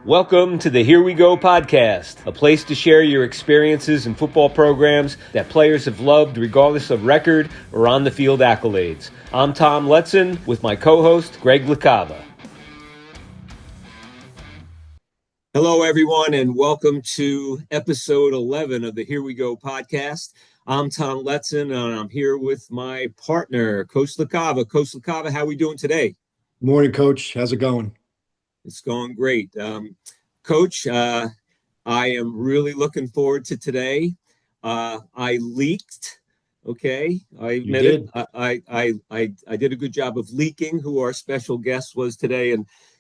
Welcome to the Here We Go podcast, a place to share your experiences in football programs that players have loved regardless of record or on-the-field accolades. I'm Tom Letson with my co-host, Greg LaCava. Hello, everyone, and welcome to episode 11 of the Here We Go podcast. I'm Tom Letson, and I'm here with my partner, Coach LaCava. Coach LaCava, how are we doing today? Morning, Coach. How's it going? It's going great. Coach, I am really looking forward to today. I leaked, okay? I admit it. I did a good job of leaking who our special guest was today,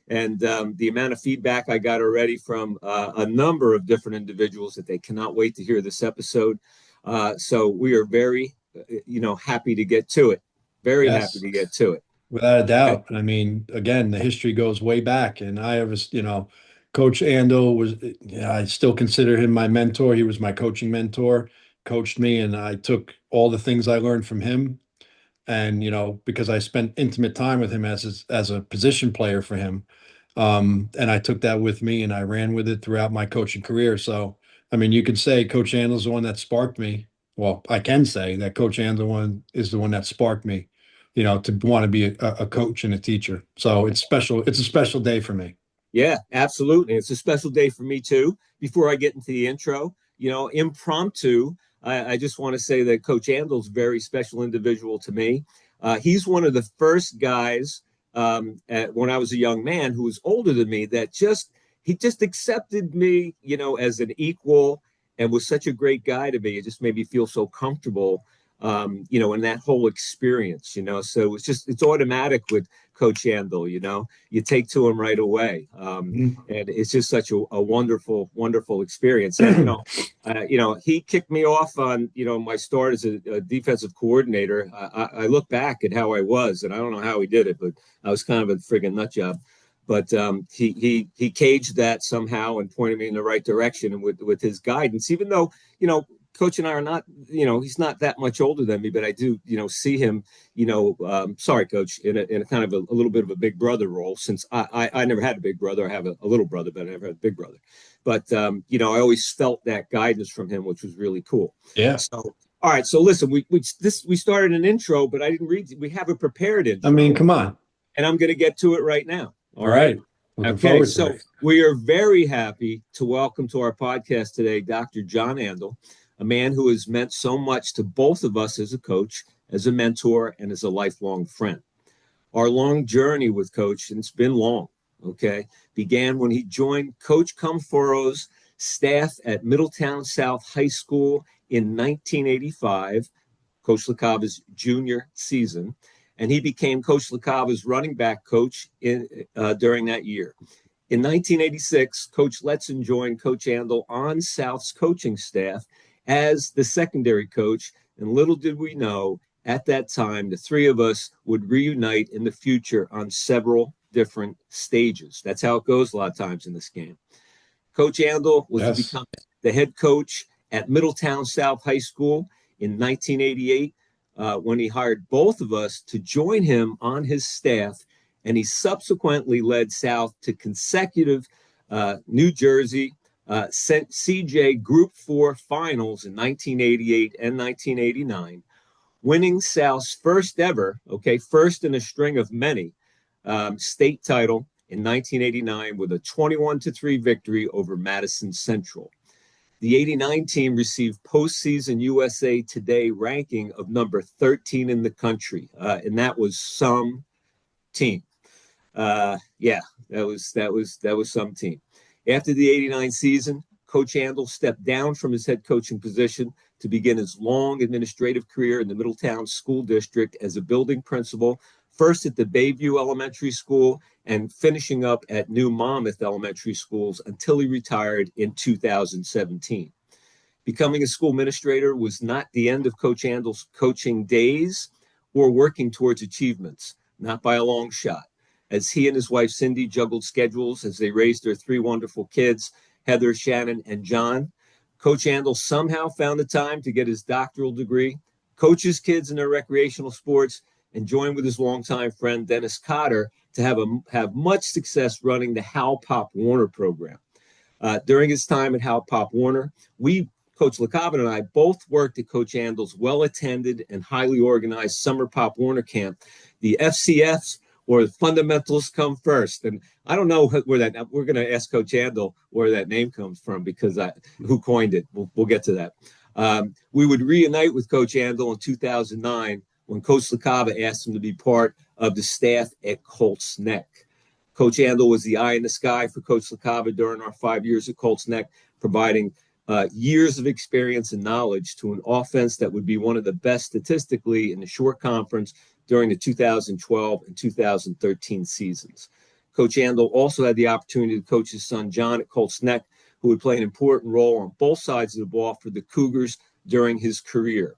and the amount of feedback I got already from a number of different individuals that they cannot wait to hear this episode. So we are very, happy to get to it. Very happy to get to it. Without a doubt. I mean, again, the history goes way back, and Coach Andl was, I still consider him my mentor. He was my coaching mentor, coached me, and I took all the things I learned from him. And, because I spent intimate time with him as a position player for him. And I took that with me and I ran with it throughout my coaching career. So, I mean, you could say Coach Andl's the one that sparked me. Well, I can say that Coach Andl is the one that sparked me, to want to be a coach and a teacher. So it's special. It's a special day for me. Yeah, absolutely. It's a special day for me too. Before I get into the intro, impromptu, I just want to say that Coach Andl's a very special individual to me. He's one of the first guys when I was a young man who was older than me that he just accepted me, as an equal and was such a great guy to me. It just made me feel so comfortable, in that whole experience, so it's automatic with Coach Andl, you take to him right away. And it's just such a wonderful, wonderful experience. And, he kicked me off on, my start as a defensive coordinator. I look back at how I was, and I don't know how he did it, but I was kind of a friggin' nut job. But he caged that somehow and pointed me in the right direction, and with his guidance, even though, Coach and I are not, he's not that much older than me, but I do, see him, sorry, Coach, in a kind of a little bit of a big brother role, since I never had a big brother. I have a little brother, but I never had a big brother. But, I always felt that guidance from him, which was really cool. Yeah. So, all right. So listen, we started an intro, but I didn't read. We have a prepared intro. I mean, come on. And I'm going to get to it right now. All right. Okay. So we are very happy to welcome to our podcast today, Dr. John Andl, a man who has meant so much to both of us as a coach, as a mentor, and as a lifelong friend. Our long journey with Coach, and it's been long, began when he joined Coach Comeforo's staff at Middletown South High School in 1985, Coach LaCava's junior season, and he became Coach LaCava's running back coach during that year. In 1986, Coach Letson joined Coach Andl on South's coaching staff as the secondary coach, and little did we know at that time the three of us would reunite in the future on several different stages. That's how it goes a lot of times in this game. Coach Andl was to become the head coach at Middletown South High School in 1988 when he hired both of us to join him on his staff, and he subsequently led South to consecutive New Jersey CJ Group 4 finals in 1988 and 1989, winning South's first ever, first in a string of many, state title in 1989 with a 21-3 victory over Madison Central. The 89 team received postseason USA Today ranking of number 13 in the country, and that was some team. That was some team. After the 89 season, Coach Andl stepped down from his head coaching position to begin his long administrative career in the Middletown School District as a building principal, first at the Bayview Elementary School and finishing up at New Monmouth Elementary Schools until he retired in 2017. Becoming a school administrator was not the end of Coach Andl's coaching days or working towards achievements, not by a long shot. As he and his wife, Cindy, juggled schedules as they raised their three wonderful kids, Heather, Shannon, and John, Coach Andl somehow found the time to get his doctoral degree, coach his kids in their recreational sports, and joined with his longtime friend Dennis Cotter to have much success running the Hal Pop Warner program. During his time at Hal Pop Warner, Coach LaCava and I both worked at Coach Andl's well-attended and highly organized Summer Pop Warner camp. The FCFs, or the fundamentals, come first. And I don't know where that, we're going to ask Coach Andl where that name comes from, because who coined it. We'll get to that. We would reunite with Coach Andl in 2009 when Coach LaCava asked him to be part of the staff at Colts Neck. Coach Andl was the eye in the sky for Coach LaCava during our 5 years at Colts Neck, providing years of experience and knowledge to an offense that would be one of the best statistically in the short conference during the 2012 and 2013 seasons. Coach Andl also had the opportunity to coach his son John at Colts Neck, who would play an important role on both sides of the ball for the Cougars during his career.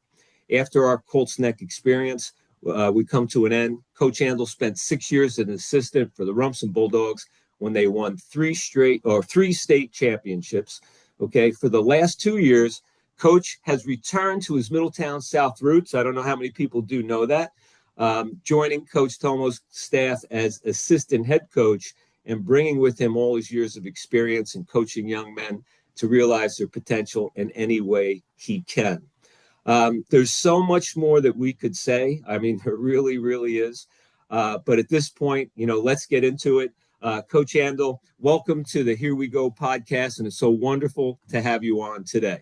After our Colts Neck experience, we come to an end. Coach Andl spent 6 years as an assistant for the Rumson Bulldogs when they won three state championships. Okay, for the last 2 years, Coach has returned to his Middletown South roots. I don't know how many people do know that. Joining Coach Tomo's staff as assistant head coach and bringing with him all his years of experience in coaching young men to realize their potential in any way he can. There's so much more that we could say. I mean, there really, really is. But at this point, let's get into it. Coach Andl, welcome to the Here We Go podcast, and it's so wonderful to have you on today.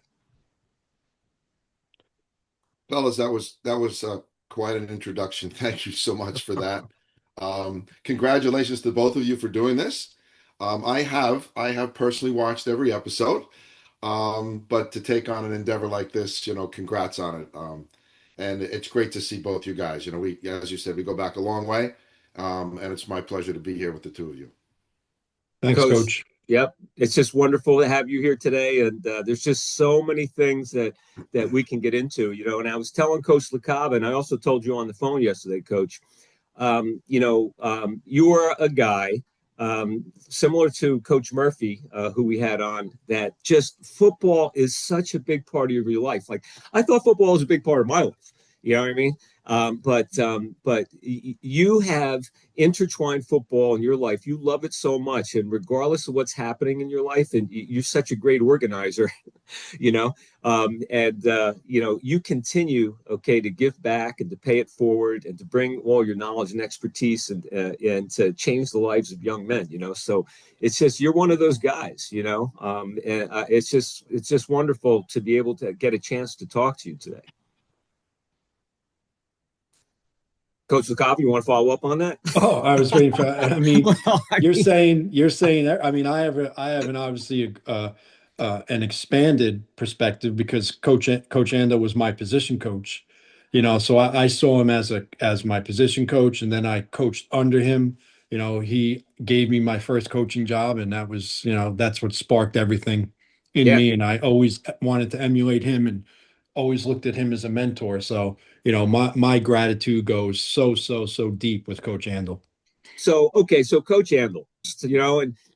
Fellas, that was quite an introduction. Thank you so much for that. Congratulations to both of you for doing this. I have personally watched every episode, but to take on an endeavor like this, congrats on it. And it's great to see both you guys. We, as you said, we go back a long way, and it's my pleasure to be here with the two of you. Thanks, Coach. Yep, it's just wonderful to have you here today, and there's just so many things that we can get into. And I was telling Coach LaCava, and I also told you on the phone yesterday, Coach. You are a guy similar to Coach Murphy, who we had on, that just football is such a big part of your life. Like, I thought football was a big part of my life. You know what I mean? But you have intertwined football in your life. You love it so much, and regardless of what's happening in your life, and you're such a great organizer, you continue, to give back and to pay it forward and to bring all your knowledge and expertise and to change the lives of young men. So it's just, you're one of those guys, and it's just wonderful to be able to get a chance to talk to you today. Coach LaCava, you want to follow up on that? Oh, I was waiting for. I mean, you're saying. I mean, I have an obviously an expanded perspective because Coach Andl was my position coach. So I saw him as my position coach, and then I coached under him. He gave me my first coaching job, and that was that's what sparked everything in me. And I always wanted to emulate him, and always looked at him as a mentor. So, my gratitude goes so deep with Coach Andl. So Coach Andl,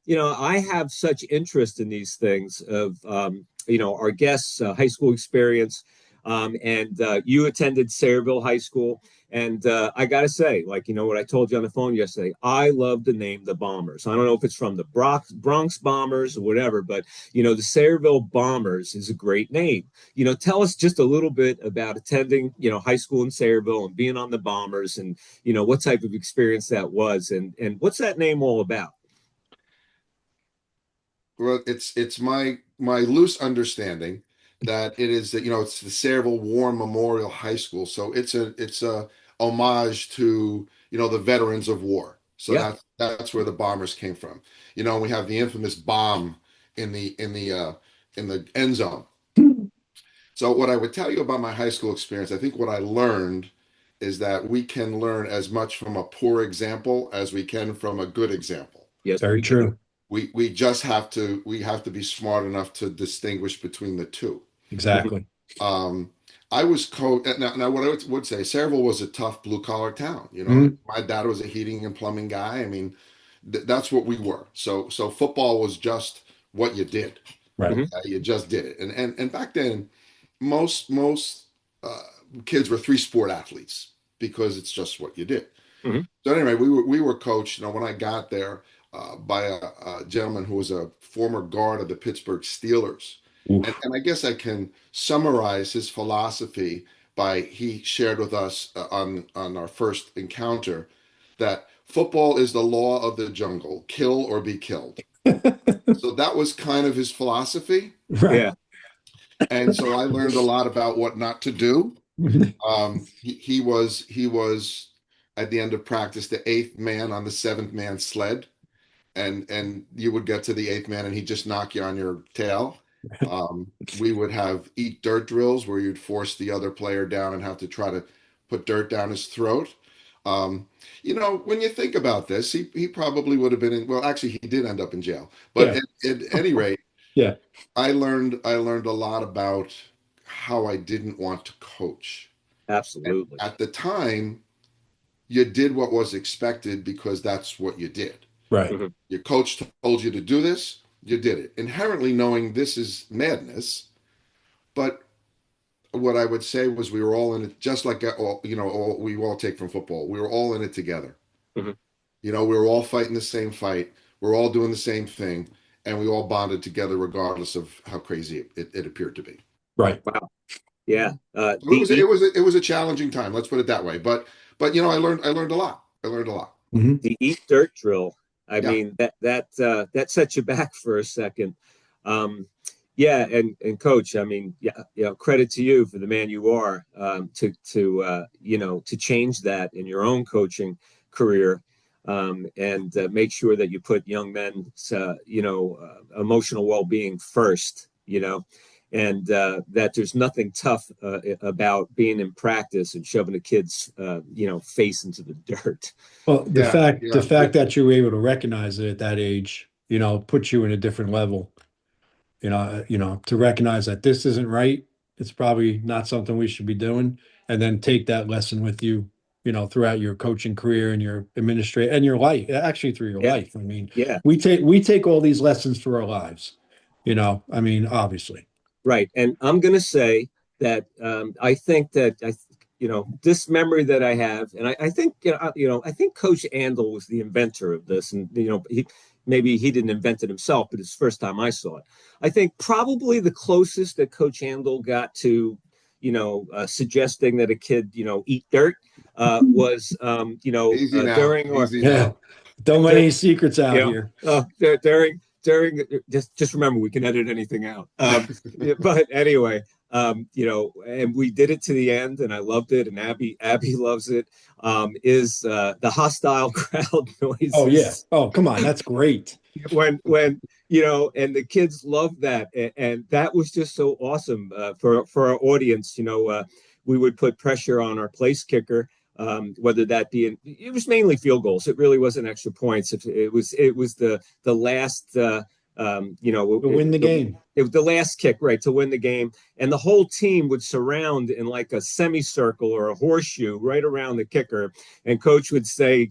I have such interest in these things of, our guests' high school experience. And you attended Sayreville High School. And I got to say, what I told you on the phone yesterday, I love the name the Bombers. I don't know if it's from the Bronx Bombers or whatever, but, the Sayreville Bombers is a great name. Tell us just a little bit about attending, high school in Sayreville and being on the Bombers, and, what type of experience that was, and what's that name all about? Well, it's my loose understanding that it is that it's the Sayreville War Memorial High School, so it's a homage to the veterans of war. So that's where the Bombers came from. We have the infamous bomb in the end zone. So what I would tell you about my high school experience, I think what I learned is that we can learn as much from a poor example as we can from a good example. Yes, very true. We just have to be smart enough to distinguish between the two. Exactly. I was now what I would say, Sayreville was a tough blue collar town. My dad was a heating and plumbing guy. I mean, that's what we were. So football was just what you did. Right. You just did it. And back then, most kids were 3-sport athletes. because it's just what you did. Mm-hmm. So anyway, we were coached, when I got there, by a gentleman who was a former guard of the Pittsburgh Steelers. And I guess I can summarize his philosophy by he shared with us on our first encounter that football is the law of the jungle, kill or be killed. So that was kind of his philosophy. Right. Yeah. And so I learned a lot about what not to do. He was at the end of practice the eighth man on the seventh man sled, and you would get to the eighth man and he'd just knock you on your tail. We would have eat dirt drills where you'd force the other player down and have to try to put dirt down his throat. When you think about this, he probably would have been in, well, actually he did end up in jail. But at any rate, yeah, I learned a lot about how I didn't want to coach. Absolutely. At the time, you did what was expected because that's what you did. Right. Mm-hmm. Your coach told you to do this, you did it. Inherently knowing this is madness, but what I would say was we were all in it, just like we all take from football. We were all in it together. Mm-hmm. We were all fighting the same fight. We're all doing the same thing, and we all bonded together regardless of how crazy it appeared to be. Right. Wow. Yeah. It was a challenging time. Let's put it that way. But I learned a lot. Mm-hmm. The eat dirt drill. I mean, that sets you back for a second. Yeah, and Coach, I mean, credit to you for the man you are, to change that in your own coaching career, and make sure that you put young men's emotional well-being first, and that there's nothing tough about being in practice and shoving a kid's face into the dirt. Well, the fact that you were able to recognize it at that age, puts you in a different level. To recognize that this isn't right, it's probably not something we should be doing, and then take that lesson with you, throughout your coaching career and your administrative and your life, actually through your life. I mean, we take all these lessons through our lives, I mean, obviously. Right. And I'm going to say that I think that, this memory that I have, and I think, I think Coach Andl was the inventor of this. And, maybe he didn't invent it himself, but it's the first time I saw it. I think probably the closest that Coach Andl got to, suggesting that a kid, eat dirt was, during or don't let any secrets out here. During just remember we can edit anything out. But anyway, and we did it to the end, and I loved it, and Abby loves it. Is the hostile crowd noise? Oh yeah. Oh come on, that's great. When and the kids loved that, and that was just so awesome for our audience. We would put pressure on our place kicker. Whether that be it was mainly field goals. It really wasn't extra points. It was the last to win the game. It was the last kick, right, to win the game, and the whole team would surround in like a semicircle or a horseshoe right around the kicker, and Coach would say,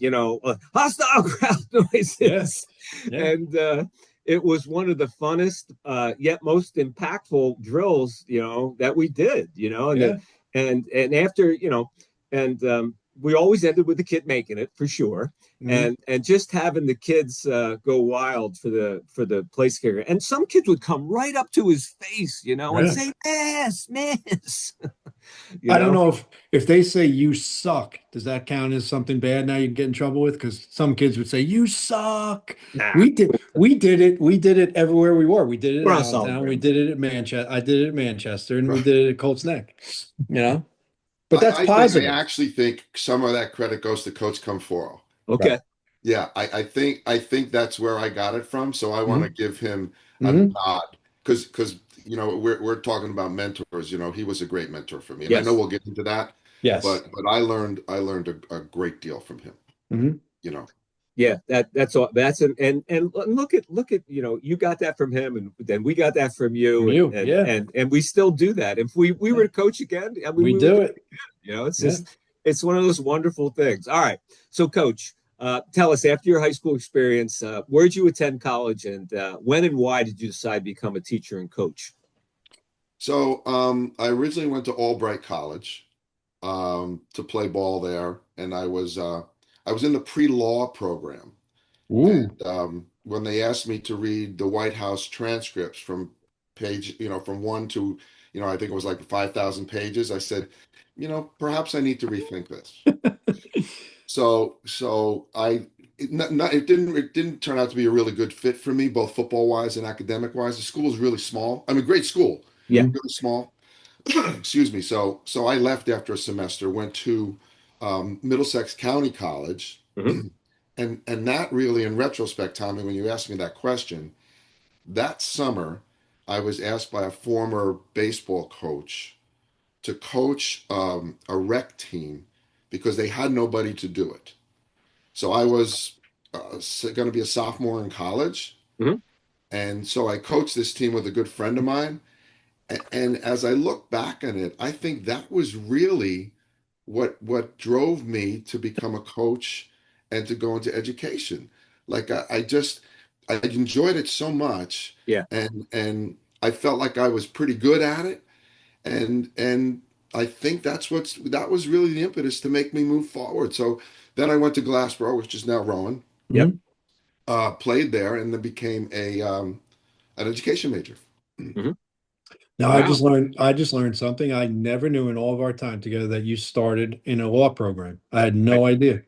hostile crowd noises, and it was one of the funnest yet most impactful drills that we did, and after we always ended with the kid making it for sure. Mm-hmm. And just having the kids go wild for the place kicker. And some kids would come right up to his face, and say, miss. I don't know if they say you suck, does that count as something bad now you can get in trouble with? Because some kids would say, you suck. Nah. We did it everywhere we were. We did it in Middletown, we did it at Manchester. I did it at Manchester, and we did it at Colts Neck. But that's positive. I actually think some of that credit goes to Coach Comeforo. Okay. Right? Yeah, I think that's where I got it from. So I want to give him a nod because we're talking about mentors. He was a great mentor for me. And I know we'll get into that. Yes. But I learned a great deal from him. Mm-hmm. Yeah, that's all. And look at you got that from him, and then we got that from you, and we still do that. If we were to coach again, I mean, we do it. It's just it's one of those wonderful things. All right, so Coach, tell us, after your high school experience, where'd you attend college, and when and why did you decide to become a teacher and coach? So I originally went to Albright College. to play ball there, and I was in the pre-law program. Ooh. And when they asked me to read the White House transcripts from from one to, I think it was like 5,000 pages, I said, perhaps I need to rethink this. So it didn't turn out to be a really good fit for me, both football wise and academic wise. The school is really small. I mean, great school, Yeah. really small. Excuse me. So I left after a semester, went to Middlesex County College. Mhm. And that really, in retrospect, Tommy, when you asked me that question, that summer I was asked by a former baseball coach to coach a rec team because they had nobody to do it. So I was going to be a sophomore in college. Mhm. And so I coached this team with a good friend of mine. And as I look back on it, I think that was really what drove me to become a coach and to go into education. Like I enjoyed it so much, Yeah. and I felt like I was pretty good at it, and I think that was really the impetus to make me move forward. So then I went to Glassboro, which is now Rowan, Yep. played there, and then became a an education major. Mhm. Now Wow. I just learned something I never knew in all of our time together, that you started in a law program. I had no idea.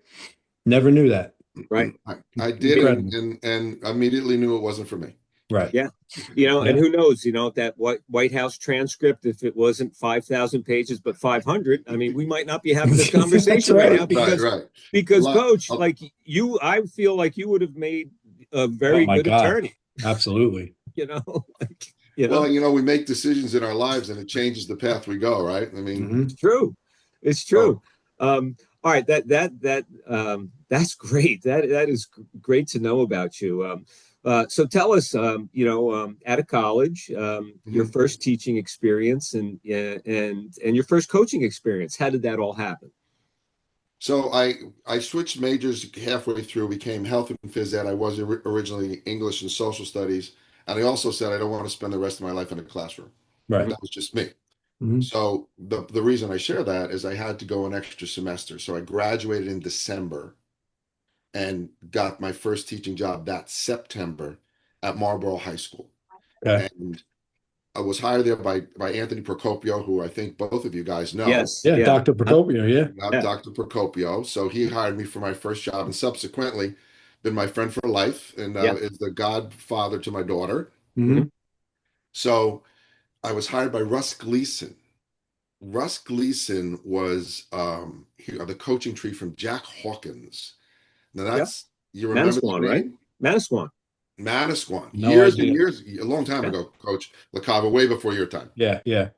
Never knew that. Right. I did, Incredible. and immediately knew it wasn't for me. Right. Yeah. And Yeah. who knows, that White House transcript, if it wasn't 5,000 pages, but 500, I mean, we might not be having this conversation right now Right. because A lot- Coach, a- like you, I feel like you would have made a Oh very my good God. attorney, Absolutely. like, Well, we make decisions in our lives and it changes the path we go, right? I mean, Mhm. It's true. It's true. All right. That's great. That is great to know about you. So tell us, out of college, your mhm. first teaching experience and your first coaching experience. How did that all happen? So I switched majors halfway through, became health and phys ed. I was originally English and social studies, and I also said I don't want to spend the rest of my life in a classroom. Right. That was just me. Mhm. So the reason I share that is I had to go an extra semester. So I graduated in December and got my first teaching job that September at Marlboro High School. Okay. And I was hired there by Anthony Procopio, who I think both of you guys know. Yes. Yeah. Yeah. Dr. Procopio. Yeah. Yeah. Dr. Procopio. So he hired me for my first job and subsequently been my friend for life and Yeah. is the godfather to my daughter. Mhm. So I was hired by Russ Gleason. Russ Gleason was the coaching tree from Jack Hawkins. Now you remember that Manasquan, right? name? Manasquan. Manasquan. No Years and idea. years, a long time Yeah. ago, Coach LaCava, way before your time. Yeah. Yeah.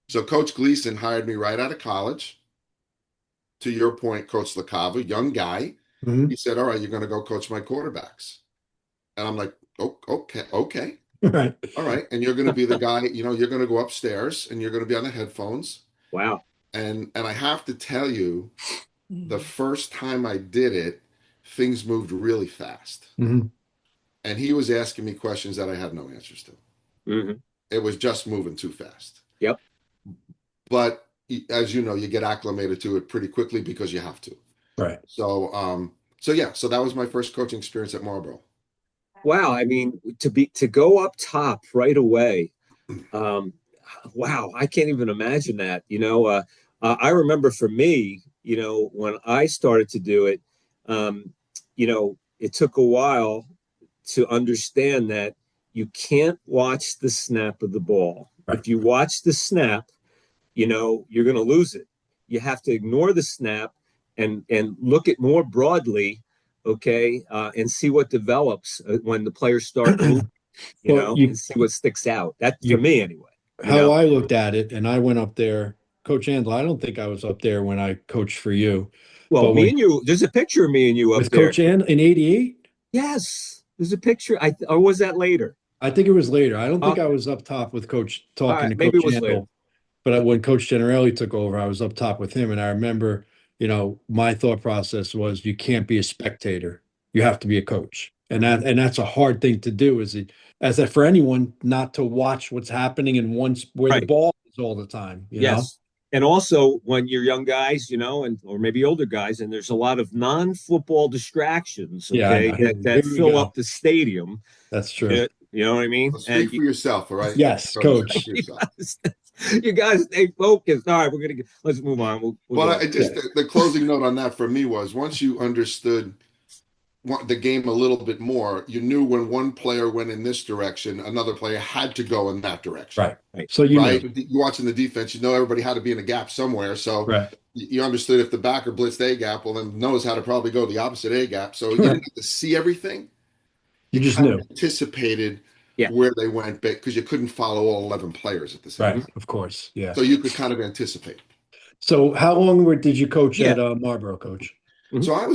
So Coach Gleason hired me right out of college. To your point, Coach LaCava, young guy. Mhm. He said, "All right, you're going to go coach my quarterbacks." And I'm like, "Oh, okay. Right. All right." And you're going to be the guy, you're going to go upstairs and you're going to be on the headphones. Wow. And I have to tell you, the first time I did it, things moved really fast. Mhm. And he was asking me questions that I had no answers to. Hmm. It was just moving too fast. Yep. But as you know, you get acclimated to it pretty quickly because you have to. Right. So that was my first coaching experience at Marlboro. Wow. I mean, to go up top right away. Wow. I can't even imagine that. I remember for me, when I started to do it, it took a while to understand that you can't watch the snap of the ball. Right. If you watch the snap, you're going to lose it. You have to ignore the snap and look at more broadly, okay, and see what develops when the players start moving, Well, and see what sticks out. That for me anyway. How I looked at it, and I went up there, Coach Andl, I don't think I was up there when I coached for you. Well, But me and you, there's a picture of me and you up with there. Coach Andl in '88? Yes, there's a picture. Or was that later? I think it was later. I don't think I was up top with Coach talking to maybe Coach it was Andl. later. But when Coach Generelli took over, I was up top with him. And I remember, my thought process was you can't be a spectator. You have to be a coach. And that's a hard thing to do, for anyone not to watch what's happening in where the Right. ball is all the time, Yes. And also when you're young guys, or maybe older guys, and there's a lot of non-football distractions, Yeah, I okay, know. Here that you fill go. up the stadium. That's true. You know what I mean? Well, speak for yourself, all right? Yes, Speak coach. for yourself. You guys stay focused. All right, let's move on. We'll Well, go. the closing note on that for me was once you understood the game a little bit more, you knew when one player went in this direction, another player had to go in that direction. Right. Right. So you Right? know. You're watching the defense, you know everybody had to be in a gap somewhere. So Right. you understood if the backer blitzed A gap, well, then knows how to probably go the opposite A gap. So you Right. didn't have to see everything. You just kind knew. of anticipated Yeah. where they went because you couldn't follow all 11 players at the same Right. time. Of course. Yeah. So you could kind of anticipate. So how long did you coach Yeah. at Marlboro, Coach? Mhm. So I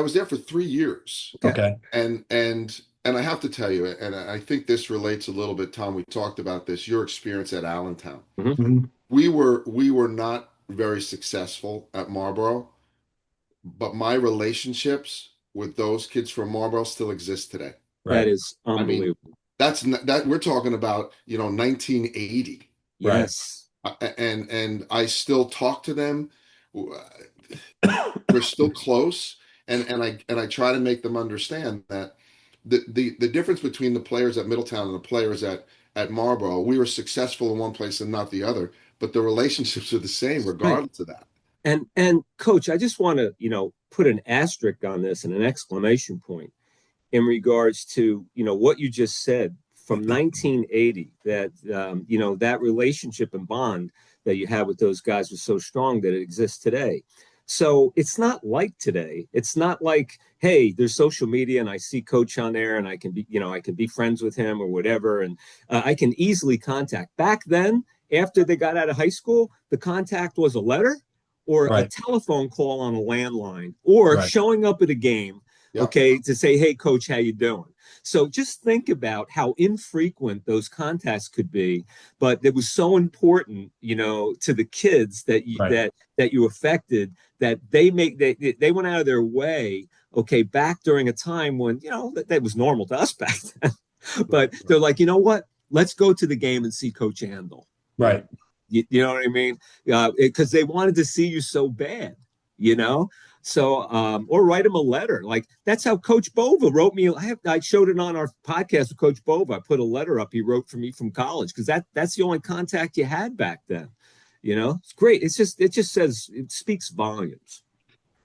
was there for 3 years. Okay. And I have to tell you, and I think this relates a little bit, Tom. We talked about this, your experience at Allentown. Mhm. We were not very successful at Marlboro, but my relationships with those kids from Marlboro still exist today. That Right. is I mean, unbelievable. that we're talking about, 1980. Right. Yes. And I still talk to them. We're still close, and I try to make them understand that the difference between the players at Middletown and the players at Marlboro, we were successful in one place and not the other, but the relationships are the same Right. regardless of that. And Coach, I just want to, put an asterisk on this and an exclamation point in regards to, what you just said from 1980, that, that relationship and bond that you had with those guys was so strong that it exists today. So it's not like today. It's not like, hey, there's social media and I see Coach on there and I can be friends with him or whatever. And I can easily contact. Back then, after they got out of high school, the contact was a letter or a Right. telephone call on a landline or Right. showing up at a game, Yeah. okay, to say, hey, Coach, how you doing? So just think about how infrequent those contacts could be, but it was so important, to the kids that you Right. that you affected, that they went out of their way, okay, back during a time when that was normal to us back then, but they're like, you know what? Let's go to the game and see Coach Andl. Right. You know what I mean? Because they wanted to see you so bad, So, or write him a letter. Like that's how Coach Bova wrote me. I showed it on our podcast with Coach Bova. I put a letter up he wrote for me from college because that's the only contact you had back then. It's great. It just says it speaks volumes.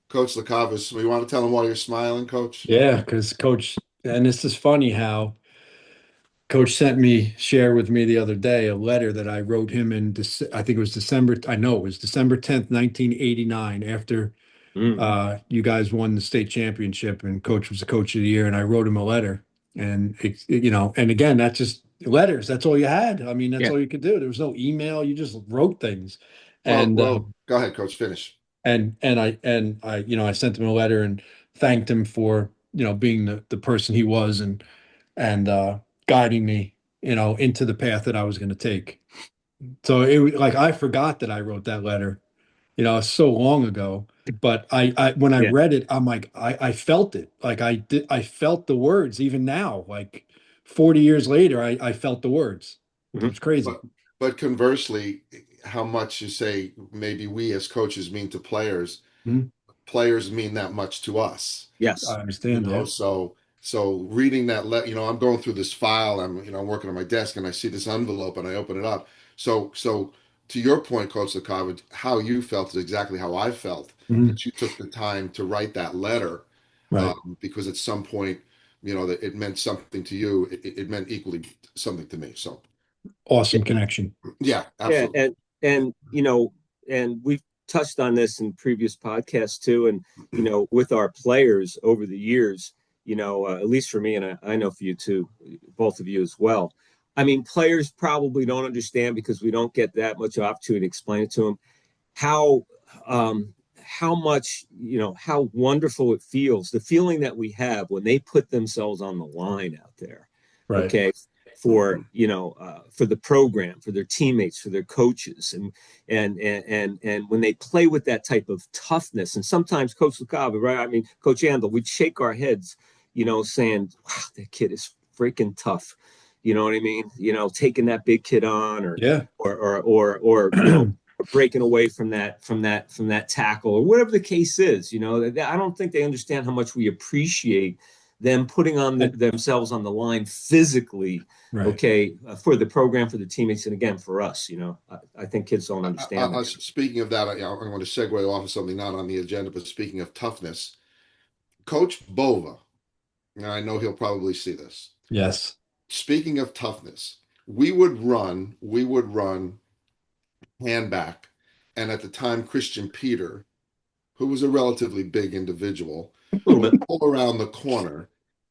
Coach LaCava, we want to tell them why you're smiling, Coach. Yeah, because Coach, and this is funny how Coach shared with me the other day a letter that I wrote him I think it was December. I know it was December 10th, 1989, after you guys won the state championship and Coach was the coach of the year. And I wrote him a letter, and and again, that's just letters. That's all you had. I mean, that's all you could do. There was no email. You just wrote things. And Well, go ahead, Coach, finish. I sent him a letter and thanked him for, being the person he was and guiding me, into the path that I was going to take. So it was like I forgot that I wrote that letter, so long ago. But I when I read it, I'm like, I felt it. Like I felt the words even now, like 40 years later, I felt the words. It was crazy. But conversely, how much you say maybe we as coaches mean to players, players mean that much to us. Yes. I understand. So reading that I'm going through this file. I'm working on my desk and I see this envelope and I open it up. So to your point, Coach LaCava, how you felt is exactly how I felt. That you took the time to write that letter, Right. Because at some point, that it meant something to you. It meant equally something to me. So Awesome connection. yeah, absolutely. And and we've touched on this in previous podcasts too, and with our players over the years, at least for me, and I know for you too, both of you as well. I mean, players probably don't understand because we don't get that much opportunity to explain it to them how much, how wonderful it feels, the feeling that we have when they put themselves on the line out there. Right. Okay. For the program, for their teammates, for their coaches, and when they play with that type of toughness, and sometimes Coach LaCava, right? I mean, Coach Andl, we'd shake our heads, saying, "Wow, that kid is freaking tough." You know what I mean? Taking that big kid on, or breaking away from that tackle or whatever the case is. I don't think they understand how much we appreciate them putting on themselves on the line physically, Right. okay, for the program, for the teammates, and again, for us. I think kids don't understand that. Speaking of that, I want to segue off of something not on the agenda, but speaking of toughness, Coach Bova, and I know he'll probably see this. Yes. Speaking of toughness, we would run hand back, and at the time, Christian Peter, who was a relatively big individual, would pull around the corner,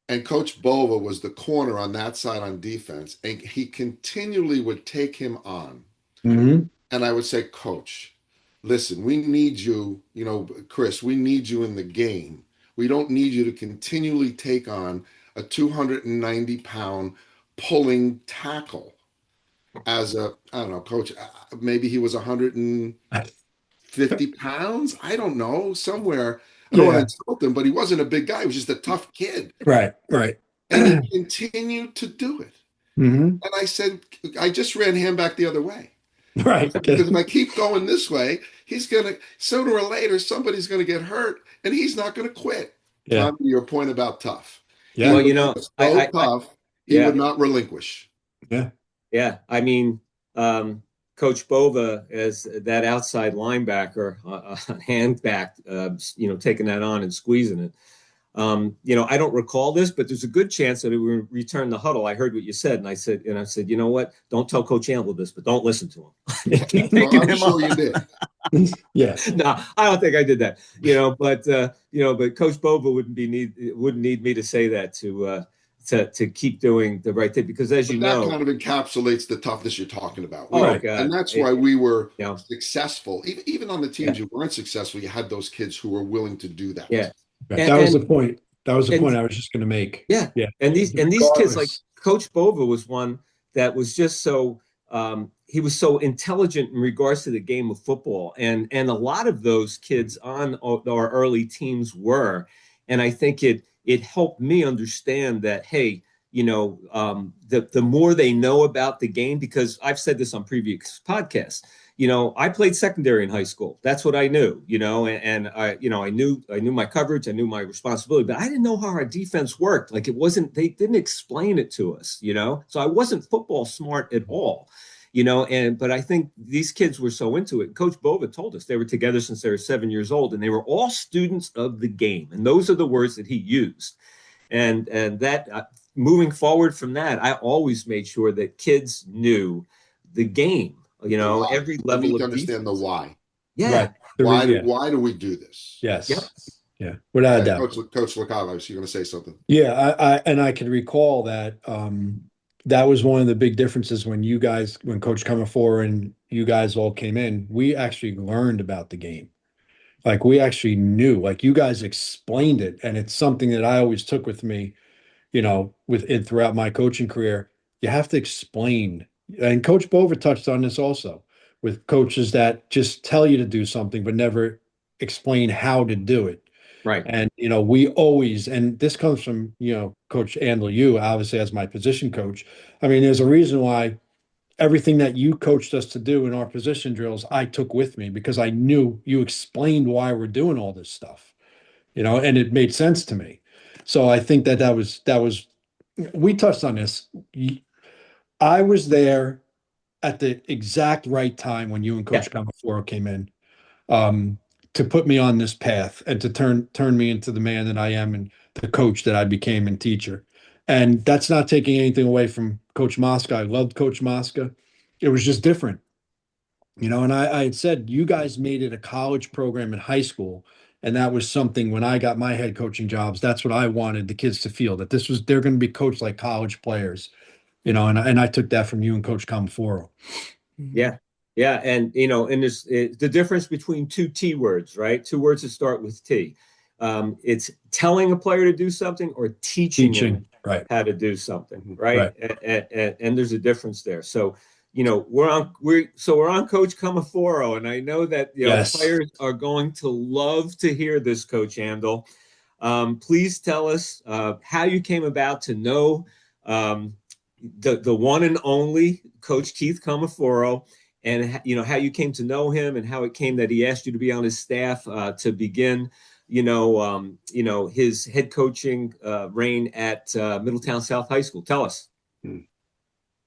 and Coach Bova was the corner on that side on defense, and he continually would take him on. Mm-hmm. And I would say, Coach, listen, we need you, Chris, we need you in the game. We don't need you to continually take on a 290-pound pulling tackle as I don't know, Coach, maybe he was 150 pounds. I don't know, somewhere. I don't want to insult him, but he wasn't a big guy. He was just a tough kid. Right. And he continued to do it. Mm-hmm. And I said, I just ran him back the other way. Right. Because if I keep going this way, sooner or later, somebody's going to get hurt and he's not going to quit. Yeah. Tom, to your point about tough. Yeah. Well, tough, he would not relinquish. Yeah. Yeah. I mean, Coach Bova as that outside linebacker, hand back, taking that on and squeezing it. I don't recall this, but there's a good chance that it would return the huddle. I heard what you said, and I said, you know what? Don't tell Coach Andl this, but don't listen to him. I'm sure you did. Yeah. No, I don't think I did that. But Coach Bova wouldn't need me to say that to keep doing the right thing, because as that kind of encapsulates the toughness you're talking about. God. And that's why we were successful. Even on the teams you weren't successful, you had those kids who were willing to do that. Yeah. That was the point. That was the point I was just going to make. Yeah. Yeah. And these kids, like Coach Bova was one that was just so he was so intelligent in regards to the game of football. And a lot of those kids on our early teams were. And I think it helped me understand that, hey, the more they know about the game, because I've said this on previous podcasts, I played secondary in high school. That's what I knew, and I knew my coverage, I knew my responsibility, but I didn't know how our defense worked. Like they didn't explain it to us, so I wasn't football smart at all, but I think these kids were so into it. Coach Bova told us they were together since they were 7 years old, and they were all students of the game. And those are the words that he used. And that moving forward from that, I always made sure that kids knew the game. Every level need of to understand defense. the why. Yeah. Right. Why do we do this? Yes. Yep. Yeah. Without a doubt. Coach LaCava, was you going to say something? Yeah. I can recall that that was one of the big differences when Coach Comeforo and you guys all came in. We actually learned about the game. Like we actually knew. Like you guys explained it, and it's something that I always took with me. Throughout my coaching career, you have to explain. And Coach Bova touched on this also with coaches that just tell you to do something, but never explain how to do it. Right. And, we always, and this comes from, Coach Andl, you obviously as my position coach. I mean, there's a reason why everything that you coached us to do in our position drills, I took with me because I knew you explained why we're doing all this stuff, and it made sense to me. So I think that was, we touched on this. I was there at the exact right time when you and Coach Comeforo came in to put me on this path and to turn me into the man that I am and the coach that I became and teacher. And that's not taking anything away from Coach Mosca. I loved Coach Mosca. It was just different, and I had said, you guys made it a college program in high school. And that was something when I got my head coaching jobs, that's what I wanted the kids to feel, that they're going to be coached like college players. And I took that from you and Coach Comeforo. Yeah. Yeah. And, and there's the difference between two T words, right? Two words that start with T. It's telling a player to do something or teaching him how to do something. Right. And there's a difference there. So, we're on Coach Comeforo, and I know that players are going to love to hear this, Coach Andl. Please tell us how you came about to know the one and only Coach Keith Comeforo, and how you came to know him and how it came that he asked you to be on his staff to begin his head coaching reign at Middletown South High School. Tell us.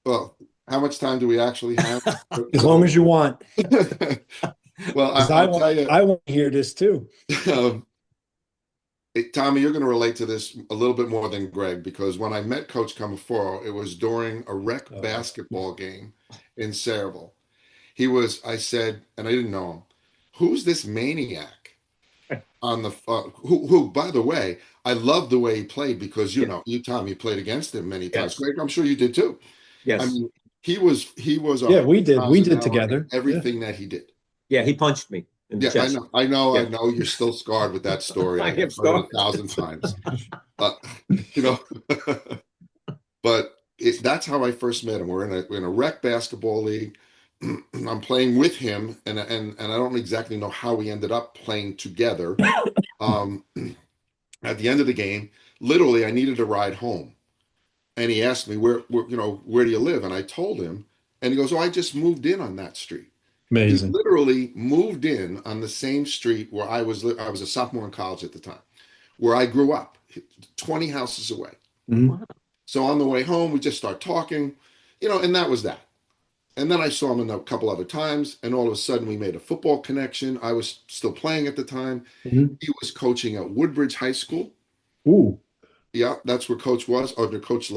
Well, how much time do we actually have? As long as you want. Well, I'll tell you. I want to hear this too. Tommy, you're going to relate to this a little bit more than Greg, because when I met Coach Comeforo, it was during a rec basketball game in Sayreville. I said, and I didn't know him, who's this maniac on the who, by the way, I love the way he played, because Tom, you played against him many times. Yes. Greg, I'm sure you did too. Yes. I mean, he was we did together. Everything that he did. Yeah, he punched me in the chest. I know. You're still scarred with that story. I I've am heard scarred it 1,000 times. But that's how I first met him. We're in a rec basketball league. I'm playing with him, and I don't exactly know how we ended up playing together. At the end of the game, literally, I needed a ride home, and he asked me where do you live, and I told him, and he goes, "Oh, I just moved in on that street." Amazing. He literally moved in on the same street where I was a sophomore in college at the time, where I grew up, 20 houses away. Mm-hmm. So on the way home, we just start talking, and that was that. And then I saw him a couple other times, and all of a sudden we made a football connection. I was still playing at the time. Mm-hmm. He was coaching at Woodbridge High School. Ooh. Yeah, that's where Coach was, under Coach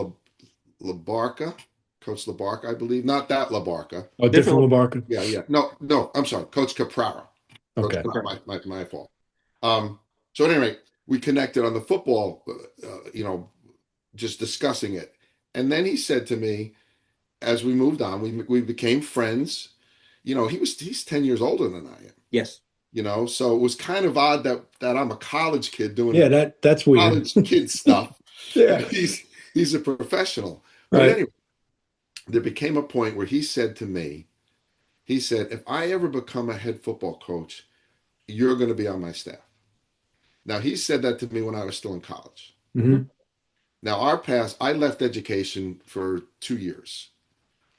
LaBarca. Coach LaBarca, I believe. Not that LaBarca. Oh, different LaBarca. Yeah. No, I'm sorry. Coach Comeforo. Okay. My fault. So at any rate, we connected on the football, just discussing it. And then he said to me, as we moved on, we became friends. He's 10 years older than I am. Yes. So it was kind of odd that I'm a college kid doing that's weird. College kid stuff. Yeah. He's a professional. But Right. anyway, there became a point where he said to me, if I ever become a head football coach, you're going to be on my staff. Now, he said that to me when I was still in college. Mm-hmm. Now, I left education for 2 years.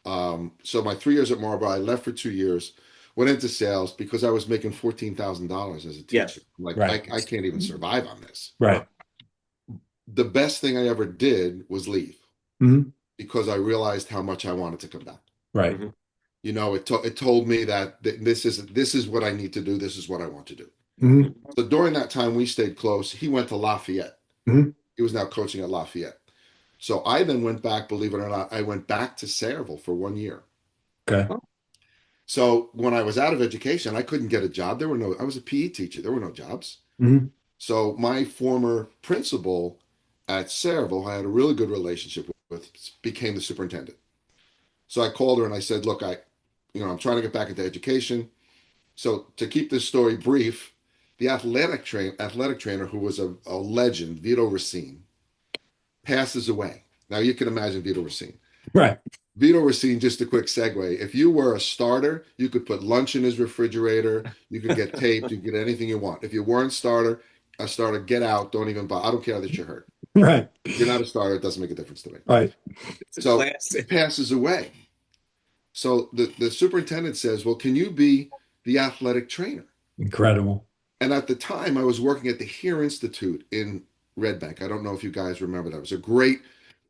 So my 3 years at Marlboro, I left for 2 years, went into sales because I was making $14,000 as a teacher. Yes. I'm like, Right. I can't even survive on this. Right. The best thing I ever did was leave, Mm-hmm. because I realized how much I wanted to come back. Right. Mm-hmm. It told me that this is what I need to do. This is what I want to do. Mm-hmm. So during that time, we stayed close. He went to Lafayette. Mm-hmm. He was now coaching at Lafayette. So I then went back, believe it or not, I went back to Sayreville for 1 year. Okay. So when I was out of education, I couldn't get a job. I was a PE teacher. There were no jobs. Mm-hmm. So my former principal at Sayreville, I had a really good relationship with, became the superintendent. So I called her and I said, look, I'm trying to get back into education. So to keep this story brief, the athletic trainer, who was a legend, Vito Racine, passes away. Now you can imagine Vito Racine. Right. Vito Racine, just a quick segue. If you were a starter, you could put lunch in his refrigerator. You could get taped. You could get anything you want. If you weren't a starter, get out. Don't even buy. I don't care that you're hurt. Right. If you're not a starter, it doesn't make a difference to me. Right. So he passes away. So the superintendent says, well, can you be the athletic trainer? Incredible. And at the time, I was working at the Here Institute in Red Bank. I don't know if you guys remember that. It was a great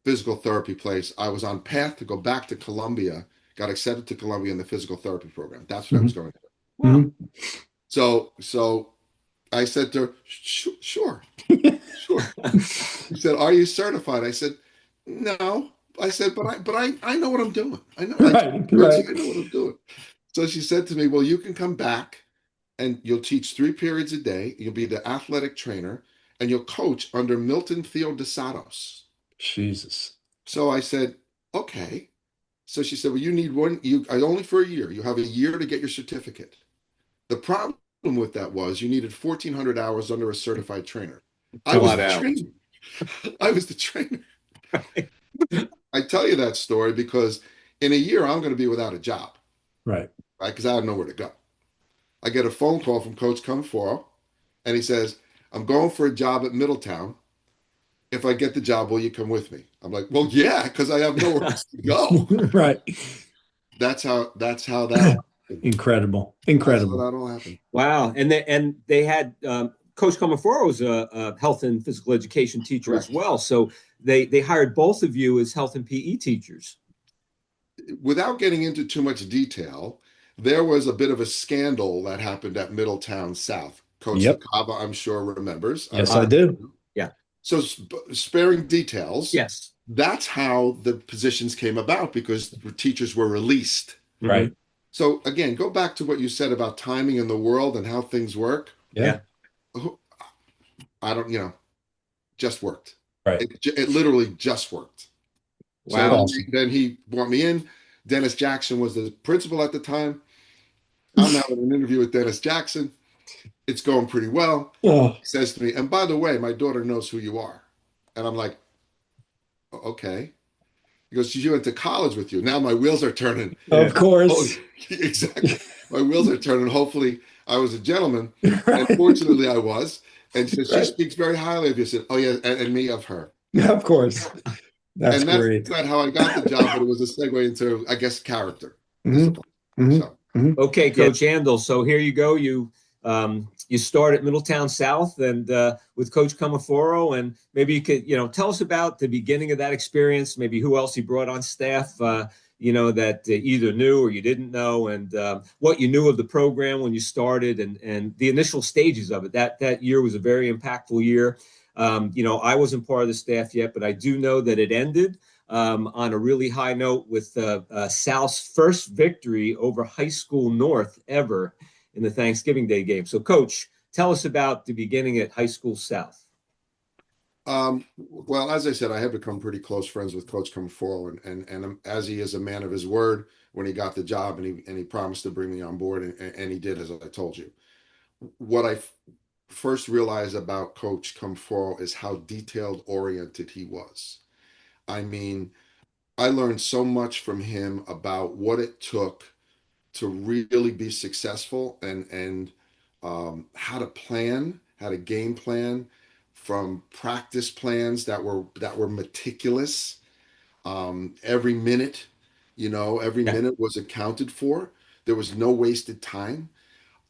physical therapy place. I was on path to go back to Columbia, got accepted to Columbia in the physical therapy program. That's what I was going to do. Wow. Mm-hmm. So I said to her, sure. Sure. He said, are you certified? I said, no. I said, but I know what I'm doing. I know. Right. I know what I'm doing. So she said to me, well, you can come back and you'll teach 3 periods a day. You'll be the athletic trainer and you'll coach under Milton Theodosatos. Jesus. So I said, okay. So she said, well, you need only for a year. You have a year to get your certificate. The problem with that was you needed 1,400 hours under a certified trainer. I was the trainer. I tell you that story because in a year, I'm going to be without a job. Right. Because I have nowhere to go. I get a phone call from Coach Comeforo, and he says, I'm going for a job at Middletown. If I get the job, will you come with me? I'm like, well, yeah, because I have nowhere else to go. Right. that's how that all happened. Incredible. That's how Incredible. that all happened. Wow. And they had Coach Comeforo was a health and physical education teacher Correct. as well. So they hired both of you as health and PE teachers. Without getting into too much detail, there was a bit of a scandal that happened at Middletown South. Coach Yep. LaCava, I'm sure, remembers. Yes, I do. Yeah. So sparing details, Yes. that's how the positions came about, because the teachers were released. Right. So again, go back to what you said about timing in the world and how things work. Yeah. I don't, just worked. Right. It literally just worked. Wow. So then he brought me in. Dennis Jackson was the principal at the time. I'm having an interview with Dennis Jackson. It's going pretty well. Oh. He says to me, and by the way, my daughter knows who you are. And I'm like, okay. He goes, she went to college with you. Now my wheels are turning. Of course. Oh, exactly. My wheels are turning. Hopefully I was a gentleman. Right. And fortunately I was. And she Right. speaks very highly of you. I said, oh yeah, and me of her. Of course. That's great. That's not how I got the job, but it was a segue into, I guess, character. Mm-hmm. So. Okay, Coach Andl. So here you go. You start at Middletown South and with Coach Comeforo, and maybe you could tell us about the beginning of that experience. Maybe who else he brought on staff. That either knew or you didn't know, and what you knew of the program when you started, and the initial stages of it. That year was a very impactful year. I wasn't part of the staff yet, but I do know that it ended on a really high note with South's first victory over High School North ever in the Thanksgiving Day game. So, Coach, tell us about the beginning at High School South. Well, as I said, I have become pretty close friends with Coach Comeforo, and as he is a man of his word, when he got the job and he promised to bring me on board, and he did, as I told you. What I first realized about Coach Comeforo is how detailed oriented he was. I mean, I learned so much from him about what it took to really be successful, and how to plan, how to game plan, from practice plans that were meticulous. Every minute, every minute was accounted for. There was no wasted time.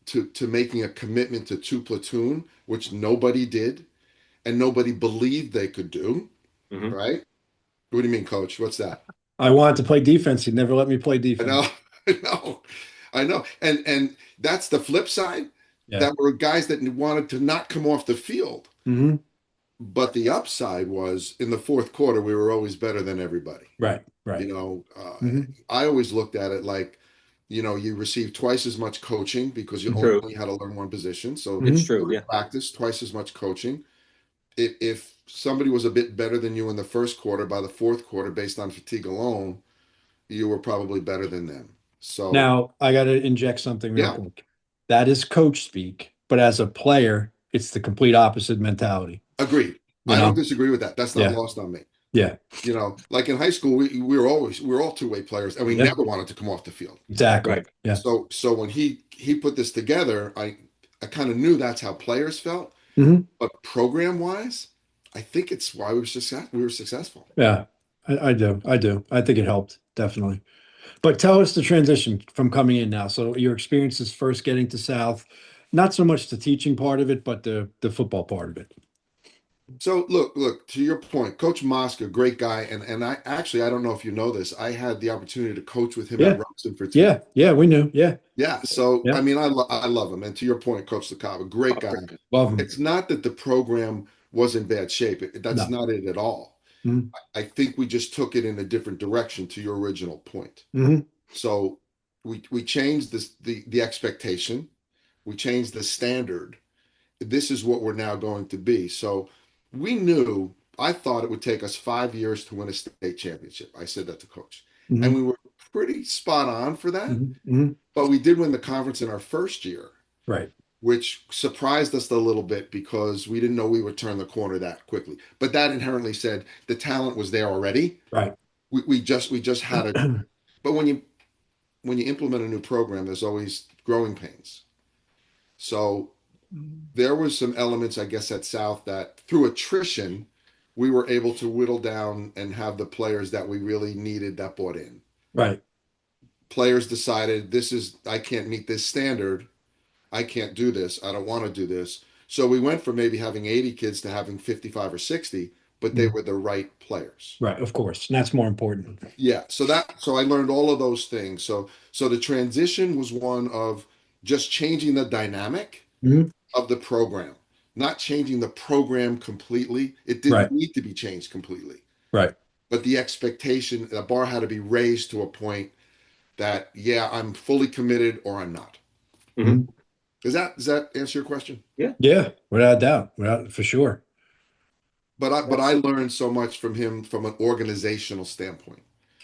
To making a commitment to 2 platoon, which nobody did and nobody believed they could do. Mm-hmm. Right? What do you mean, Coach? What's that? I wanted to play defense. He never let me play defense. I know. And that's the flip side. Yeah. That were guys that wanted to not come off the field. Mm-hmm. But the upside was, in the fourth quarter, we were always better than everybody. Right. I always looked at it like, you receive twice as much coaching because you only had to learn one position. So it's true. Yeah. Practice twice as much coaching. If somebody was a bit better than you in the first quarter, by the fourth quarter, based on fatigue alone, you were probably better than them. So now I got to inject something real quick. That is coach speak, but as a player, it's the complete opposite mentality. Agreed. I don't disagree with that. That's not lost on me. Yeah. Like in high school, we were all two-way players, and we never wanted to come off the field. Exactly. Right. Yeah. So when he put this together, I kind of knew that's how players felt. Mm-hmm. But program-wise, I think it's why we were successful. Yeah, I do. I think it helped, definitely. But tell us the transition from coming in now. So your experiences first getting to South, not so much the teaching part of it, but the football part of it. So look, to your point, Coach Mosca, great guy. And I don't know if you know this, I had the opportunity to coach with him at Letson for 2 years. Yeah, we knew. Yeah. So, I mean, I love him. And to your point, Coach LaCava, great guy. Love him. It's not that the program was in bad shape. That's not it at all. Mm-hmm. I think we just took it in a different direction, to your original point. Mm-hmm. So we changed the expectation. We changed the standard. This is what we're now going to be. So I thought it would take us 5 years to win a state championship. I said that to Coach. Mm-hmm. And we were pretty spot on for that. Mm-hmm. But we did win the conference in our first year. Right. Which surprised us a little bit because we didn't know we would turn the corner that quickly. But that inherently said the talent was there already. Right. We just had it. But when you implement a new program, there's always growing pains. So there was some elements, I guess, at South that through attrition, we were able to whittle down and have the players that we really needed that bought in. Right. players decided I can't meet this standard. I can't do this. I don't want to do this. So we went from maybe having 80 kids to having 55 or 60, but they were the right players. Right, of course. And that's more important. Yeah. So I learned all of those things. So the transition was one of just changing the dynamic Mhm. of the program, not changing the program completely. It Right, didn't need to be changed completely, right. but the expectation, the bar had to be raised to a point that, yeah, I'm fully committed or I'm not. Mhm. Mhm. Does that answer your question? Yeah. Yeah, without a doubt, for sure. But I learned so much from him from an organizational standpoint,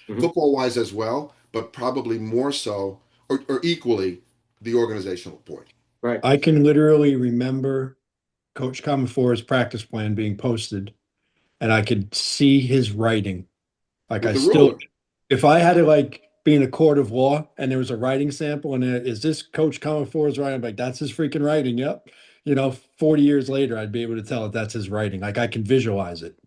Mhm. football wise as well, but probably more so or equally the organizational point. Right. I can literally remember Coach Comeforo's practice plan being posted, and I could see his writing. Like With I the still, ruler. if I had to like be in a court of law and there was a writing sample and is this Coach Comeforo's writing? I'm like, that's his freaking writing. Yep. 40 years later, I'd be able to tell if that's his writing. Like I can visualize it.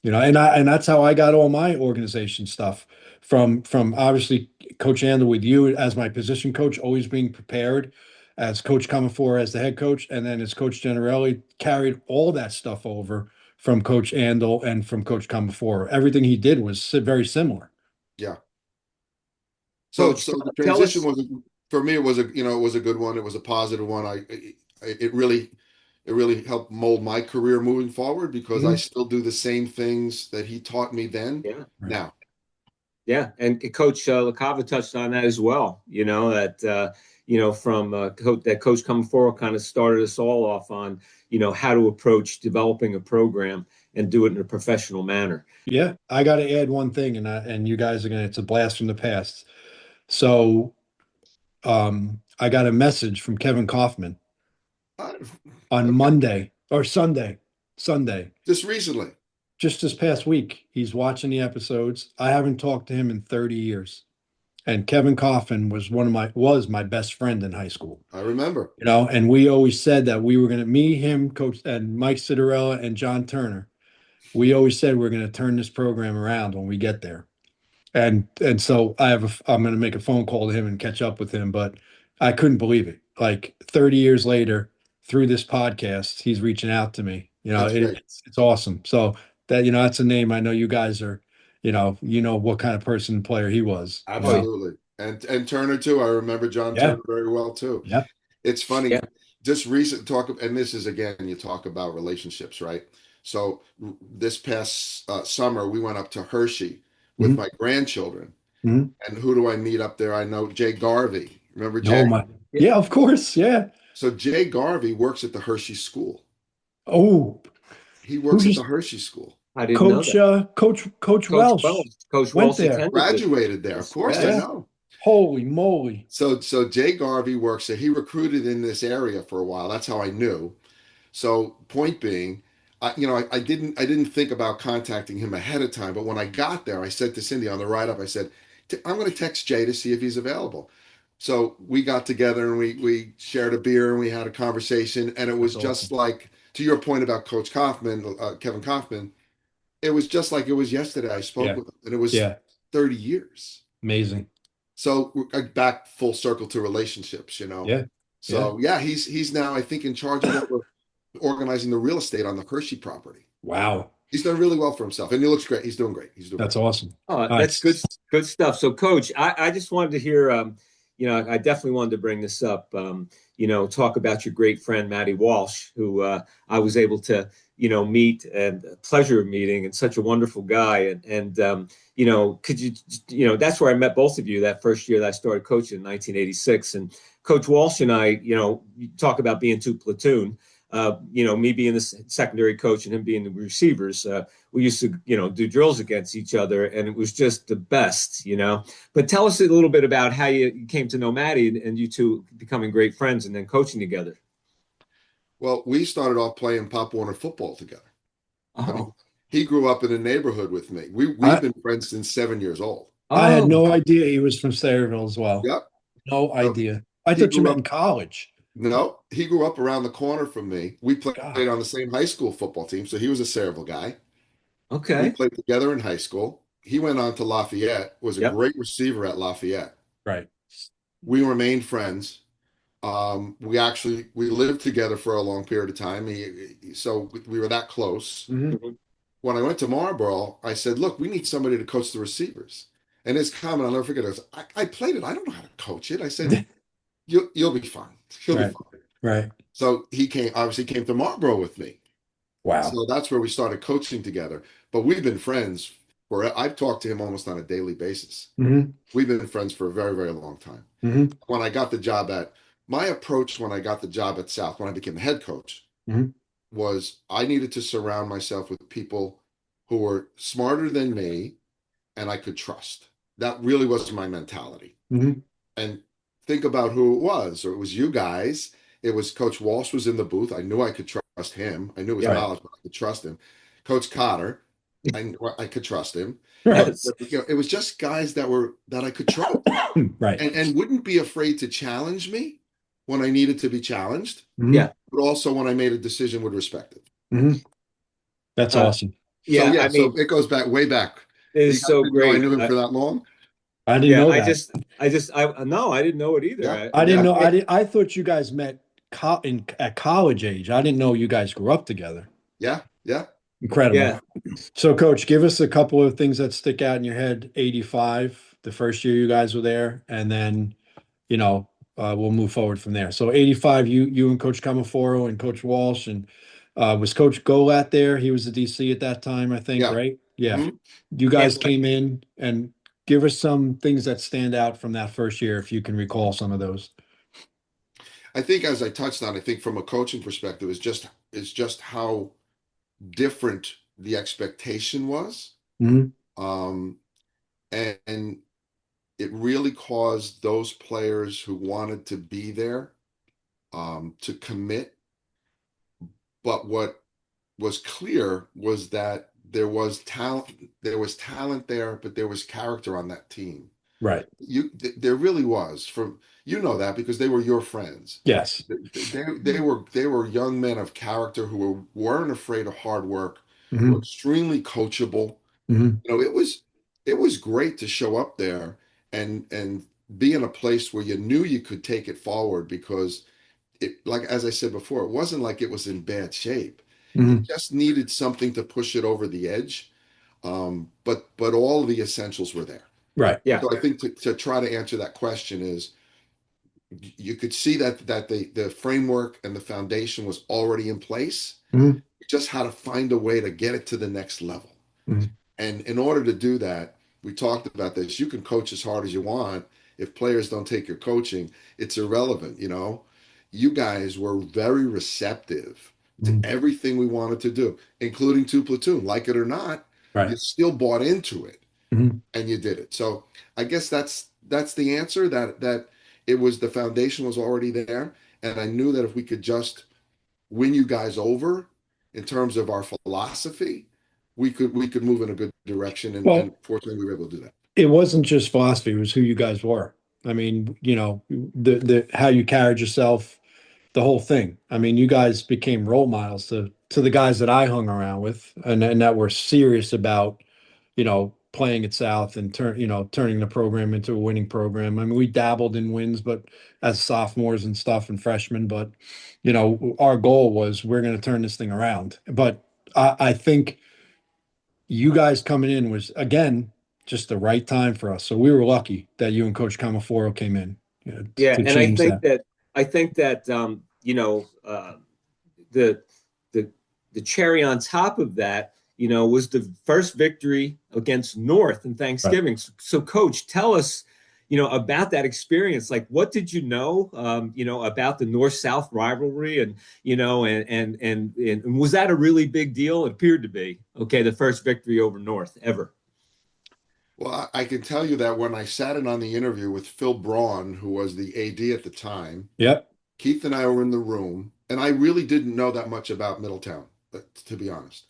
And that's how I got all my organization stuff from obviously Coach Andl with you as my position coach, always being prepared, as Coach Comeforo as the head coach, and then as Coach Generelli carried all that stuff over from Coach Andl and from Coach Comeforo. Everything he did was very similar. Yeah. So Coach, so the tell transition us. was for me it was a good one. It was a positive one. It really helped mold my career moving forward because I Mhm. still do the same things that he taught me then Yeah. Right. now. Yeah, and Coach LaCava touched on that as well. That from Coach Comeforo kind of started us all off on how to approach developing a program and do it in a professional manner. Yeah, I got to add one thing, and you guys are gonna. It's a blast from the past. So, I got a message from Kevin Kaufman Uh, on okay. Monday or Sunday, Just recently. just this past week. He's watching the episodes. I haven't talked to him in 30 years. And Kevin Kaufman was my best friend in high school. I remember. And we always said that we were gonna me, him, Coach, and Mike Citarella and John Turner. We always said we're gonna turn this program around when we get there. And so I'm going to make a phone call to him and catch up with him, but I couldn't believe it. Like 30 years later, through this podcast, he's reaching out to me. That's great. It's awesome. So that's a name I know you guys are, what kind of person and player he was. Absolutely. And Turner too. I remember John Yeah. Turner very well too. Yeah. It's funny, Yeah. just recent talk, and this is again, you talk about relationships, right? So this past summer, we went up to Hershey with Mhm. my grandchildren. Mhm. And who do I meet up there? I know Jay Garvey. Remember Oh Jay? my. Yeah, of course. Yeah. So Jay Garvey works at the Hershey School. Oh, He who works at the just Hershey School. I didn't know that. Coach Coach Welsh Wells. Coach went Wells there. attended with Graduated there. Of us. course, I Yeah. Yes. know. Holy moly. So Jay Garvey works there. He recruited in this area for a while. That's how I knew. So point being, I didn't think about contacting him ahead of time, but when I got there, I said to Cindy on the ride up, I said, I'm going to text Jay to see if he's available. So we got together and we shared a beer and we had a conversation, and it was That's just awesome. like to your point about Coach Kaufman, Kevin Kaufman. It was just like it was yesterday. I spoke Yeah. with him, and it was Yeah. 30 years. Amazing. So we're back full circle to relationships. Yeah. Yeah. So yeah, he's now I think in charge of organizing the real estate on the Hershey property. Wow. He's done really well for himself, and he looks great. He's doing great. He's doing That's great. awesome. Oh, that's Nice. good stuff. So, Coach, I just wanted to hear, I definitely wanted to bring this up. Talk about your great friend Matty Walsh, who I was able to, meet and pleasure of meeting, and such a wonderful guy. Could that's where I met both of you that first year that I started coaching in 1986. And Coach Walsh and I, you talk about being two platoon. Me being the secondary coach and him being the receivers, we used to, do drills against each other, and it was just the best. But tell us a little bit about how you came to know Maddie and you two becoming great friends and then coaching together. Well, we started off playing Pop Warner football together. I mean, Oh, he grew up in a neighborhood with me. We've I been friends since 7 years old. I had oh, no idea he was from Sayreville as well. Yep. No So idea. I he thought you grew met up. in college. No, he grew up around the corner from me. We God. played on the same high school football team, so he was a Sayreville guy. We okay. played together in high school. He went on to Lafayette, was a Yep. great receiver at Lafayette. Right. We remained friends. We lived together for a long period of time. So we were that close. Mm-hmm. When I went to Marlboro, I said, "Look, we need somebody to coach the receivers." And his comment, I'll never forget it, was, I played it. I don't know how to coach it. I said, you'll be fine. You'll be Right. fine. Right. So he came to Marlboro with me. Wow. So that's where we started coaching together. But we've been friends I've talked to him almost on a daily basis. Mm-hmm. We've been friends for a very, very long time. Mm-hmm. When I got the job my approach when I got the job at South, when I became the head coach, Mm-hmm. was I needed to surround myself with people who were smarter than me and I could trust. That really was my mentality. Mm-hmm. And think about who it was. Or it was you guys. It was Coach Walsh was in the booth. I knew I could trust him. I knew his Right. knowledge, but I could trust him. Coach Cotter, I could trust him. Right. But, it was just guys that I could trust. Right. And wouldn't be afraid to challenge me when I needed to be challenged. Mm-hmm. Yeah. But also when I made a decision would respect it. Mm-hmm. That's awesome. Yeah. So, I mean, so it goes back way back. it is so I great. knew him for that long. I didn't know that. No, I didn't know it either. Yeah. I didn't know. I thought you guys met at college age. I didn't know you guys grew up together. Yeah. Yeah. Incredible. Yeah. So, Coach, give us a couple of things that stick out in your head. 85, the first year you guys were there, and then, we'll move forward from there. So, 85, you and Coach Comeforo and Coach Walsh, and was Coach Golat there? He was the DC at that time, I think, Yeah. right? Yeah. Mhm. You guys came in, and give us some things that stand out from that first year, if you can recall some of those. I think, as I touched on, I think from a coaching perspective, is just how different the expectation was. Mm-hmm. And it really caused those players who wanted to be there to commit. But what was clear was that there was talent there, but there was character on that team. Right. There really was. That because they were your friends. Yes. They were young men of character who weren't afraid of hard work, Mm-hmm. were extremely coachable. Mm-hmm. It was great to show up there and be in a place where you knew you could take it forward, because like as I said before, it wasn't like it was in bad shape. Mm-hmm. It just needed something to push it over the edge. But all the essentials were there. Right. Yeah. So I think to try to answer that question is, you could see that the framework and the foundation was already in place. Mm-hmm. You just had to find a way to get it to the next level. Mm-hmm. And in order to do that, we talked about this. You can coach as hard as you want. If players don't take your coaching, it's irrelevant. You guys were very receptive to everything we wanted to do, including two platoon. Like it or not, Right. you still bought into it, Mm-hmm. and you did it. So I guess that's the answer. That it was, the foundation was already there, and I knew that if we could just win you guys over in terms of our philosophy, we could move in a good direction. And fortunately, we were able to do that. It wasn't just philosophy; it was who you guys were. I mean, the how you carried yourself, the whole thing. I mean, you guys became role models to the guys that I hung around with, and that were serious about, playing at South and turning the program into a winning program. I mean, we dabbled in wins, but as sophomores and stuff and freshmen, but our goal was, we're going to turn this thing around. But I think you guys coming in was, again, just the right time for us. So we were lucky that you and Coach Comeforo came in. Yeah, to and change I think that the cherry on top of that, was the first victory against North in Thanksgiving. Right. So, Coach, tell us, about that experience. Like, what did you know, about the North-South rivalry, and was that a really big deal? It appeared to be. Okay, the first victory over North ever. Well, I can tell you that when I sat in on the interview with Phil Braun, who was the AD at the time, Yep. Keith and I were in the room, and I really didn't know that much about Middletown, to be honest.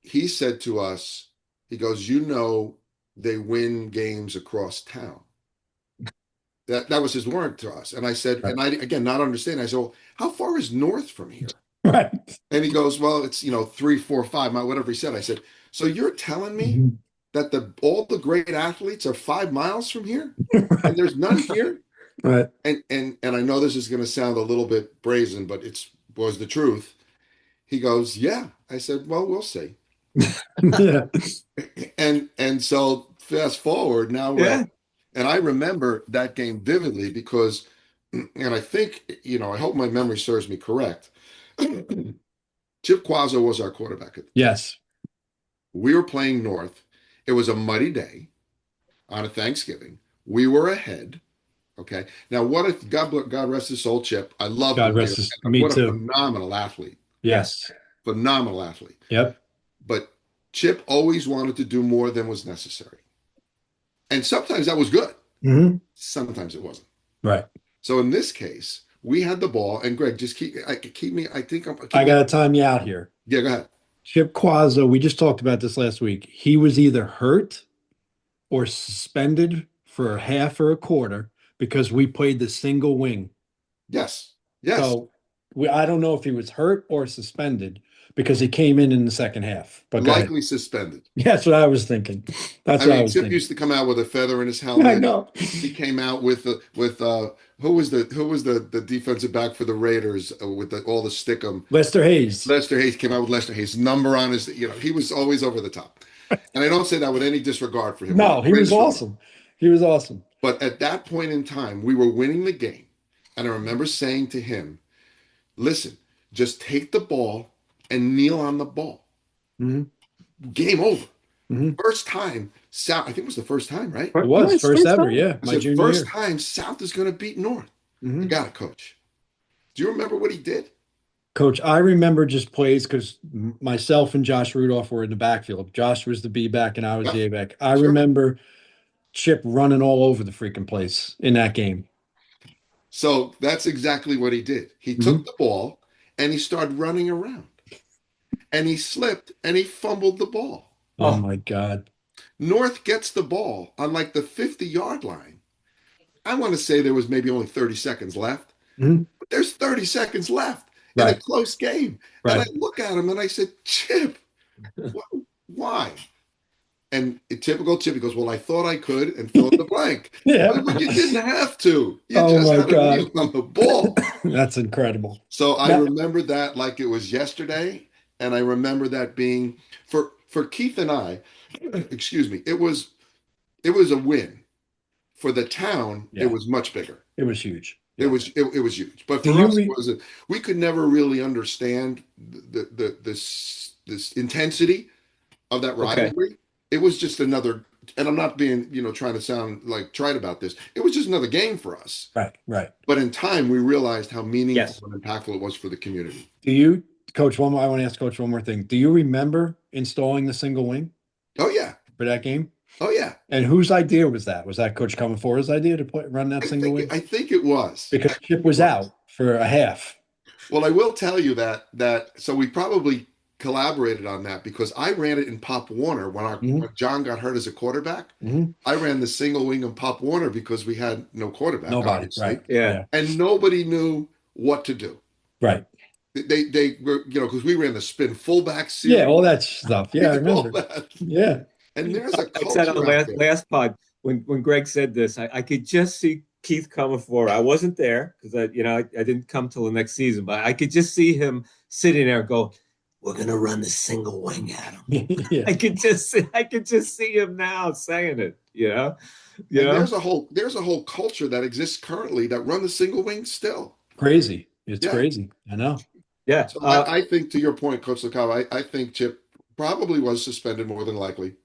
He said to us, he goes, they win games across town. That was his word to us. And I said, Right. and I, again, not understanding, I said, well, how far is North from here? Right. And he goes, well, it's, 3, 4, 5, whatever he said. I said, so you're telling me that all the great athletes are 5 miles from here, Right. and there's none here. Right. And I know this is going to sound a little bit brazen, but was the truth. He goes, yeah. I said, well, we'll see. Yeah. And so fast forward, now Yeah. and I remember that game vividly because, and I think, I hope my memory serves me correct. Chip Quazzo was our quarterback. Yes. We were playing North. It was a muddy day on a Thanksgiving. We were ahead. Okay. Now, what if God rest his soul, Chip? I love God him. rest his. Me What a too. phenomenal athlete. Yes. Phenomenal athlete. Yep. But Chip always wanted to do more than was necessary. And sometimes that was good. Mm-hmm. Sometimes it wasn't. Right. So in this case, we had the ball, and Greg, just keep me. I think I got to time you out here. Yeah, go ahead. Chip Quazzo, we just talked about this last week. He was either hurt or suspended for a half or a quarter because we played the single wing. Yes. Yes. So I don't know if he was hurt or suspended because he came in the second half. But likely suspended. That's what I was thinking. Chip used to come out with a feather in his helmet. I know. He came out with who was the defensive back for the Raiders with all the stickum? Lester Hayes. Lester Hayes came out with Lester Hayes number on his. He was always over the top. And I don't say that with any disregard for him. No, he was awesome. He was awesome. But at that point in time, we were winning the game. And I remember saying to him, listen, just take the ball and kneel on the ball. Mm-hmm. Game over. Mm-hmm. First time, South, I think it was the first time, right? It was first ever, yeah. My junior year. Time South is going to beat North. Mm-hmm. You got it, Coach. Do you remember what he did? Coach, I remember just plays because myself and Josh Rudolph were in the backfield. Josh was the B-back and I was the A-back. I remember Chip running all over the freaking place in that game. So that's exactly what he did. He took the ball and he started running around. And he slipped and he fumbled the ball. Oh my God. North gets the ball on like the 50-yard line. I want to say there was maybe only 30 seconds left. Mm-hmm. But there's 30 seconds left in a close game. Right. And I look at him and I said, Chip, why? And typical Chip, he goes, well, I thought I could, and fill in the blank. Yeah. But you didn't have to. You just had to kneel on the ball. That's incredible. So I remember that like it was yesterday. And I remember that being for Keith and I, excuse me, it was a win. For the town, it was much bigger. It was huge. It was huge. But for us, we could never really understand this intensity of that rivalry. Okay. It was just another, and I'm not being, trying to sound like trite about this. It was just another game for us. Right. But in time, we realized how meaningful and impactful it was for the community. Do you, Coach, I want to ask Coach one more thing. Do you remember installing the single wing? Oh, yeah. For that game? Oh, yeah. And whose idea was that? Was that Coach Comeforo's idea to run that single wing? I think it was. Because Chip was out for a half. Well, I will tell you that so we probably collaborated on that because I ran it in Pop Warner when John got hurt as a quarterback. Mm-hmm. I ran the single wing in Pop Warner because we had no quarterback. Nobody, obviously. Right? Yeah. And nobody knew what to do. Right. They were, because we ran the spin fullback series. Yeah, all that stuff. Yeah, I remember. Yeah. And there's a culture. I said on the last pod when Greg said this, I could just see Keith Comeforo. I wasn't there because I didn't come till the next season, but I could just see him sitting there go, we're gonna run the single wing at him. Yeah. I could just see him now saying it. There's a whole culture that exists currently that run the single wing still. Crazy. It's crazy. I know. Yeah. So I think to your point, Coach LaCava, I think Chip probably was suspended more than likely.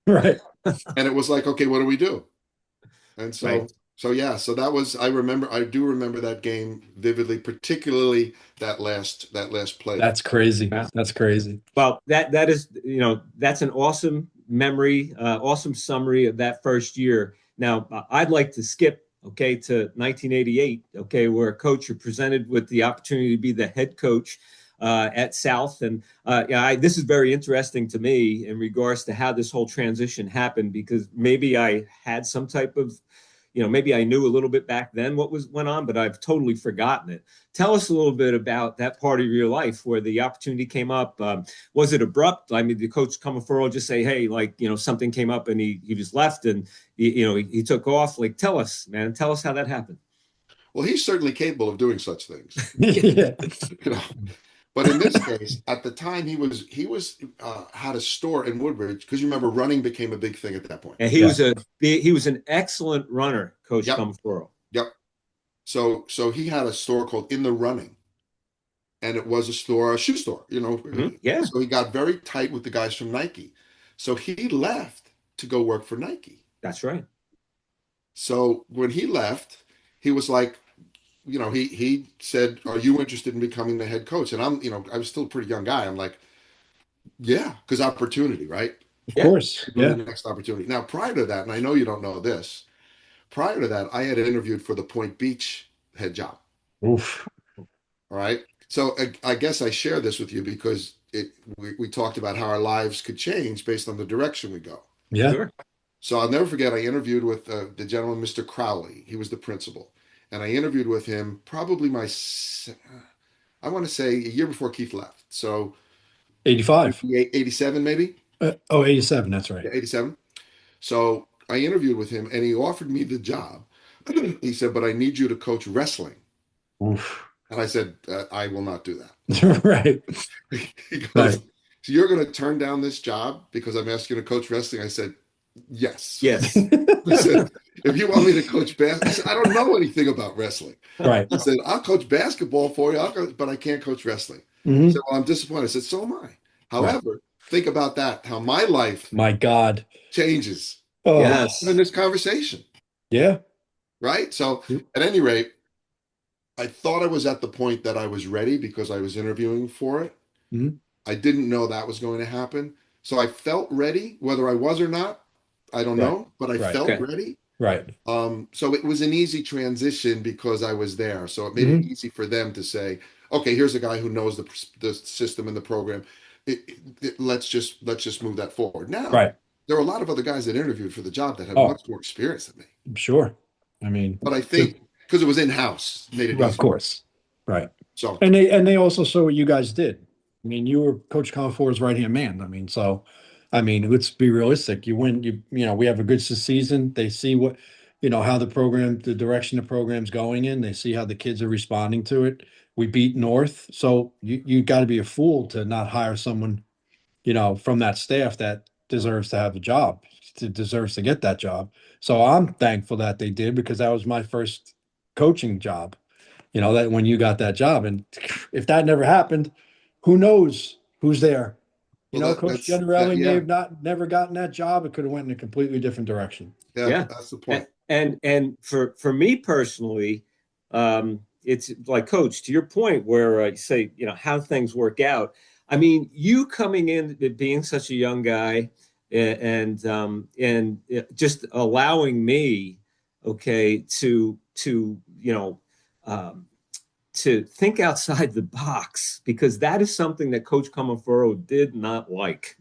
Right. And it was like, okay, what do we do? And so So that was, I do remember that game vividly, particularly that last play. That's crazy. That's crazy. Well, that is, that's an awesome memory, awesome summary of that first year. Now, I'd like to skip, to 1988, where Coach, you're presented with the opportunity to be the head coach at South. And this is very interesting to me in regards to how this whole transition happened, because maybe I had some type of maybe I knew a little bit back then what went on, but I've totally forgotten it. Tell us a little bit about that part of your life where the opportunity came up. Was it abrupt? I mean, did Coach Comeforo just say, hey, something came up and he just left and, he took off? Like, tell us, man, tell us how that happened. Well, he's certainly capable of doing such things. Yeah. But in this case, at the time, he had a store in Woodbridge, because you remember running became a big thing at that point. And he was an excellent runner, Coach Comeforo. Yep. So he had a store called In the Running, and it was a shoe store. Yeah. So he got very tight with the guys from Nike. So he left to go work for Nike. That's right. So when he left, he was like, he said, "Are you interested in becoming the head coach?" And I was still a pretty young guy. I'm like, "Yeah," because opportunity, right? Of course. Yeah. The next opportunity. Now, prior to that, and I know you don't know this, prior to that, I had interviewed for the Point Beach head job. Oof. All right. So I guess I share this with you because we talked about how our lives could change based on the direction we go. Yeah. Sure. So I'll never forget, I interviewed with the gentleman, Mr. Crowley. He was the principal. And I interviewed with him probably I want to say a year before Keith left. So 85. 87 maybe? 87, that's right. Yeah, 87. So I interviewed with him and he offered me the job. He said, "But I need you to coach wrestling." Oof. And I said, "I will not do that." Right. He goes, Right. "So you're going to turn down this job because I'm asking you to coach wrestling?" I said, "Yes." Yes. I said, "If you want me to coach basketball," I said, "I don't know anything about wrestling." Right. I said, "I'll coach basketball for you, but I can't coach wrestling." Mhm. He said, "Well, I'm disappointed." I said, "So am I." However, think about that, how my life My God. changes Oh, Yes. in this conversation, yeah. right? So Yep. at any rate, I thought I was at the point that I was ready because I was interviewing for it. Mhm. I didn't know that was going to happen. So I felt ready, whether I was or not, I don't Right. know, but I Right. felt Okay. ready. Right. So it was an easy transition because I was there. So it made it easy for them to say, "Okay, here's a guy who knows the system and the program. Let's just move that forward." Now, Right. there were a lot of other guys that interviewed for the job that had Oh. much more experience than me. I'm sure. I mean, But I think because it was in-house, made it of easy. course. Right. So And they also saw what you guys did. I mean, you were Coach Comeforo's right-hand man. I mean, let's be realistic. You win, we have a good season. They see how the direction the program's going in. They see how the kids are responding to it. We beat North. So you got to be a fool to not hire someone, from that staff that deserves to have the job, deserves to get that job. So I'm thankful that they did because that was my first coaching job. That when you got that job, and if that never happened, who knows who's there? Coach Generelli may have never gotten that job. It could have went in a completely different direction. Yeah. that's the point. And for me personally, it's like, Coach, to your point where you say, how things work out. I mean, you coming in being such a young guy and just allowing me, okay, to to think outside the box, because that is something that Coach Comeforo did not like,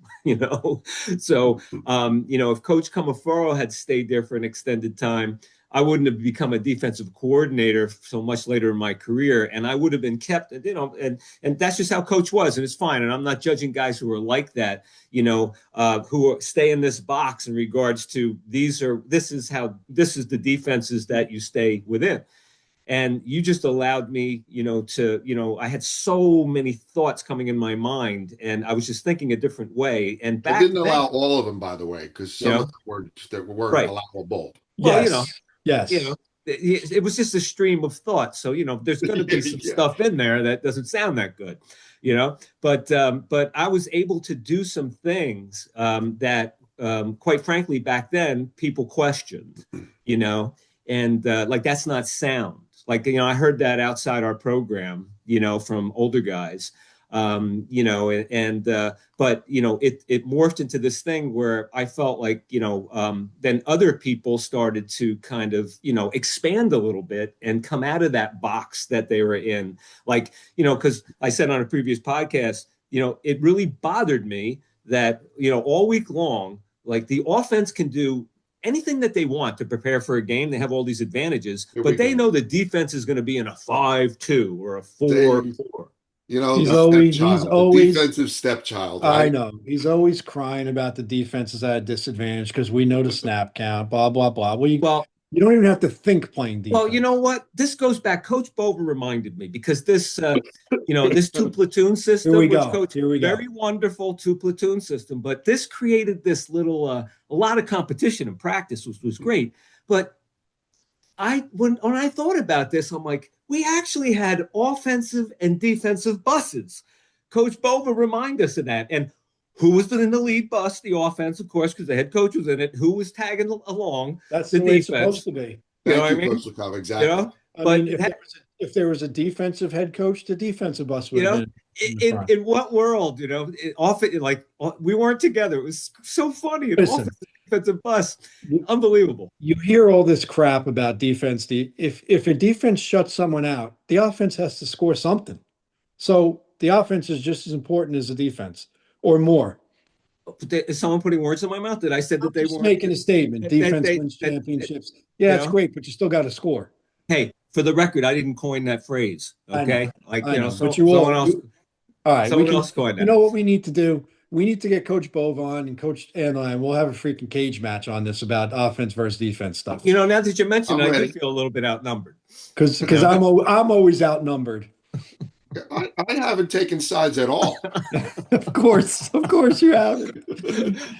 So, if Coach Comeforo had stayed there for an extended time, I wouldn't have become a defensive coordinator so much later in my career, and I would have been kept, and that's just how Coach was, and it's fine. And I'm not judging guys who are like that, who stay in this box in regards to this is the defenses that you stay within. And you just allowed me, I had so many thoughts coming in my mind, and I was just thinking a different way. And I back didn't then, allow all of them, by the way, because some of them weren't right. allowable. Well, Yes. It was just a stream of thought. So, there's going to be some stuff in there that doesn't sound that good, but I was able to do some things that, quite frankly, back then people questioned, and like, that's not sound. Like, I heard that outside our program, from older guys, but it morphed into this thing where I felt like, then other people started to kind of, expand a little bit and come out of that box that they were in. Like, because I said on a previous podcast, it really bothered me that, all week long, like, the offense can do anything that they want to prepare for a game. They have all these advantages, Here we but they go. know the defense is going to be in a 5-2 or a 4-4. You know, He's the stepchild, the always, defensive stepchild, I right? know, he's always crying about the defense is at a disadvantage because we know the snap count, blah, blah, blah. Well, Well, you don't even have to think playing Well, you defense. know what? This goes back. Coach Bova reminded me because this, this two platoon Here we system, which go. Coach Here we go. very wonderful two platoon system, but this created this little a lot of competition and practice, which was great. But when I thought about this, I'm like, we actually had offensive and defensive buses. Coach Bova reminded us of that, and who was in the lead bus? The offense, of course, because the head coach was in it. Who was tagging along? That's The the way it's defense. supposed to be. You know Thank what you, I mean? Coach LaCava. You Exactly. know, I but mean, if there was a defensive head coach, the defensive bus would you have know, been in the front. in what world, often like we weren't together. It was so funny. An Listen. offensive defensive bus, unbelievable. You hear all this crap about defense. If a defense shuts someone out, the offense has to score something. So the offense is just as important as the defense, or more. Is someone putting words in my mouth? That I said that they Just weren't making a statement. Defense they- wins that- championships. Yeah, it's know? great, but you still got to score. Hey, for the record, I didn't coin that phrase. Okay, I know, but someone else. All right, Someone else coined that. You know what we need to do? We need to get Coach Bove on and Coach Andl, and we'll have a freaking cage match on this about offense versus defense stuff. Now that you mentioned, I'm I do ready. feel a little bit outnumbered. Because I'm always outnumbered. I haven't taken sides at all. Of course you have.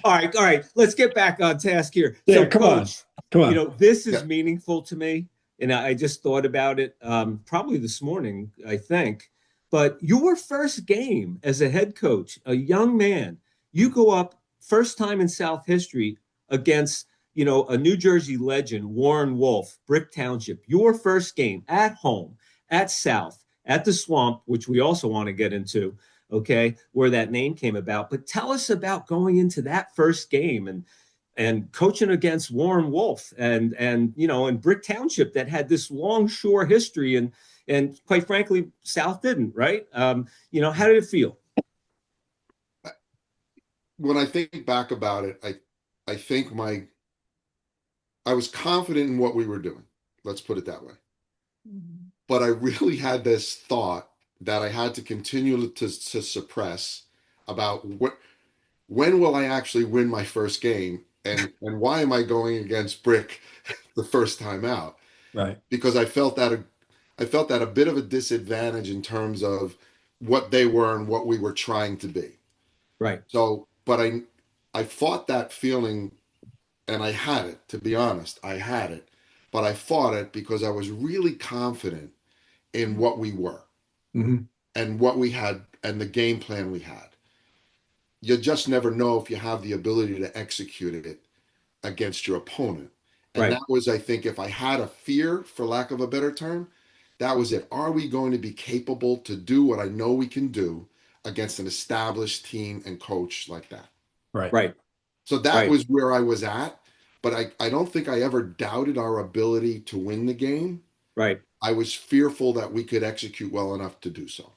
All right. Let's get back on task here. Yeah, So, come Coach, on. This is meaningful to me, and I just thought about it probably this morning, I think. But your first game as a head coach, a young man, you go up first time in South history against, a New Jersey legend, Warren Wolf, Brick Township. Your first game at home, at South, at the Swamp, which we also want to get into, okay, where that name came about. But tell us about going into that first game and coaching against Warren Wolf and Brick Township that had this longshore history and quite frankly, South didn't, right? How did it feel? When I think back about it, I think I was confident in what we were doing. Let's put it that way. But I really had this thought that I had to continue to suppress about when will I actually win my first game and why am I going against Brick the first time out? Right. Because I felt that a bit of a disadvantage in terms of what they were and what we were trying to be. Right. So, but I fought that feeling and I had it, to be honest. I had it, but I fought it because I was really confident in what we were and what we had and the game plan we had. You just never know if you have the ability to execute it against your opponent. And that was, I think, if I had a fear, for lack of a better term, that was it. Are we going to be capable to do what I know we can do against an established team and coach like that? Right. So that was where I was at. But I don't think I ever doubted our ability to win the game. Right. I was fearful that we could execute well enough to do so.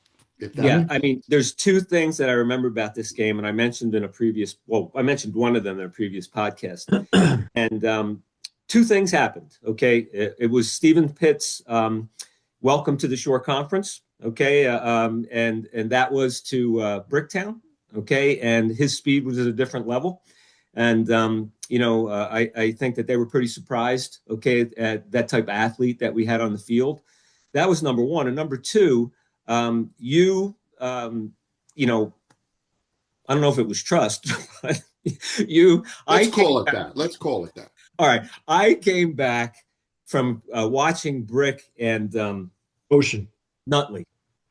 I mean, there's two things that I remember about this game, and I mentioned I mentioned one of them in a previous podcast. And two things happened, okay? It was Stephen Pitt's welcome to the Shore Conference, okay? And that was to Bricktown, okay? And his speed was at a different level. And, I think that they were pretty surprised, okay, at that type of athlete that we had on the field. That was number one. And number two, I don't know if it was trust, but Let's call it that. All right. I came back from watching Brick and Ocean. Nutley.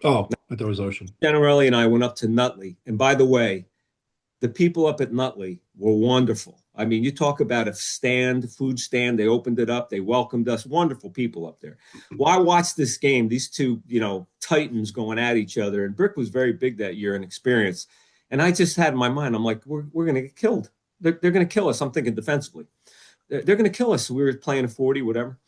Oh, I thought it was Ocean. Generally, and I went up to Nutley. And by the way, the people up at Nutley were wonderful. I mean, you talk about a food stand. They opened it up. They welcomed us. Wonderful people up there. Well, I watched this game, these two, titans going at each other. And Brick was very big that year in experience. And I just had in my mind, I'm like, we're going to get killed. They're going to kill us. I'm thinking defensively. They're going to kill us. We were playing a 40, whatever.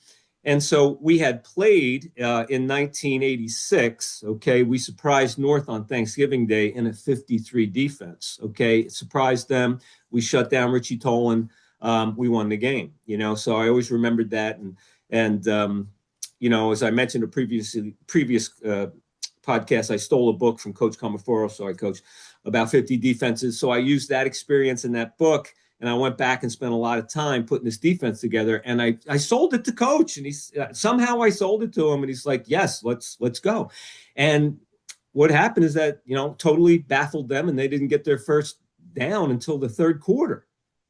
And so we had played in 1986, okay? We surprised North on Thanksgiving Day in a 53 defense, okay? Surprised them. We shut down Richie Tolan. we won the game, you know. So I always remembered that. And you know, as I mentioned in a previous podcast, I stole a book from Coach Comeforo, sorry, Coach, about 50 defenses. So I used that experience in that book, and I went back and spent a lot of time putting this defense together. And I sold it to Coach, and he's somehow I sold it to him, and he's like, "Yes, let's go." And what happened is that, you know, totally baffled them, and they didn't get their first down until the third quarter,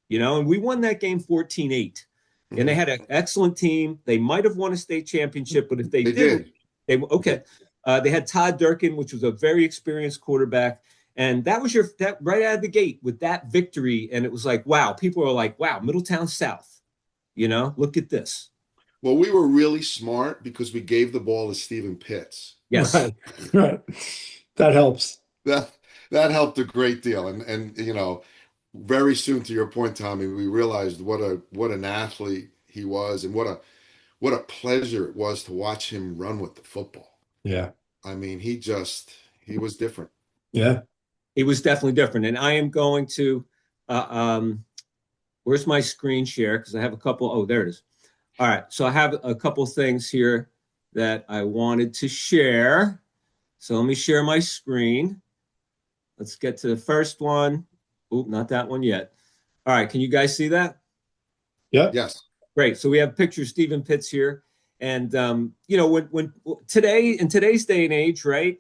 you know, and we won that game 14-8. And they had an excellent team. They might have won a state championship, but if they didn't, they had Todd Durkin, which was a very experienced quarterback. And that was that right out of the gate with that victory. And it was like, wow, people are like, wow, Middletown South, you know, look at this. Well, we were really smart because we gave the ball to Stephen Pitts. Yes. Right. That helps. That helped a great deal. And you know, very soon, to your point, Tommy, we realized what an athlete he was, and what a pleasure it was to watch him run with the football. Yeah. I mean, he was different. Yeah. He was definitely different. And I am going to where's my screen share? Because I have a couple. Oh, there it is. All right. So I have a couple things here that I wanted to share. So let me share my screen. Let's get to the first one. Oop, not that one yet. All right. Can you guys see that? Yeah. Yes. Great. So we have a picture of Stephen Pitts here. And, you know, when today, in today's day and age, right,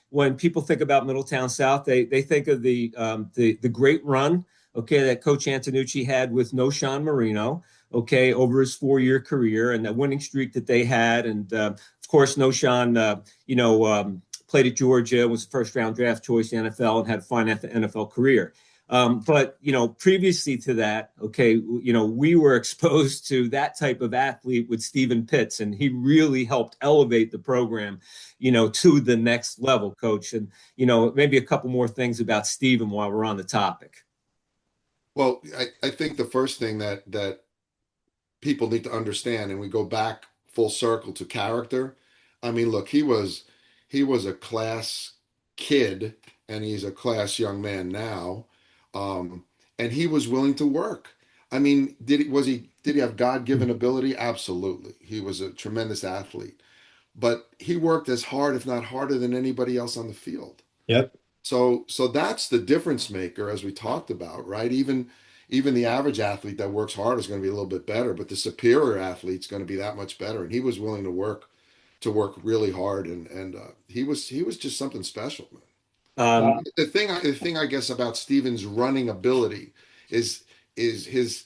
when people think about Middletown South, they think of the great run, okay, that Coach Antonucci had with Noshan Marino, okay, over his 4-year career, and the winning streak that they had. And, of course, Noshan, you know, played at Georgia, was a first-round draft choice in the NFL, and had a fine NFL career. But, you know, previously to that, okay, you know, we were exposed to that type of athlete with Stephen Pitts, and he really helped elevate the program, you know, to the next level, Coach. And, you know, maybe a couple more things about Stephen while we're on the topic. Well, I think the first thing that people need to understand, and we go back full circle to character. I mean, look, he was a class kid, and he's a class young man now. And he was willing to work. I mean, did he have God-given ability? Absolutely. He was a tremendous athlete, but he worked as hard, if not harder, than anybody else on the field. Yep. So that's the difference maker, as we talked about, right? Even the average athlete that works hard is going to be a little bit better, but the superior athlete's going to be that much better. And he was willing to work really hard, and he was just something special, man. The thing I guess about Steven's running ability is his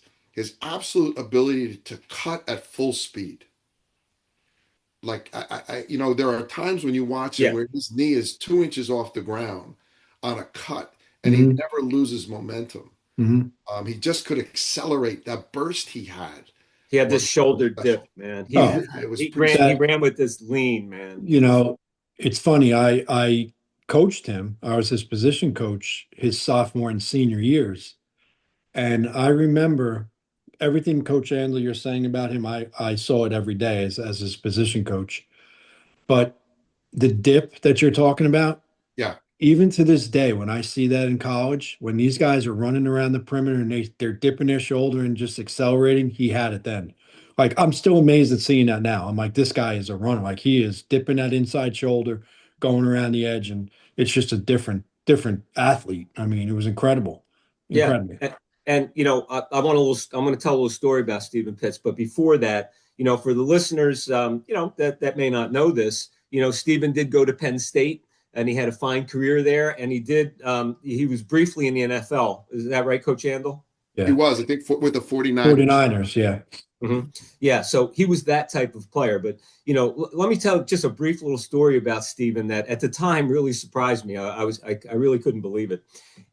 absolute ability to cut at full speed. Like I you know, there are times when you watch him where his knee is 2 inches off the ground on a cut, and he never loses momentum. He just could accelerate that burst he had. He had this shoulder dip, man. He ran with this lean, man. You know, it's funny. I coached him. I was his position coach his sophomore and senior years. And I remember everything Coach Andl you're saying about him, I saw it every day as his position coach. But the dip that you're talking about, yeah, even to this day, when I see that in college, when these guys are running around the perimeter and they're dipping their shoulder and just accelerating, he had it then. Like, I'm still amazed at seeing that now. I'm like, this guy is a runner. Like, he is dipping that inside shoulder, going around the edge, and it's just a different athlete. I mean, it was incredible. Incredible. Yeah. And you know, I'm going to tell a little story about Stephen Pitts, but before that, you know, for the listeners, you know, that may not know this, you know, Stephen did go to Penn State, and he had a fine career there, and he was briefly in the NFL. Is that right, Coach Andl? Yeah. He was, I think, with the 49ers. 49ers, yeah. Mm-hmm. Yeah, so he was that type of player. But, you know, let me tell just a brief little story about Stephen that at the time really surprised me. I really couldn't believe it.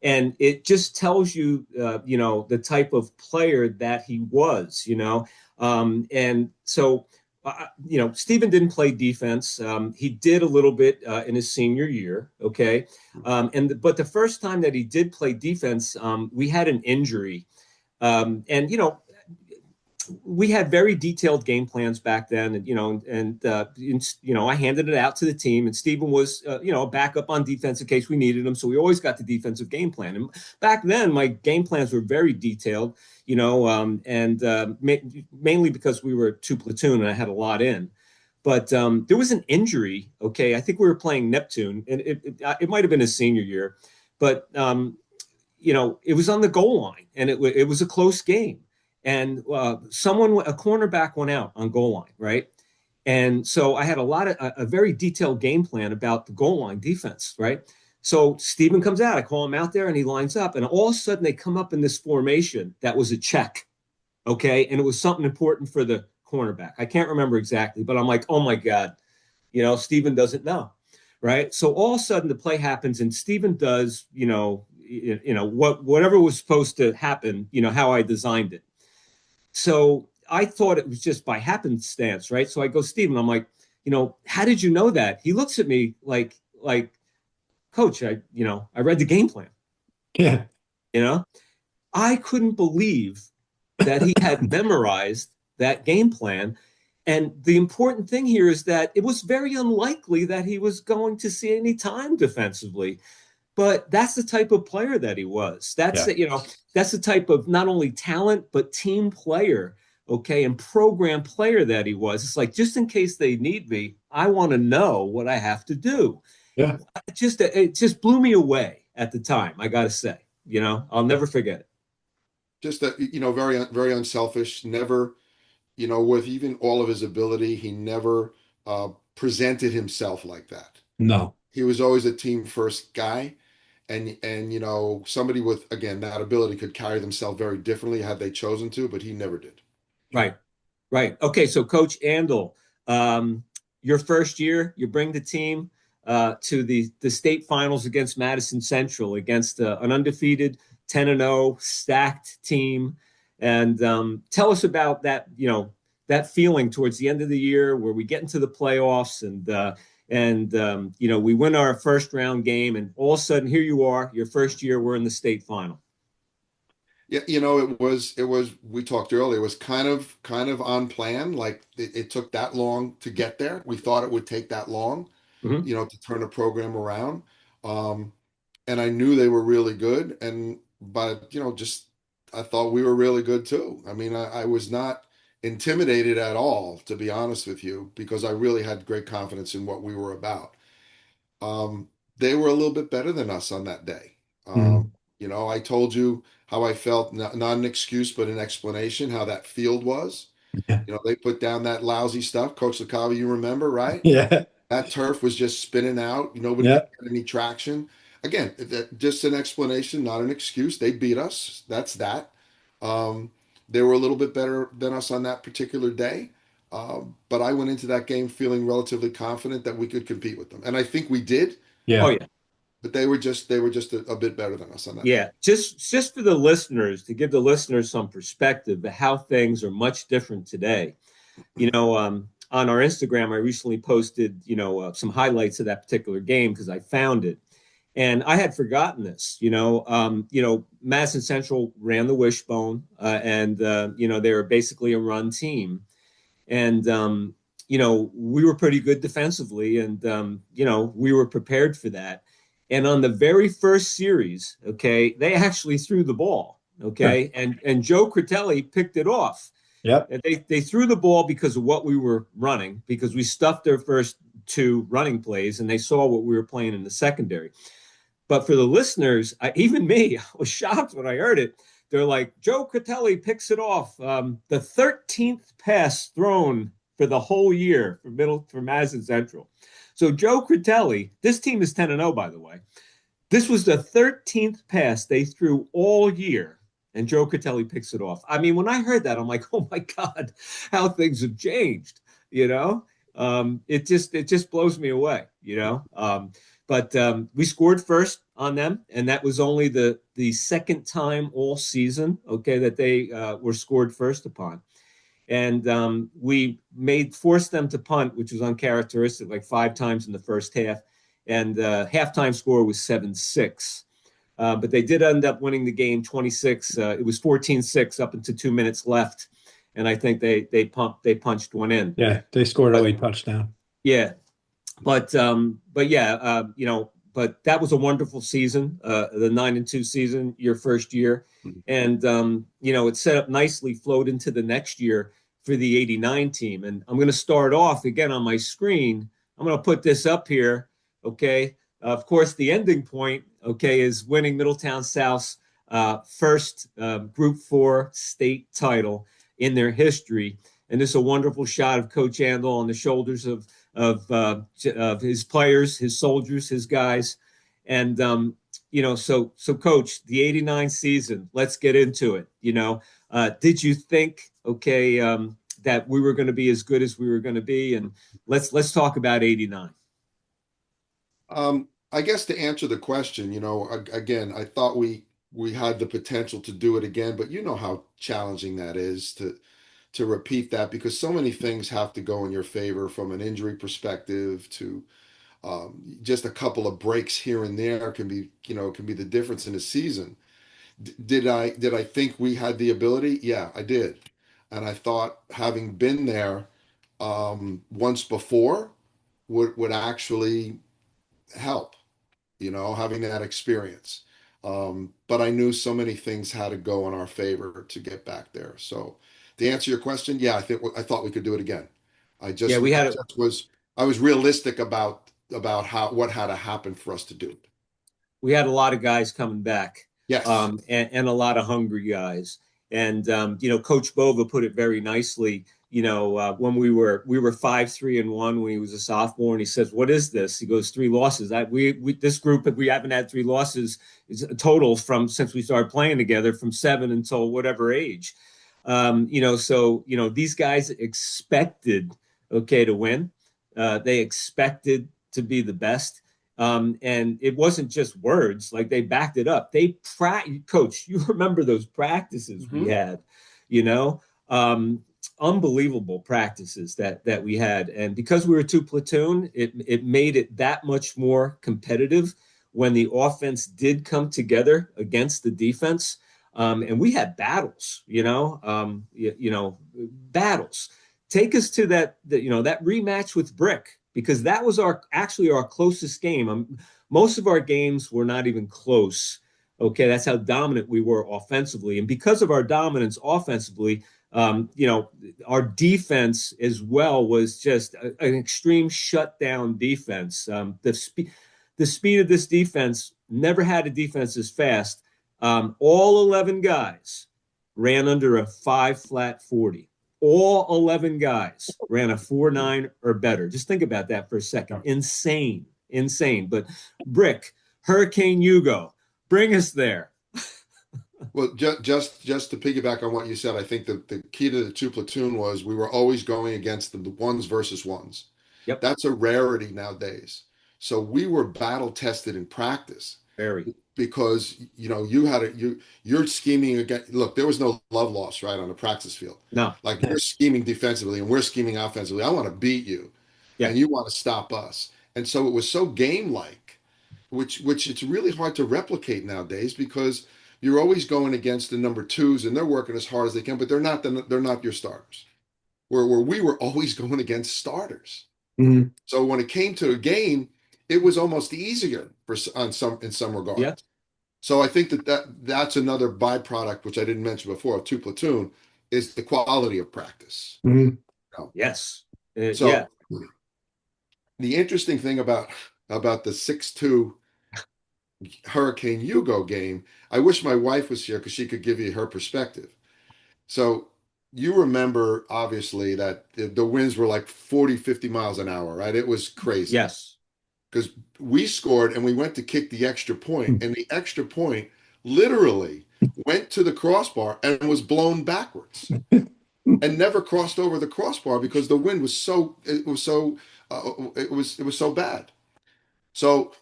And it just tells you, you know, the type of player that he was, you know. And so, you know, Stephen didn't play defense. He did a little bit in his senior year, okay. But the first time that he did play defense, we had an injury. And, you know, we had very detailed game plans back then, and I handed it out to the team, and Stephen was a backup on defense in case we needed him. So we always got the defensive game plan. And back then, my game plans were very detailed, mainly because we were 2 platoon and I had a lot in. But there was an injury. Okay, I think we were playing Neptune, and it might have been his senior year, but it was on the goal line, and it was a close game. And a cornerback went out on goal line, right? And so I had a very detailed game plan about the goal line defense, right? So Steven comes out, I call him out there, and he lines up, and all of a sudden they come up in this formation that was a check, okay? And it was something important for the cornerback. I can't remember exactly, but I'm like, oh my God, Steven doesn't know, right? So all of a sudden the play happens, and Steven does, whatever was supposed to happen, how I designed it. So I thought it was just by happenstance, right? So I go, Steven, I'm like, how did you know that? He looks at me like, Coach, I read the game plan. Yeah. I couldn't believe that he had memorized that game plan. And the important thing here is that it was very unlikely that he was going to see any time defensively. But that's the type of player that he was. That's the type of not only talent, but team player, okay, and program player that he was. It's like, just in case they need me, I want to know what I have to do. Yeah. It just blew me away at the time, I got to say. I'll never forget it. Just that, very, very unselfish, never, with even all of his ability, he never presented himself like that. No. He was always a team first guy. And somebody with, again, that ability could carry themselves very differently had they chosen to, but he never did. Right. Okay, so Coach Andl, your first year, you bring the team to the state finals against Madison Central, against an undefeated 10-0 stacked team. And tell us about that, that feeling towards the end of the year where we get into the playoffs and we win our first round game, and all of a sudden here you are, your first year, we're in the state final. Yeah, it was, we talked earlier, it was kind of on plan. Like it took that long to get there. We thought it would take that long, to turn a program around. And I knew they were really good. But I thought we were really good too. I mean, I was not intimidated at all, to be honest with you, because I really had great confidence in what we were about. They were a little bit better than us on that day. I told you how I felt, not an excuse, but an explanation, how that field was. Yeah. They put down that lousy stuff. Coach LaCava, you remember, right? Yeah. That turf was just spinning out. Nobody could get any traction. Again, just an explanation, not an excuse. They beat us. That's that. They were a little bit better than us on that particular day. But I went into that game feeling relatively confident that we could compete with them. And I think we did. Yeah. Oh, yeah. But they were just a bit better than us on that. Yeah. Just for the listeners, to give the listeners some perspective of how things are much different today. On our Instagram, I recently posted, some highlights of that particular game because I found it. And I had forgotten this, Madison Central ran the wishbone and they were basically a run team. And, we were pretty good defensively and, we were prepared for that. And on the very first series, okay, they actually threw the ball, okay, and Joe Critelli picked it off. Yep. And they threw the ball because of what we were running, because we stuffed their first 2 running plays, and they saw what we were playing in the secondary. But for the listeners, even me, I was shocked when I heard it. They're like, Joe Critelli picks it off. The 13th pass thrown for the whole year for Madison Central. So Joe Critelli, this team is 10-0, by the way. This was the 13th pass they threw all year, and Joe Critelli picks it off. I mean, when I heard that, I'm like, oh my God, how things have changed. It just blows me away. But we scored first on them, and that was only the second time all season, okay, that they were scored first upon. And we forced them to punt, which was uncharacteristic, like 5 times in the first half. And halftime score was 7-6. But they did end up winning the game 26. It was 14-6 up into 2 minutes left. and I think they punched one in. Yeah, they scored a But late touchdown. yeah, but yeah, but that was a wonderful season, the 9-2 season, your first year, and it set up nicely, flowed into the next year for the '89 team. And I'm going to start off again on my screen. I'm going to put this up here. Okay, of course, the ending point, okay, is winning Middletown South's first Group 4 state title in their history. And this is a wonderful shot of Coach Andl on the shoulders of his players, his soldiers, his guys. And so Coach, the '89 season, let's get into it. Did you think, okay, that we were going to be as good as we were going to be? And let's talk about '89. I guess to answer the question, again, I thought we had the potential to do it again, but you know how challenging that is to repeat that, because so many things have to go in your favor, from an injury perspective to just a couple of breaks here and there can be the difference in a season. Did I think we had the ability? Yeah, I did. And I thought, having been there once before, would actually help, having that experience. But I knew so many things had to go in our favor to get back there. So to answer your question, yeah, I thought we could do it again. I Yeah, just, I just was I was realistic about what had to happen for us to do it. we had a lot of guys coming back, Yes. and a lot of hungry guys. And Coach Bova put it very nicely. When we were 5-3-1 when he was a sophomore, and he says, "What is this?" He goes, "3 losses. This group, we haven't had 3 losses is a total from since we started playing together, from 7 until whatever age." These guys expected, okay, to win. They expected to be the best. And it wasn't just words, like they backed it up. Coach, you remember those practices we Hmm. had, you know, um, unbelievable practices that we had. And because we were 2 platoon, it made it that much more competitive when the offense did come together against the defense. And we had battles, battles. Take us to that rematch with Brick, because that was actually our closest game. Most of our games were not even close. Okay, that's how dominant we were offensively, and because of our dominance offensively, our defense as well was just an extreme shutdown defense. The speed of this defense, never had a defense as fast. All 11 guys ran under a 5 flat 40. All 11 guys ran a 4.9 or better. Just think about that for a second. Insane, insane. But Brick, Hurricane Hugo, bring us there. Well, just to piggyback on what you said, I think the key to the 2 platoon was we were always going against the ones versus ones. Yep. That's a rarity nowadays. So we were battle tested in practice, Very. because you're scheming again. Look, there was no love loss, right, on the practice field. No. Like, you're scheming defensively and we're scheming offensively. I want to beat you, Yeah. and you want to stop us. And so it was so game like, which it's really hard to replicate nowadays, because you're always going against the number twos and they're working as hard as they can, but they're not your starters. Where we were always going against starters. Mhm. So when it came to a game, it was almost easier in some Yeah. regards. So I think that's another byproduct, which I didn't mention before, of 2 platoon, is the quality of practice. Mhm. Yes. So Yeah. the interesting thing about the 6-2 Hurricane Hugo game, I wish my wife was here because she could give you her perspective. So you remember, obviously, that the winds were like 40, 50 miles an hour, right? It was crazy, Yes. because we scored and we went to kick the extra point, and the extra point literally went to the crossbar and was blown backwards and never crossed over the crossbar, because the wind was so bad. So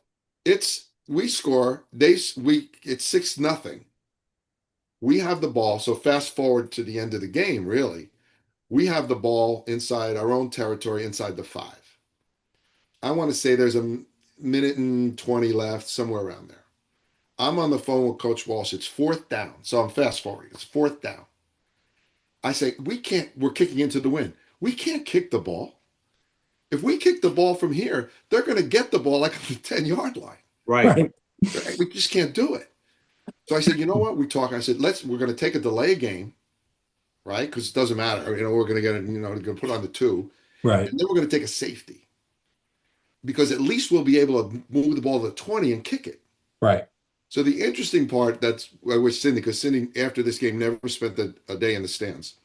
we score, it's 6-0. We have the ball. So fast forward to the end of the game, really. We have the ball inside our own territory, inside the 5. I want to say there's a minute and 20 left, somewhere around there. I'm on the phone with Coach Walsh. It's 4th down. So I'm fast forwarding. It's 4th down. I say, we're kicking into the wind. We can't kick the ball. If we kick the ball from here, they're going to get the ball like on the 10-yard line. Right. We just can't do it. So I said, you know what? I said, we're going to take a delay game, right? Because it doesn't matter. We're going to get it, we're going to put on the 2. Right. And then we're going to take a safety. Because at least we'll be able to move the ball to the 20 and kick it. Right. So the interesting part, that's with Cindy, because Cindy, after this game, never spent a day in the stands.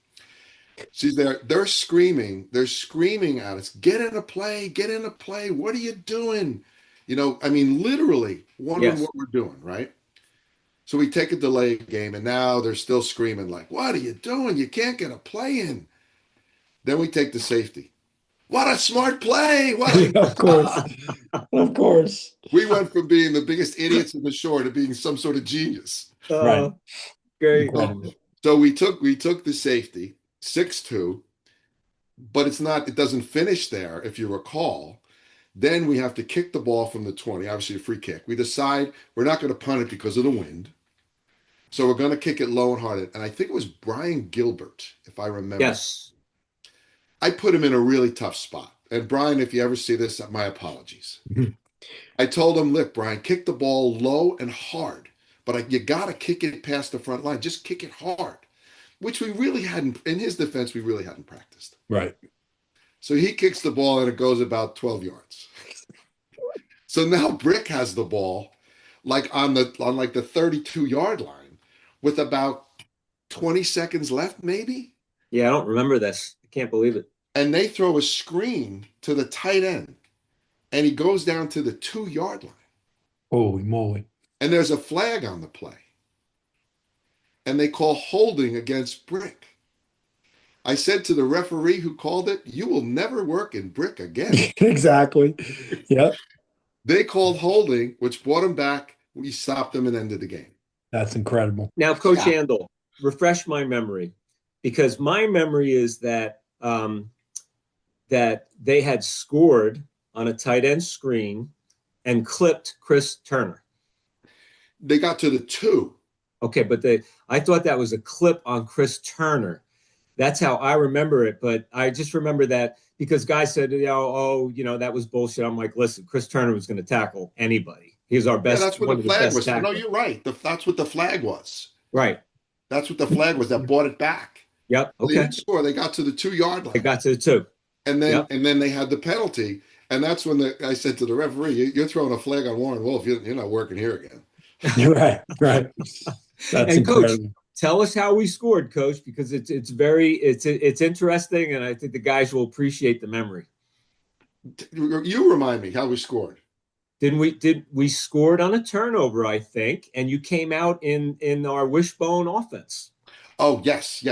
She's there. They're screaming. They're screaming at us. Get in a play. Get in a play. What are you doing? Literally wondering what we're doing, right? So we take a delay game, and now they're still screaming like, what are you doing? You can't get a play in. Then we take the safety. What a smart play. Of course. Of course. We went from being the biggest idiots in the shore to being some sort of genius. Right. Great. So we took the safety, 6-2, but it doesn't finish there, if you recall. Then we have to kick the ball from the 20, obviously a free kick. We decide we're not going to punt it because of the wind. So we're going to kick it low and hard. And I think it was Brian Gilbert, if I remember. Yes. I put him in a really tough spot. And Brian, if you ever see this, my apologies. I told him, look, Brian, kick the ball low and hard, but you got to kick it past the front line. Just kick it hard, which we really hadn't, in his defense, we really hadn't practiced. Right. So he kicks the ball and it goes about 12 yards. So now Brick has the ball on the 32-yard line with about 20 seconds left, maybe. Yeah, I don't remember this. I can't believe it. And they throw a screen to the tight end, and he goes down to the 2-yard line. Holy moly. And there's a flag on the play. And they call holding against Brick. I said to the referee who called it, you will never work in Brick again. Exactly. Yep. They called holding, which brought him back. We stopped them and ended the game. That's incredible. Now, Coach Andl, refresh my memory, because my memory is that that they had scored on a tight end screen and clipped Chris Turner. They got to the 2. Okay, but I thought that was a clip on Chris Turner. That's how I remember it. But I just remember that because guys said, that was bullshit. I'm like, listen, Chris Turner was going to tackle anybody. He was our best. Yeah, that's what the flag was. No, you're right. That's what the flag was. Right. That's what the flag was that brought it back. Yep. Okay. They didn't score. They got to the 2-yard line. They got to the 2. And then they had the penalty. And that's when I said to the referee, you're throwing a flag on Warren Wolf. You're not working here again. Right. That's and Coach, incredible. Tell us how we scored, Coach, because it's interesting, and I think the guys will appreciate the memory. You remind me how we scored. We scored on a turnover, I think, and you came out in our wishbone offense. Oh, yes.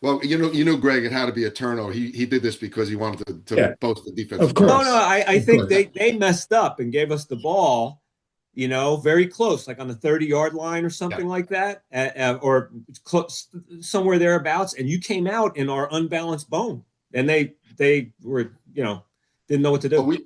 Well, you knew Greg had to be a turnover. He did this because he wanted to boast the defense. Of course. No, I think they messed up and gave us the ball, very close, like on the 30-yard line or something like that, or close, somewhere thereabouts. And you came out in our unbalanced bone, and they were, didn't know what to do. Well,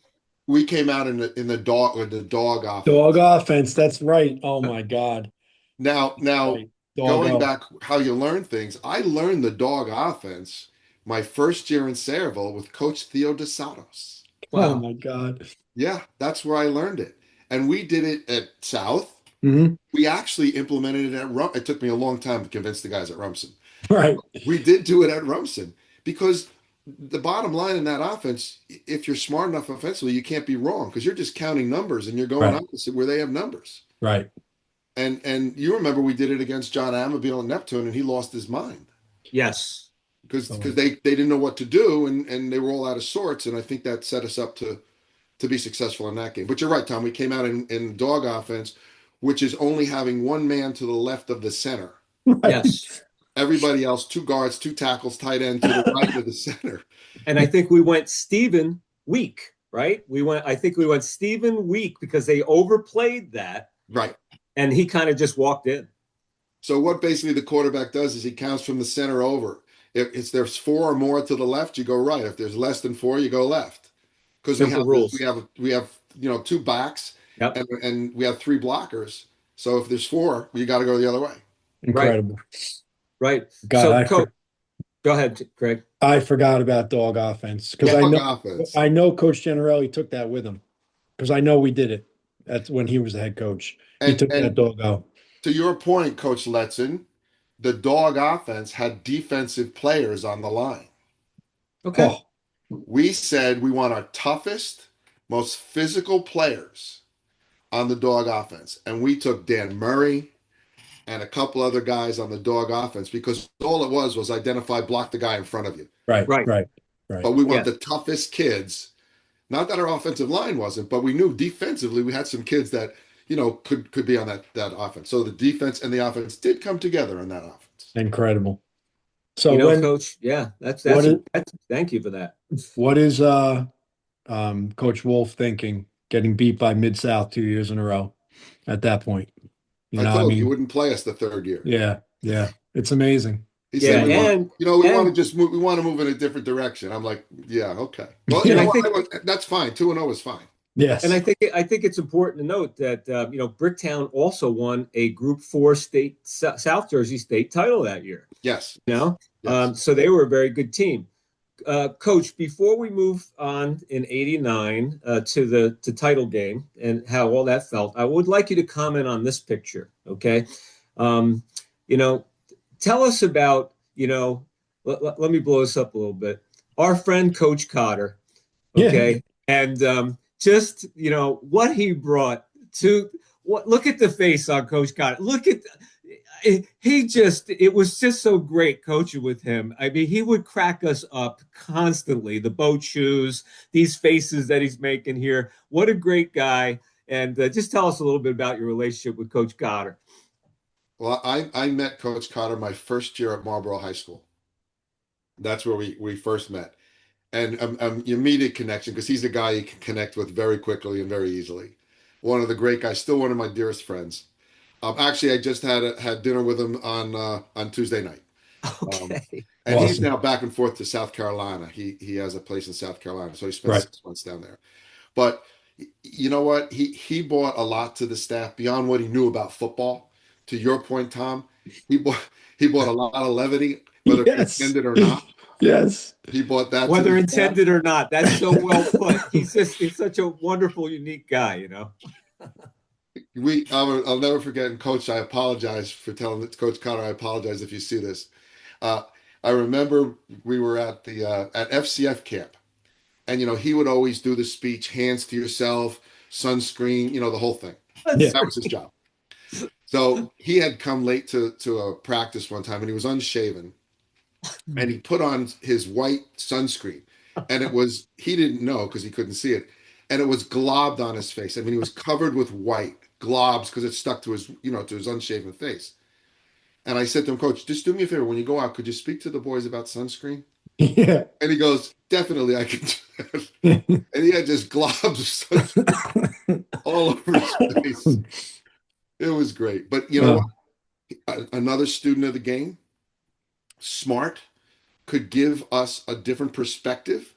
we came out in the dog offense. Dog offense. That's right. Oh my God. Now. Right. Going back how you learn things, I learned the dog offense my first year in Sayreville with Coach Theo DeSatos. Wow. Oh my God. Yeah, that's where I learned it. And we did it at South. Mm-hmm. We actually implemented it at Rumson. It took me a long time to convince the guys at Rumson. Right. We did do it at Rumson because the bottom line in that offense, if you're smart enough offensively, you can't be wrong because you're just counting numbers and you're going opposite where they have numbers. Right. And you remember we did it against John Amabile and Neptune, and he lost his mind. Yes. Because they didn't know what to do, and they were all out of sorts, and I think that set us up to be successful in that game. But you're right, Tom. We came out in dog offense, which is only having one man to the left of the center. Right. Yes. Everybody else, 2 guards, 2 tackles, tight end to the right of the center. And I think we went Stephen weak, right? I think we went Stephen weak because they overplayed that. Right. And he kind of just walked in. So what basically the quarterback does is he counts from the center over. If there's 4 or more to the left, you go right. If there's less than 4, you go left. Because we have 2 backs and we have 3 blockers. So if there's 4, you got to go the other way. Incredible. Right. God, Go ahead, Craig. I forgot about dog offense because Dog offense. I know Coach Generelli took that with him because I know we did it. That's when he was the head coach. He took that And dog out. to your point, Coach Letson, the dog offense had defensive players on the line. Okay. Oh, We said we want our toughest, most physical players on the dog offense. And we took Dan Murray and a couple other guys on the dog offense because all it was identify, block the guy in front of you. right, Right. right, right. But we want Yes. the toughest kids. Not that our offensive line wasn't, but we knew defensively we had some kids that, could be on that offense. So the defense and the offense did come together on that offense. Incredible. So Coach, yeah, that's thank you for that. what is Coach Wolf thinking getting beat by Mid-South 2 years in a row at that point? I told you he wouldn't play us the third year. Yeah. It's amazing. He said, we want to move in a different direction. I'm like, yeah, okay. Well, that's fine. 2-0 is fine. Yes. And I think it's important to note that Bricktown also won a Group 4 state South Jersey state title that year. Yes. Yes. So they were a very good team. Coach, before we move on in '89 to the title game and how all that felt, I would like you to comment on this picture. Okay. Tell us about, let me blow this up a little bit. Our friend Coach Cotter. Okay. Yeah. And just, what he brought to look at the face on Coach Cotter. Look at it was just so great coaching with him. I mean, he would crack us up constantly. The boat shoes, these faces that he's making here. What a great guy. And just tell us a little bit about your relationship with Coach Cotter. Well, I met Coach Cotter my first year at Marlboro High School. That's where we first met. And immediate connection because he's a guy you can connect with very quickly and very easily. One of the great guys, still one of my dearest friends. Actually, I just had dinner with him on Tuesday night. Okay. And awesome. He's now back and forth to South Carolina. He has a place in South Carolina, so he spent 6 months down there. But you know what? He brought a lot to the staff beyond what he knew about football. To your point, Tom, he brought a lot of levity, whether intended or not. Yes. He brought that. Whether intended or not. That's so well put. He's such a wonderful, unique guy, I'll never forget, and Coach, I apologize for telling Coach Cotter, I apologize if you see this. I remember we were at the at FCF camp, and he would always do the speech, hands to yourself, sunscreen, the whole thing. Yeah. That was his job. So he had come late to a practice one time, and he was unshaven, and he put on his white sunscreen, and he didn't know because he couldn't see it, and it was globbed on his face. I mean, he was covered with white globs because it stuck to his, to his unshaven face. And I said to him, Coach, just do me a favor. When you go out, could you speak to the boys about sunscreen? Yeah. And he goes, definitely I can do that. And he had just globs of sunscreen all over his face. It was great. But you know what? Another student of the game, smart, could give us a different perspective,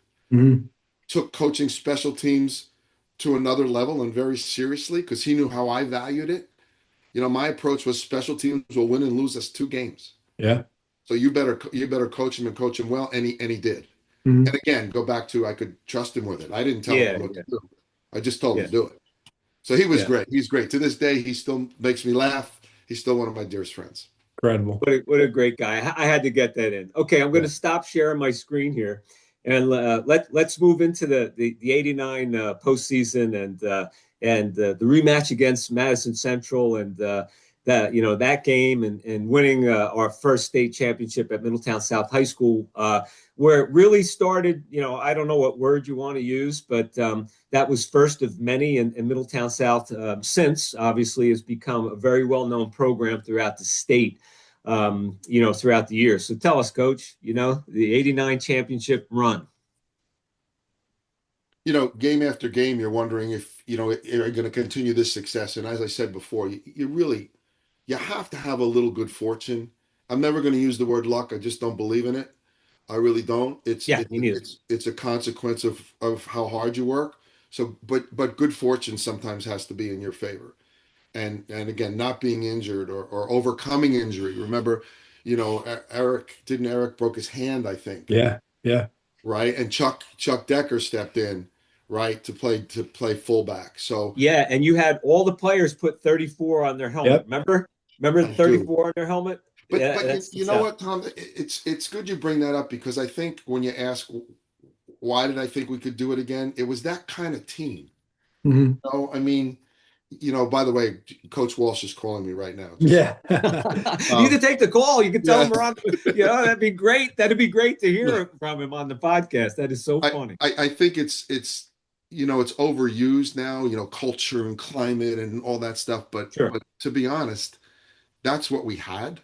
took coaching special teams to another level and very seriously because he knew how I valued it. My approach was special teams will win and lose us 2 games. Yeah. So you better coach him and coach him well, and he did. And again, go back to I could trust him with it. I didn't tell him what to do. I just told him to do it. So he was great. He's great. To this day, he still makes me laugh. He's still one of my dearest friends. Incredible. What a great guy. I had to get that in. Okay, I'm going to stop sharing my screen here. And let's move into the '89 postseason and the rematch against Madison Central and that game and winning our first state championship at Middletown South High School, where it really started. I don't know what word you want to use, but that was first of many. And Middletown South since obviously has become a very well known program throughout the state. Throughout the years. So tell us, Coach, the '89 championship run. Game after game, you're wondering if, you're going to continue this success. And as I said before, you have to have a little good fortune. I'm never going to use the word luck. I just don't believe in it. I really don't. It's a consequence of how hard you work. So, but good fortune sometimes has to be in your favor. And again, not being injured or overcoming injury. Remember, Eric broke his hand, I think, Yeah. Yeah. right? And Chuck Decker stepped in, right, to play fullback. So Yeah, and you had all the players put 34 on their helmet. Yep. Remember I the do. 34 on their helmet? Yeah, But that's the you know stuff. what, Tom? It's good you bring that up because I think when you ask why did I think we could do it again, it was that kind of team. Mhm. No, I mean, by the way, Coach Walsh is calling me right now. Just Yeah. You um, can take the call. You can tell yeah, him we're on. That'd be great. That'd be great to hear from him on the podcast. That is so I, funny. I think it's overused now. Culture and climate and all that stuff. But Sure. but to be honest, that's what we had.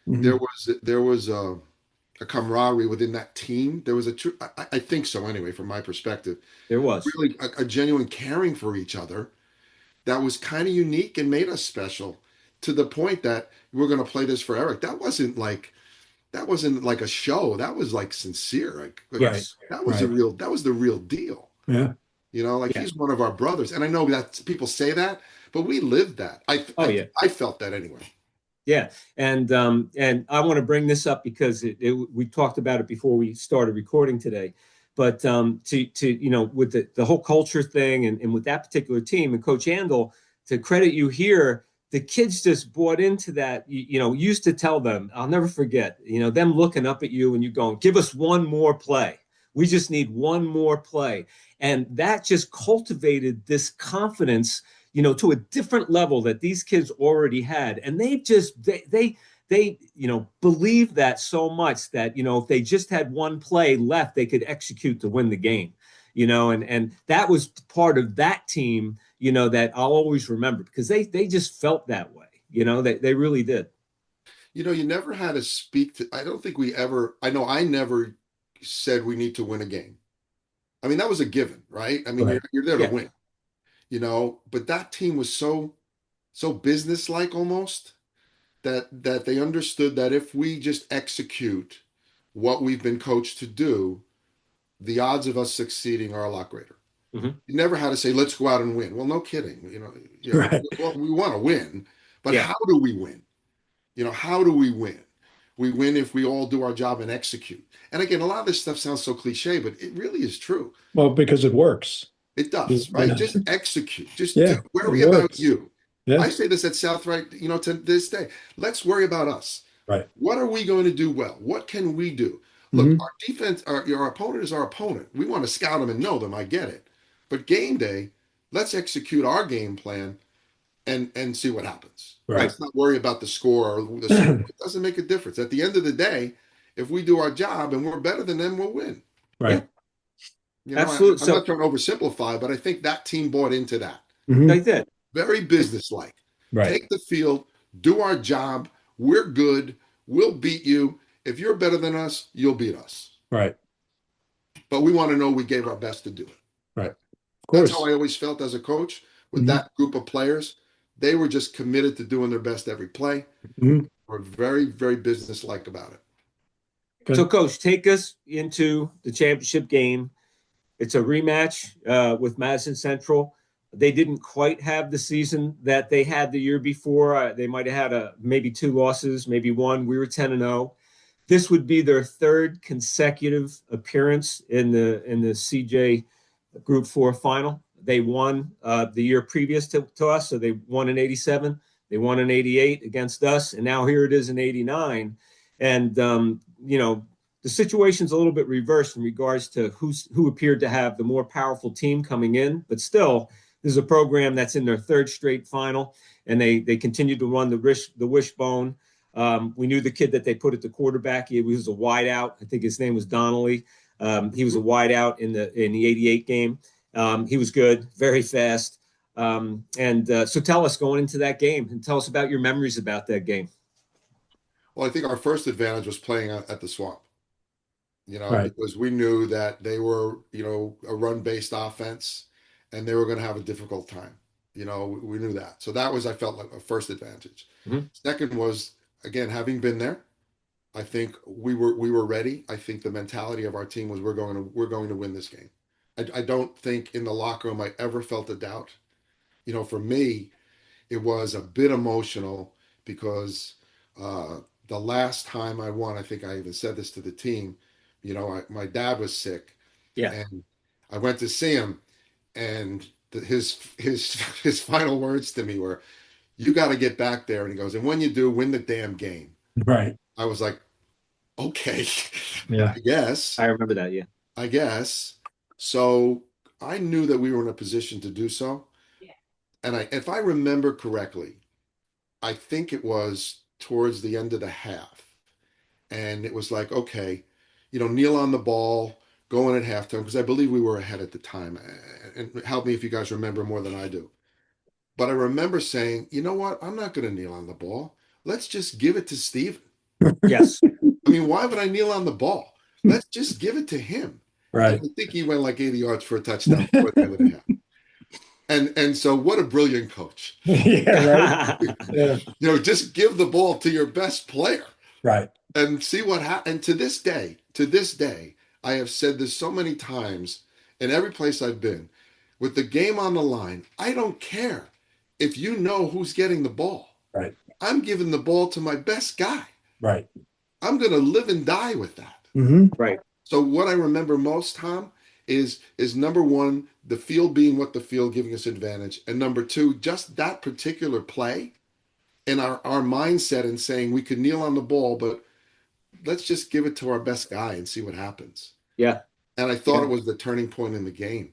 There Mhm. was a camaraderie within that team. There was a true, I think so anyway, from my perspective, There was. really a genuine caring for each other that was kind of unique and made us special to the point that we're going to play this for Eric. That wasn't like a show. That was like sincere. Like Right. Yes. Right. that was the real deal. Yeah. Like Yeah. he's one of our brothers. And I know that people say that, but we lived that. Oh yeah. I felt that anyway. Yeah, and I want to bring this up because we talked about it before we started recording today, but with the whole culture thing and with that particular team and Coach Andl, to credit you here, the kids just bought into that. Used to tell them, I'll never forget, them looking up at you and you going, give us one more play. We just need one more play, and that just cultivated this confidence to a different level that these kids already had. And they believe that so much that, if they just had one play left, they could execute to win the game, and that was part of that team, that I'll always remember because they just felt that way. They really did. You never had to speak to, I don't think I know I never said we need to win a game. I mean, that was a given, right? I mean, Right. you're there to Yeah. win, but that team was so business-like almost that they understood that if we just execute what we've been coached to do, the odds of us succeeding are a lot greater. Mm-hmm. You never had to say, let's go out and win. Well, no kidding. Right. Well, we want to win, but Yeah. how do we win? How do we win? We win if we all do our job and execute. And again, a lot of this stuff sounds so cliche, but it really is true. Well, because it works. It You does, right? know. Just execute. Just Yeah, it worry about works. you. Yeah. I say this at South, right? To this day. Let's worry about us. Right. What are we going to do well? What can we do? Look, Hmm. our defense, our opponent is our opponent. We want to scout them and know them. I get it. But game day, let's execute our game plan and see what happens. Right. Let's not worry about the score or the score. It doesn't make a difference. At the end of the day, if we do our job and we're better than them, we'll win. Yeah. Right. Absolutely. I'm So not trying to oversimplify, but I think that team bought into that. Hmm. they did. Very businesslike. Right. Take the field, do our job. We're good. We'll beat you. If you're better than us, you'll beat us. Right. But we want to know we gave our best to do it. Right. Of That's how course. I always felt as a coach with Hmm. that group of players. They were just committed to doing their best every play. Hmm. We're very, very businesslike about it. So, Okay. Coach, take us into the championship game. It's a rematch with Madison Central. They didn't quite have the season that they had the year before. They might have had maybe two losses, maybe one. We were 10-0. This would be their third consecutive appearance in the CJ Group 4 final. They won the year previous to us, so they won in '87. They won in '88 against us, and now here it is in '89. And the situation's a little bit reversed in regards to who appeared to have the more powerful team coming in, but still, this is a program that's in their third straight final, and they continue to run the wishbone. We knew the kid that they put at the quarterback. He was a wideout. I think his name was Donnelly. He was a wideout in the '88 game. He was good, very fast. So tell us going into that game and tell us about your memories about that game. Well, I think our first advantage was playing at the Swamp, Right. because we knew that they were, a run-based offense and they were going to have a difficult time. We knew that. So that was, I felt like a first advantage. Mm-hmm. Second was, again, having been there, I think we were ready. I think the mentality of our team was we're going to win this game. I don't think in the locker room I ever felt a doubt. For me, it was a bit emotional because the last time I won, I think I even said this to the team, my dad was sick, Yeah. and I went to see him, and his final words to me were, "You got to get back there." And he goes, "And when you do, win the damn game." Right. I was like, "Okay, Yeah. I guess, I remember that. Yeah. I guess." So I knew that we were in a position to do so. And if I remember correctly, I think it was towards the end of the half. And it was like, okay, kneel on the ball, go in at halftime, because I believe we were ahead at the time. And help me if you guys remember more than I do. But I remember saying, you know what? I'm not going to kneel on the ball. Let's just give it to Steven. Yes. I mean, why would I kneel on the ball? Let's just give it to him. Right. And I think he went like 80 yards for a touchdown before the end of the half. And so what a brilliant coach. Yeah. Right. Yeah. Just give the ball to your best player. Right. And see what happens. And to this day, I have said this so many times in every place I've been. With the game on the line, I don't care if you know who's getting the ball. Right. I'm giving the ball to my best guy. Right. I'm going to live and die with that. Mm-hmm. Right. So what I remember most, Tom, is number one, the field being what the field giving us advantage, and number two, just that particular play and our mindset and saying we could kneel on the ball, but let's just give it to our best guy and see what happens. Yeah. And I thought it was the turning point in the game.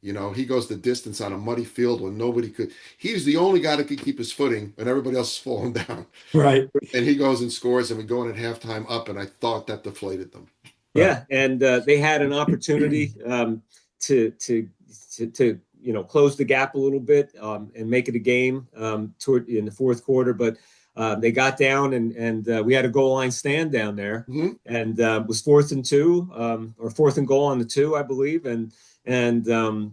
He goes the distance on a muddy field when nobody could. He's the only guy that could keep his footing when everybody else is falling down. Right. And he goes and scores, and we go in at halftime up, and I thought that deflated them. Yeah, and they had an opportunity to close the gap a little bit and make it a game toward in the fourth quarter, but they got down and we had a goal line stand down there, and it was 4th and 2 or 4th and goal on the 2, I believe, and again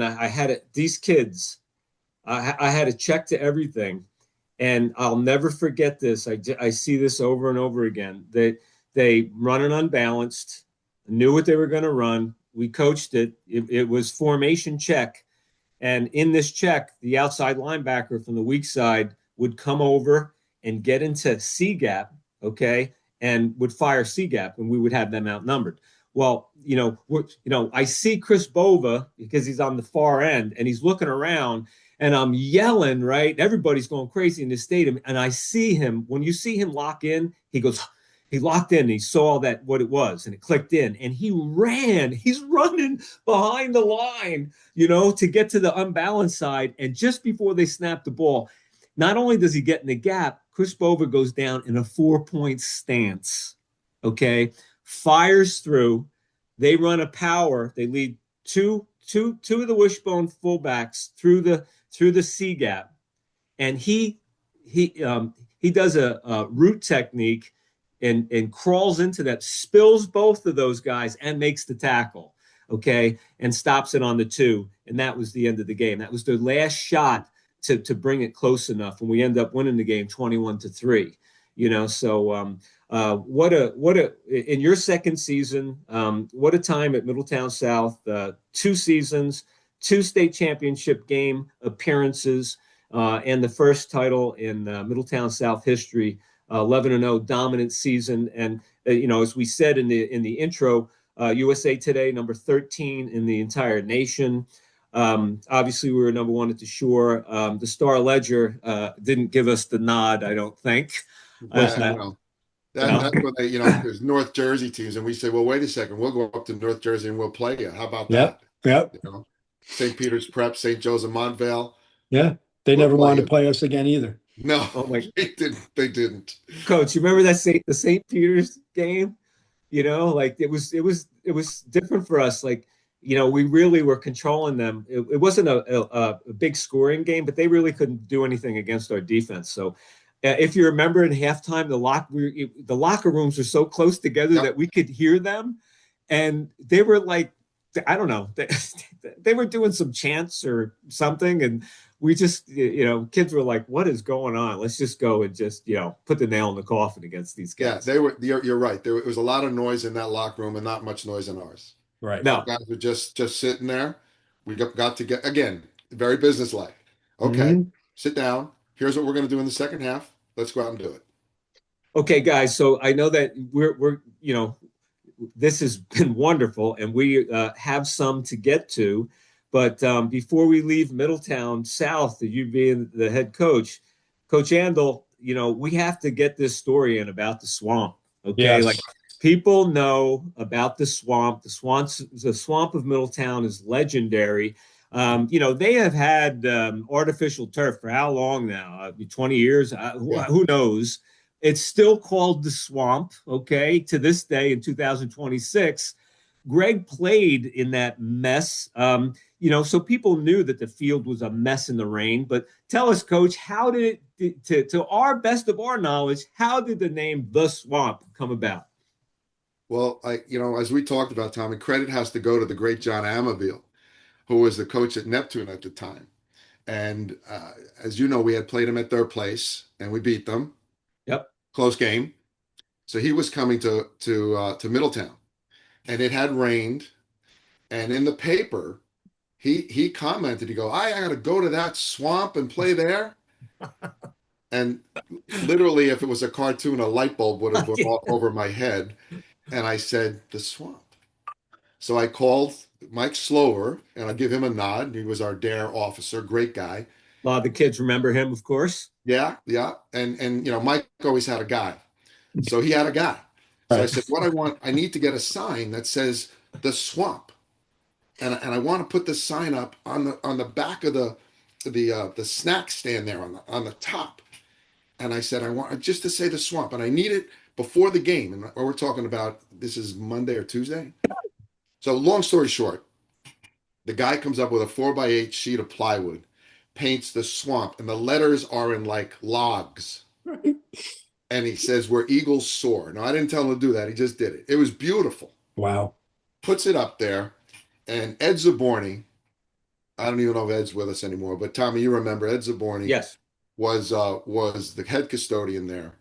I had these kids, I had a check to everything, and I'll never forget this. I see this over and over again. They run it unbalanced, knew what they were going to run. We coached it. It was formation check. And in this check, the outside linebacker from the weak side would come over and get into C gap, okay, and would fire C gap, and we would have them outnumbered. Well, I see Chris Bova because he's on the far end and he's looking around, and I'm yelling, right? Everybody's going crazy in the stadium, and I see him. When you see him lock in, he locked in, and he saw what it was, and it clicked in, and he ran. He's running behind the line, to get to the unbalanced side. And just before they snap the ball, not only does he get in the gap, Chris Bova goes down in a 4-point stance, okay? Fires through. They run a power. They lead two of the wishbone fullbacks through the C gap, and he does a route technique and crawls into that, spills both of those guys and makes the tackle, okay, and stops it on the 2, and that was the end of the game. That was their last shot to bring it close enough, and we end up winning the game 21-3. So what a in your second season, what a time at Middletown South. 2 seasons, 2 state championship game appearances, and the first title in Middletown South history. 11-0 dominant season, and as we said in the intro, USA Today number 13 in the entire nation. Obviously, we were number 1 at the Shore. The Star Ledger didn't give us the nod, I don't think. That's when they, there's North Jersey teams, and we say, well, wait a second, we'll go up to North Jersey and we'll play you. How about that? Yep. St. Peter's Prep, St. Joe's and Montvale. Yeah, they never wanted to play us again either. No, they didn't. Coach, you remember that the St. Peter's game? Like it was different for us. Like, we really were controlling them. It wasn't a big scoring game, but they really couldn't do anything against our defense. So if you remember in halftime, the locker rooms were so close together that we could hear them, and they were like, I don't know, they were doing some chants or something, and we just, kids were like, what is going on? Let's just go and just, put the nail in the coffin against these guys. Yeah, you're right. There was a lot of noise in that locker room and not much noise in ours. Right. No. Guys were just sitting there. We got to get, again, very businesslike. Okay, sit down. Here's what we're going to do in the second half. Let's go out and do it. Okay, guys. So I know that this has been wonderful, and we have some to get to. But before we leave Middletown South, you being the head coach, Coach Andl, we have to get this story in about the swamp. Okay, like Yes. people know about the swamp. The swamp of Middletown is legendary. They have had artificial turf for how long now? 20 years? Yeah. Who knows? It's still called the swamp, okay, to this day in 2026. Greg played in that mess. So people knew that the field was a mess in the rain. But tell us, Coach, how did it, to our best of our knowledge, how did the name The Swamp come about? Well, as we talked about, Tommy, credit has to go to the great John Amabile, who was the coach at Neptune at the time. And as you know, we had played him at their place and we beat them. Yep. Close game. So he was coming to Middletown, and it had rained. And in the paper, he commented, he go, I got to go to that swamp and play there. And literally, if it was a cartoon, a light bulb would have went off over my head. And I said, the swamp. So I called Mike Slover, and I give him a nod. He was our dare officer, great guy. A lot of the kids remember him, of course. Yeah, yeah. And Mike always had a guy. So he had a guy. So I Right. said, I need to get a sign that says the swamp. And I want to put the sign up on the back of the snack stand there on the top. And I said, I want just to say the swamp, and I need it before the game. And we're talking about this is Monday or Tuesday. So long story short, the guy comes up with a 4x8 sheet of plywood, paints the swamp, and the letters are in like logs. And he says, where eagles soar. Now, I didn't tell him to do that. He just did it. It was beautiful. Wow. Puts it up there. And Ed Zaborni, I don't even know if Ed's with us anymore, but Tommy, you remember Ed Zaborni Yes. was the head custodian there.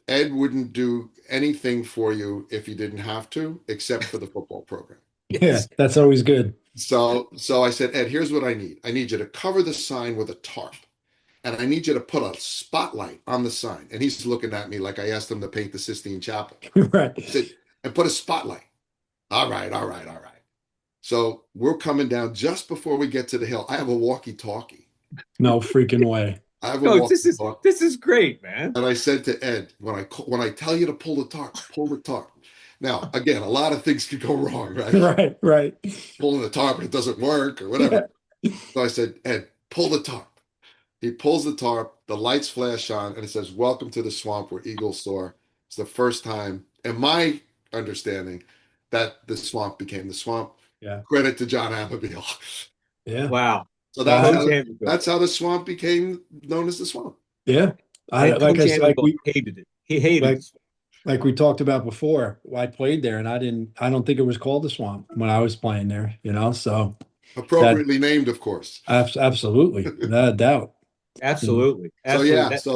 Ed wouldn't do anything for you if you didn't have to, except for the football program. Yeah, Yes. that's always good. So I said, Ed, here's what I need. I need you to cover the sign with a tarp. And I need you to put a spotlight on the sign. And he's looking at me like I asked him to paint the Sistine Chapel. Right. I said, and put a spotlight. All right, all right, all right. So we're coming down just before we get to the hill. I have a walkie-talkie. No freaking way. I have a Coach, this walkie-talkie. is great, man. And I said to Ed, when I tell you to pull the tarp, pull the tarp. Now, again, a lot of things could go wrong, right? Right, right. Pulling the tarp and it doesn't work or whatever. So I said, Ed, pull the tarp. He pulls the tarp, the lights flash on, and it says, welcome to the swamp where eagles soar. It's the first time, in my understanding, that the swamp became the swamp. Yeah. Credit to John Abbeville. Yeah. Wow. So Coach that's how the swamp became known as the swamp. Yeah. And Like Coach I said, Andl hated it. He hated it. like we talked about before, I played there and I don't think it was called the swamp when I was playing there, so Appropriately named, of course. absolutely, without a doubt. Absolutely. So yeah, that's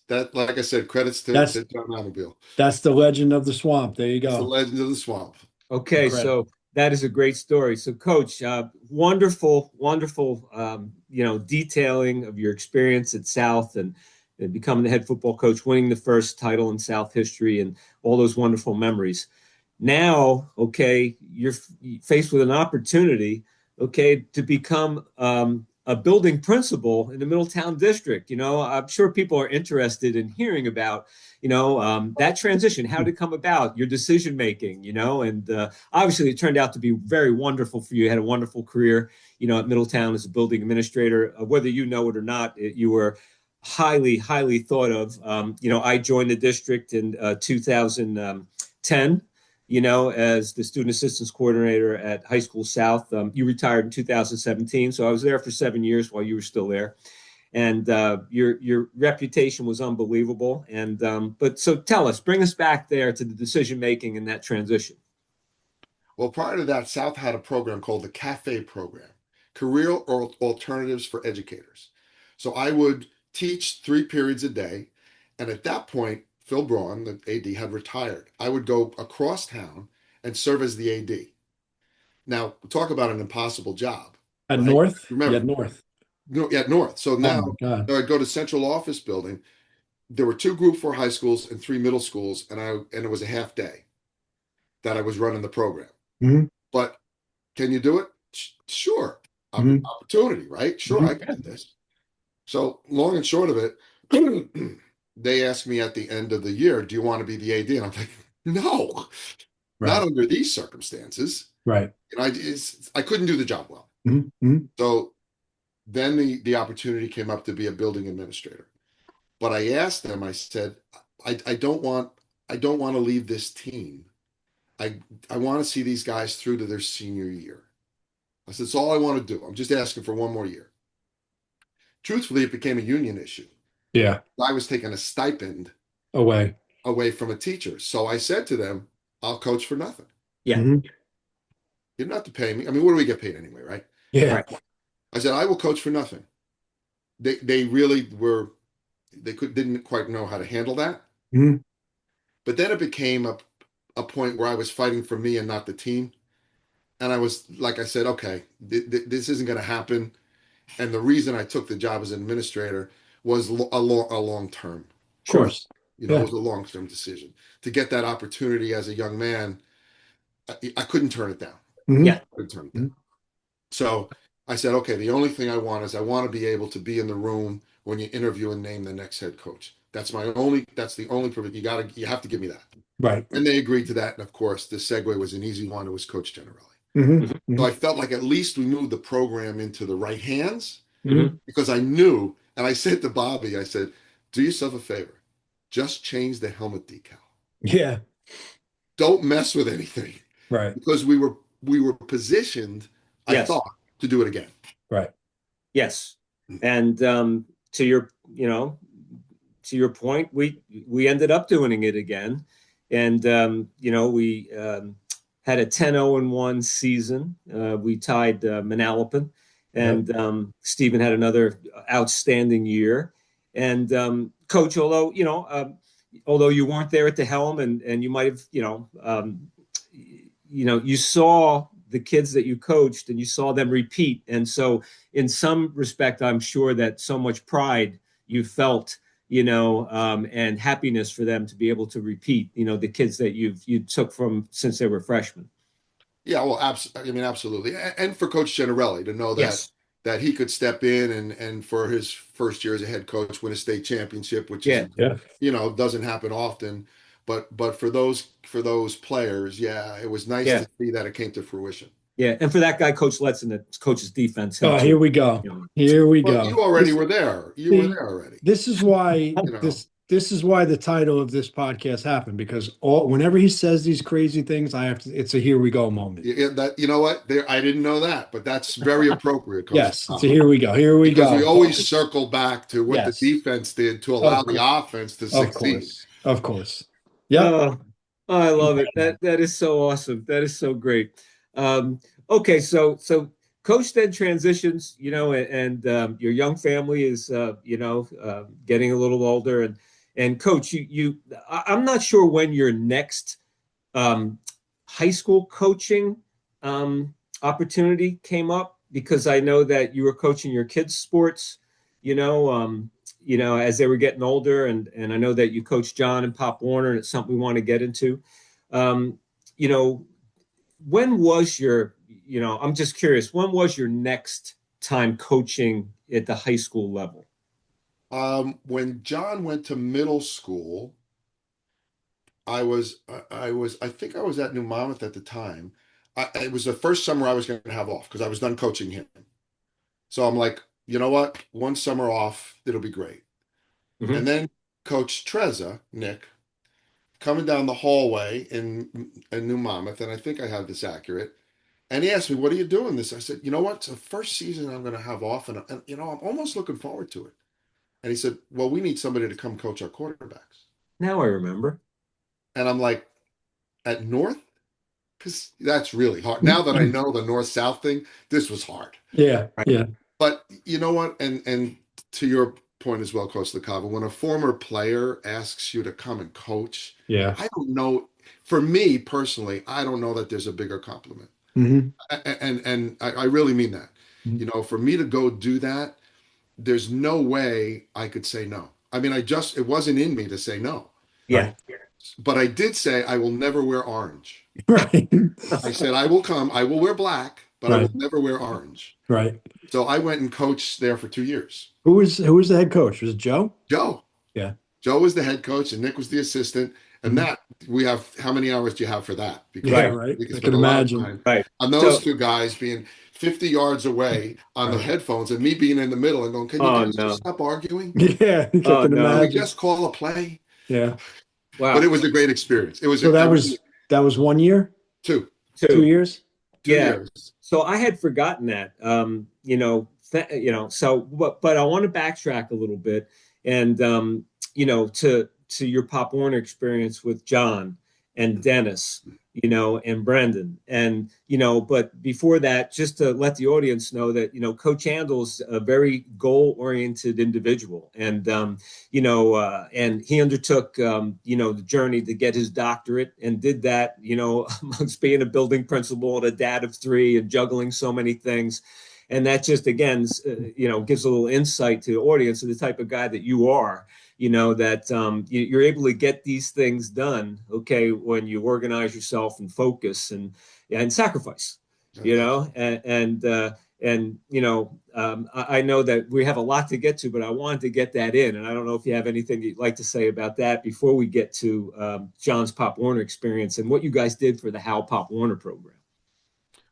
like I said, credits to John Abbeville. That's the legend of the swamp. There you It's the go. legend of the swamp. Okay, Incredible. so that is a great story. So, Coach, wonderful, wonderful, detailing of your experience at South and becoming the head football coach, winning the first title in South history, and all those wonderful memories. Now, okay, you're faced with an opportunity, okay, to become a building principal in the Middletown district. I'm sure people are interested in hearing about that transition, how did it come about, your decision making, and obviously it turned out to be very wonderful for you. You had a wonderful career, at Middletown as a building administrator. Whether you know it or not, you were highly, highly thought of. I joined the district in 2010. As the student assistance coordinator at High School South. You retired in 2017, so I was there for 7 years while you were still there. And your reputation was unbelievable. And but so tell us, bring us back there to the decision making in that transition. Well, prior to that, South had a program called the CAFE program, Career Alternatives for Educators. So I would teach 3 periods a day, and at that point, Phil Braun, the AD, had retired. I would go across town and serve as the AD. Now, talk about an impossible job. At right? North? Remember, Yeah, North. No, yeah, North. So now Oh my God. I'd go to Central Office Building. there were 2 Group 4 high schools and 3 middle schools, and it was a half day that I was running the program. Mhm. But can you do it? Sure. Mhm. Opportunity, right? Sure, I can do this. So long and short of it, they asked me at the end of the year, "Do you want to be the AD?" And I'm like, "No, not Right. under these circumstances." Right. I couldn't do the job well. Mhm. Mhm. So then the opportunity came up to be a building administrator. But I asked them, I said, I don't want to leave this team. I want to see these guys through to their senior year. I said, "That's all I want to do. I'm just asking for one more year." Truthfully, it became a union issue. Yeah. I was taking a stipend Away. away from a teacher. So I said to them, "I'll coach for nothing. Yeah. Mhm. You don't have to pay me. I mean, what do we get paid anyway, right?" Yeah. Right. I said, "I will coach for nothing." They really were, didn't quite know how to handle that. Mhm. But then it became a point where I was fighting for me and not the team. And I was, like I said, okay, this isn't going to happen. And the reason I took the job as an administrator was a long term Of course. it Yeah. was a long term decision to get that opportunity as a young man. I couldn't turn it down. Mhm. Yeah. I couldn't turn it down. Mhm. So I said, okay, the only thing I want is I want to be able to be in the room when you interview and name the next head coach. That's the only privilege. You have to give me that. Right. And they agreed to that. And of course, the segue was an easy one. It was Coach Generelli. Mhm. Mhm. So Mhm. I felt like at least we moved the program into the right hands Mhm. because I knew, and I said to Bobby, I said, "Do yourself a favor. Just change the helmet decal. Yeah. Don't mess with anything." Right. Because we were positioned, I Yes. thought, to do it again. Right. Yes. And to your, to your point, we ended up doing it again, and we had a 10-0-1 season. We tied Manalapan, Yep. and Stephen had another outstanding year. And Coach, although you weren't there at the helm, and you might have, you saw the kids that you coached, and you saw them repeat, and so in some respect, I'm sure that so much pride you felt, and happiness for them to be able to repeat, the kids that you took from since they were freshmen. Yeah, well, I mean, absolutely. And for Coach Generelli to know that Yes. that he could step in and for his first year as a head coach win a state championship, which Yeah. is, Yeah. doesn't happen often. But for those players, yeah, it was nice Yeah. to see that it came to fruition. Yeah. And for that guy, Coach Letson, that coaches defense, him Oh, too. here we go. You know. Here we Well, you go. already were there. You were See, there already. this is why You know. this is why the title of this podcast happened, because whenever he says these crazy things, I have to. It's a here we go moment. Yeah, that you know what? There, I didn't know that, but that's very appropriate, Coach Yes, it's a LaCava. here we go. Here we Because we go. always circle back to what the Yes, defense did to allow the offense to of succeed. course, of course. Yep. Oh, I love it. That is so awesome. That is so great. Okay, so Coach then transitions, and your young family is, getting a little older, and Coach, I'm not sure when your next um, high school coaching opportunity came up, because I know that you were coaching your kids' sports, as they were getting older, and I know that you coached John and Pop Warner, and it's something we want to get into. Um, you know, when was your, I'm just curious, when was your next time coaching at the high school level? When John went to middle school, I think I was at New Monmouth at the time. It was the first summer I was going to have off because I was done coaching him. So I'm like, you know what? One summer off, it'll be great. Mm-hmm. And then Coach Trezza, Nick, coming down the hallway in New Monmouth, and I think I have this accurate. And he asked me, "What are you doing this?" I said, "You know what? It's the first season I'm going to have off, and I'm almost looking forward to it." And he said, "Well, we need somebody to come coach our quarterbacks." Now I remember. And I'm like, "At North?" Because that's really hard. Now that I know the North-South thing, this was hard. Yeah, yeah, But you know what? And to your point as well, Coach LaCava, when a former player asks you to come and coach, yeah. I don't know. For me personally, I don't know that there's a bigger compliment. Hmm. And I really mean that. For me to go do that, there's no way I could say no. I mean, it wasn't in me to say no. Yeah. But I did say I will never wear orange. Right. I said I will wear black, but I will Right. never wear orange. Right. So I went and coached there for 2 years. Who was the head coach? Was it Joe? Joe. Yeah. Joe was the head coach and Nick was the assistant. And Mhm. that we have, how many hours do you have for that? Because Yeah, Right. right. we can I spend can a lot of imagine. time Right. on those So, two guys being 50 yards away on the Right. headphones and me being in the middle and going, can you oh guys just no. stop arguing? Yeah, I Oh can Can we no. imagine. just call a play? Yeah. But it Wow. was a great experience. It was So that was 1 year, two, two Two. years. two Yeah. years. So I had forgotten that. So but I want to backtrack a little bit and to your Pop Warner experience with John and Dennis, and Brendan. And but before that, just to let the audience know that, Coach Andl's a very goal-oriented individual. And he undertook, the journey to get his doctorate and did that, amongst being a building principal and a dad of three and juggling so many things. And that just, again, gives a little insight to the audience of the type of guy that you are, that you're able to get these things done, okay, when you organize yourself and focus and sacrifice, I know that we have a lot to get to, but I wanted to get that in. And I don't know if you have anything you'd like to say about that before we get to John's Pop Warner experience and what you guys did for the Hal Pop Warner program.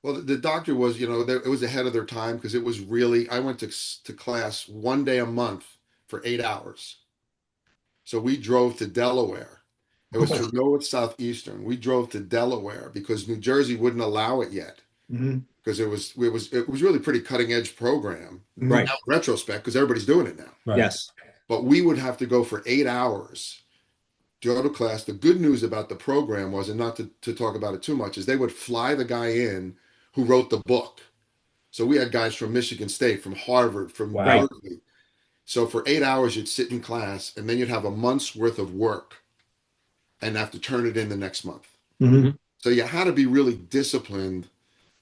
Well, the doctor was, it was ahead of their time because it was really, I went to class 1 day a month for 8 hours. So we drove to Delaware. It was for North Southeastern. We drove to Delaware because New Jersey wouldn't allow it yet Mhm. because it was really pretty cutting edge program. Mhm. Right. Now, in retrospect, because everybody's doing it now. Right. Yes. But we would have to go for 8 hours to go to class. The good news about the program was, and not to talk about it too much, is they would fly the guy in who wrote the book. So we had guys from Michigan State, from Harvard, from Wow. Berkeley. So for 8 hours, you'd sit in class and then you'd have a month's worth of work and have to turn it in the next month. Mhm. So you had to be really disciplined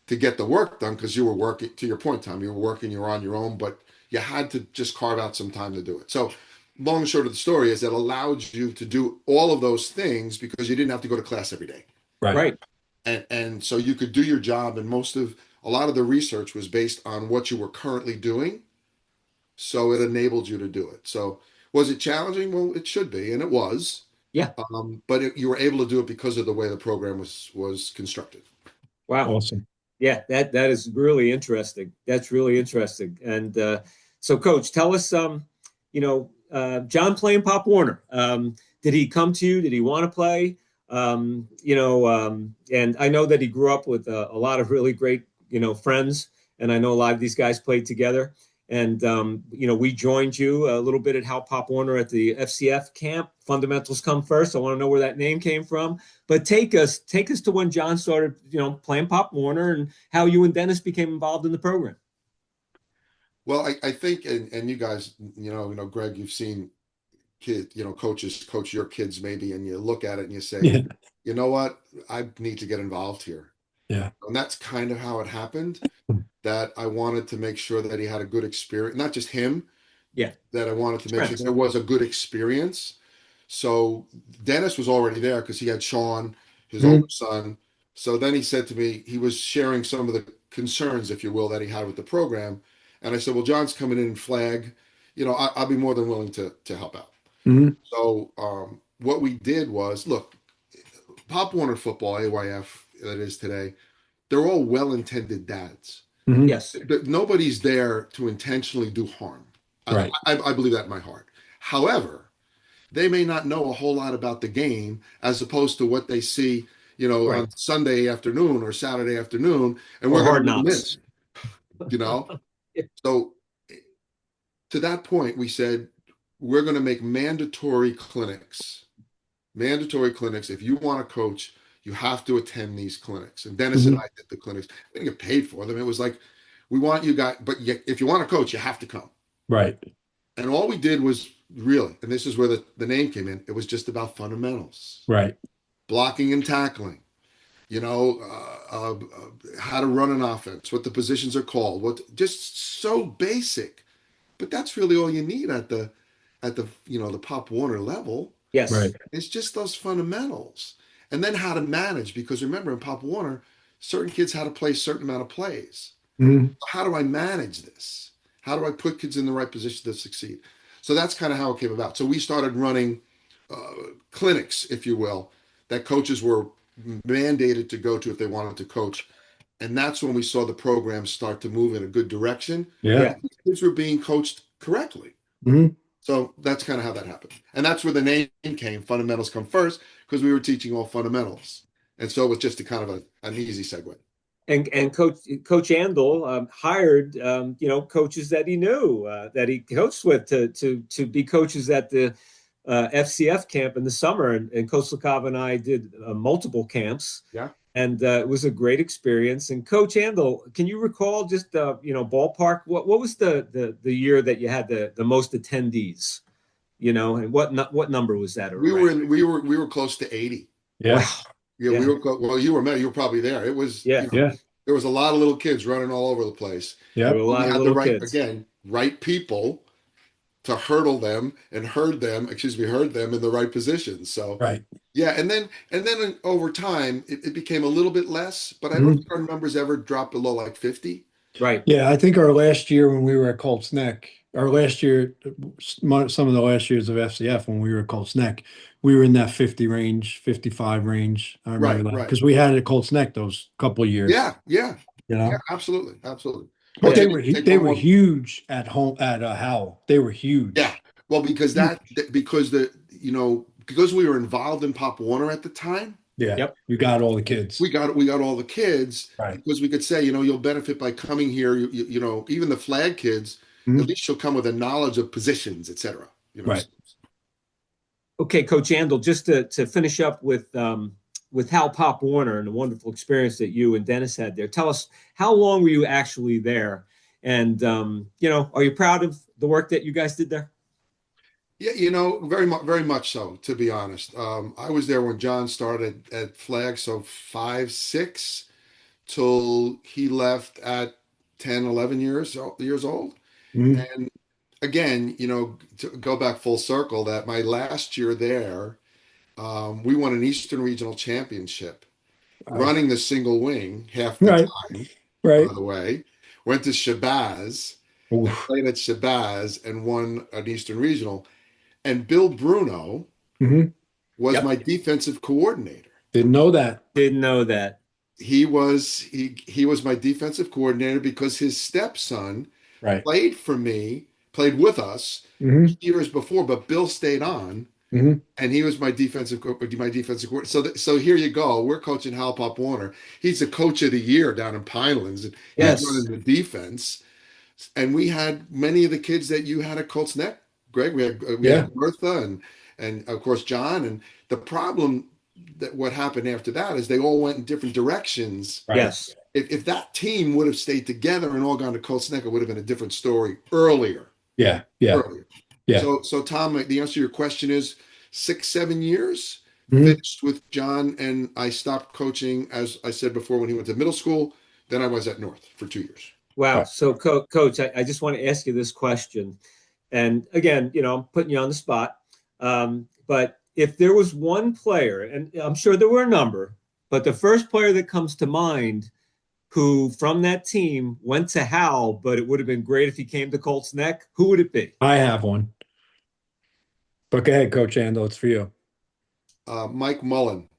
to get the work done because you were working, to your point, Tom, you were working, you were on your own, but you had to just carve out some time to do it. So long and short of the story is that allowed you to do all of those things because you didn't have to go to class every day. Right. Right. And so you could do your job, and a lot of the research was based on what you were currently doing. So it enabled you to do it. So was it challenging? Well, it should be, and it was. Yeah. But you were able to do it because of the way the program was constructed. Wow. Awesome. Yeah, that is really interesting. That's really interesting. And so, Coach, tell us, John playing Pop Warner. Did he come to you? Did he want to play? And I know that he grew up with a lot of really great, friends. And I know a lot of these guys played together. And, we joined you a little bit at Hal Pop Warner at the FCF camp. Fundamentals come first. I want to know where that name came from. But take us to when John started, playing Pop Warner and how you and Dennis became involved in the program. Well, I think, and you guys, Greg, you've seen coaches coach your kids maybe, and you look at it and you say, Yeah. you know what, I need to get involved here. Yeah. And that's kind of how it happened. That I wanted to make sure that he had a good experience, not just him. Yeah. That I wanted to make sure there was a good experience. So Dennis was already there because he had Sean, his older son. So then he said to me, he was sharing some of the concerns, if you will, that he had with the program. And I said, well, John's coming in flag. I'll be more than willing to help out. Mhm. So what we did was, look, Pop Warner football, AYF, that is today, they're all well-intended dads. Mhm. Yes. Nobody's there to intentionally do harm. Right. I believe that in my heart. However, they may not know a whole lot about the game as opposed to what they see, Right. on Sunday afternoon or Saturday afternoon, and Or we're Hard going to Knocks. Yeah. So to that point, we said we're going to make mandatory clinics. Mandatory clinics. If you want to coach, you have to attend these clinics. And Dennis and I did the clinics. We didn't get paid for them. It was like, we want you guys, but if you want to coach, you have to come. Right. And all we did was really, and this is where the name came in, it was just about fundamentals. Right. Blocking and tackling, how to run an offense, what the positions are called, just so basic. But that's really all you need at the at the, the Pop Warner level. Yes. Right. It's just those fundamentals. And then how to manage, because remember in Pop Warner, certain kids had to play a certain amount of plays. Mhm. How do I manage this? How do I put kids in the right position to succeed? So that's kind of how it came about. So we started running clinics, if you will, that coaches were mandated to go to if they wanted to coach. And that's when we saw the program start to move in a good direction. Yeah. Kids were being coached correctly. Mhm. So that's kind of how that happened. And that's where the name came, Fundamentals Come First, because we were teaching all fundamentals. And so it was just a kind of an easy segue. And Coach Andl hired coaches that he knew that he coached with to be coaches at the FCF camp in the summer, and Coach LaCava and I did multiple camps. Yeah. And it was a great experience. And Coach Andl, can you recall just ballpark what was the year that you had the most attendees? And what number was that? We were close to 80. Yeah. Wow. Yeah, we were. Well, you were probably there. It was. Yeah. There was a lot of little kids running all over the place. Yeah. There were a lot of little kids. Right people to hurdle them and herd them in the right positions. So Right. yeah, and then over time it became a little bit less, but I don't think our numbers ever dropped below like 50. Right. Yeah, I think our last year when we were at Colts Neck, some of the last years of FCF when we were at Colts Neck, we were in that 50 range, 55 range. I remember that because we had it at Colts Neck those couple of years. Yeah, absolutely. But they were huge at home at Howell. They were huge. Yeah, well, because we were involved in Pop Warner at the time. Yeah. Yep. You got all the kids. We got all the kids, right? Because we could say, you'll benefit by coming here. Even the flag kids, at least you'll come with a knowledge of positions, etc. Right. Okay, Coach Andl, just to finish up with Hal Pop Warner and the wonderful experience that you and Dennis had there. Tell us, how long were you actually there? And, are you proud of the work that you guys did there? Yeah, very much so, to be honest. I was there when John started at Flag, so 5, 6, till he left at 10, 11 years old. Mm-hmm. And again, to go back full circle, that my last year there, we won an Eastern Regional Championship, running the single wing half the time, by the way. Went to Shabazz, and played at Shabazz, and won an Eastern Regional. And Bill Bruno was my defensive coordinator. Didn't know that. He was my defensive coordinator because his stepson played with us years before, but Bill stayed on, and he was my defensive coordinator. So here you go. We're coaching Hal Pop Warner. He's the coach of the year down in Pinelands, and he's running the defense. And we had many of the kids that you had at Colts Neck, Greg. We had Bertha and of course John. And the problem that what happened after that is they all went in different directions. Right. Yes. If that team would have stayed together and all gone to Colts Neck, it would have been a different story earlier. Yeah. Earlier. Yeah. So Tom, the answer to your question is 6, 7 years. Finished with John, and I stopped coaching, as I said before, when he went to middle school. Then I was at North for 2 years. Wow. So, Coach, I just want to ask you this question. And again, I'm putting you on the spot. But if there was one player, and I'm sure there were a number, but the first player that comes to mind who from that team went to Hal, but it would have been great if he came to Colts Neck, who would it be? I have one. But go ahead, Coach Andl, it's for you. Mike Mullen.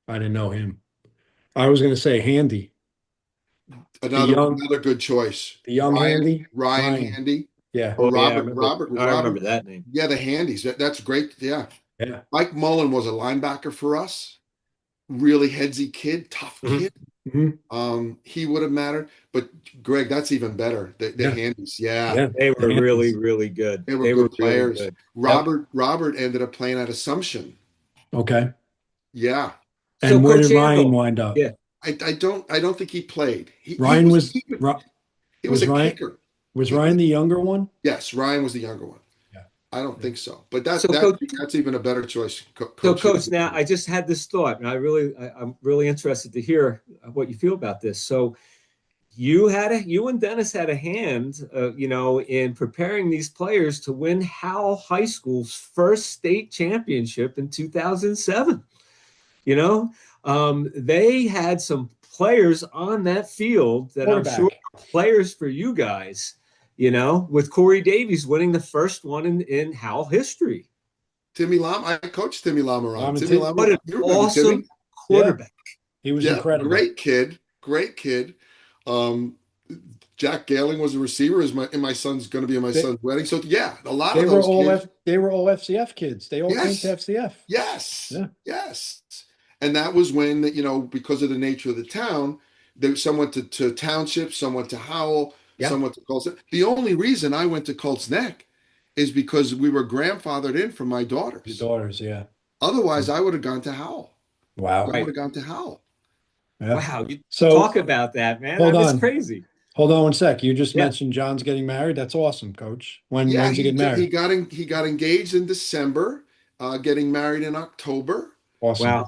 I didn't know him. I was going to say Handy. Another good choice. The young Handy. Ryan Handy. Yeah. Robert. I remember that name. Yeah, the Handies. That's great. Yeah. Mike Mullen was a linebacker for us. Really headsy kid, tough kid. He would have mattered. But Greg, that's even better. The Handies. Yeah. They were really, really good. They were good players. Really good. Robert ended up playing at Assumption. Okay. Yeah. And so where did Ryan wind up? Yeah. I don't think he played. Ryan was a kicker. Was Ryan the younger one? Yes, Ryan was the younger one. Yeah. I don't think so. But that's even a better choice. Coach, now I just had this thought, and I'm really interested to hear what you feel about this. So you and Dennis had a hand, in preparing these players to win Howell High School's first state championship in 2007. They had some players on that field that I'm sure are players for you guys, with Corey Davies winning the first one in Howell history. Timmy Lama, I coached Timmy Lama around. Timmy Lama, what an awesome quarterback. Yeah. He was incredible. Great kid. Jack Galing was a receiver. My son's going to be in my son's wedding. So a lot of those kids. They were all FCF kids. They all came to FCF. Yes. And that was when, because of the nature of the town, some went to Township, some went to Howell, some went to Colts Neck. The only reason I went to Colts Neck is because we were grandfathered in from my daughters. Your daughters, yeah. Otherwise, I would have gone to Howell. Wow. I would have gone toOwell. Yeah. Wow. Talk about that, man. That's crazy. Hold on one sec. You just mentioned John's getting married. That's awesome, Coach. When's he get married? He got engaged in December, getting married in October. Awesome. Wow.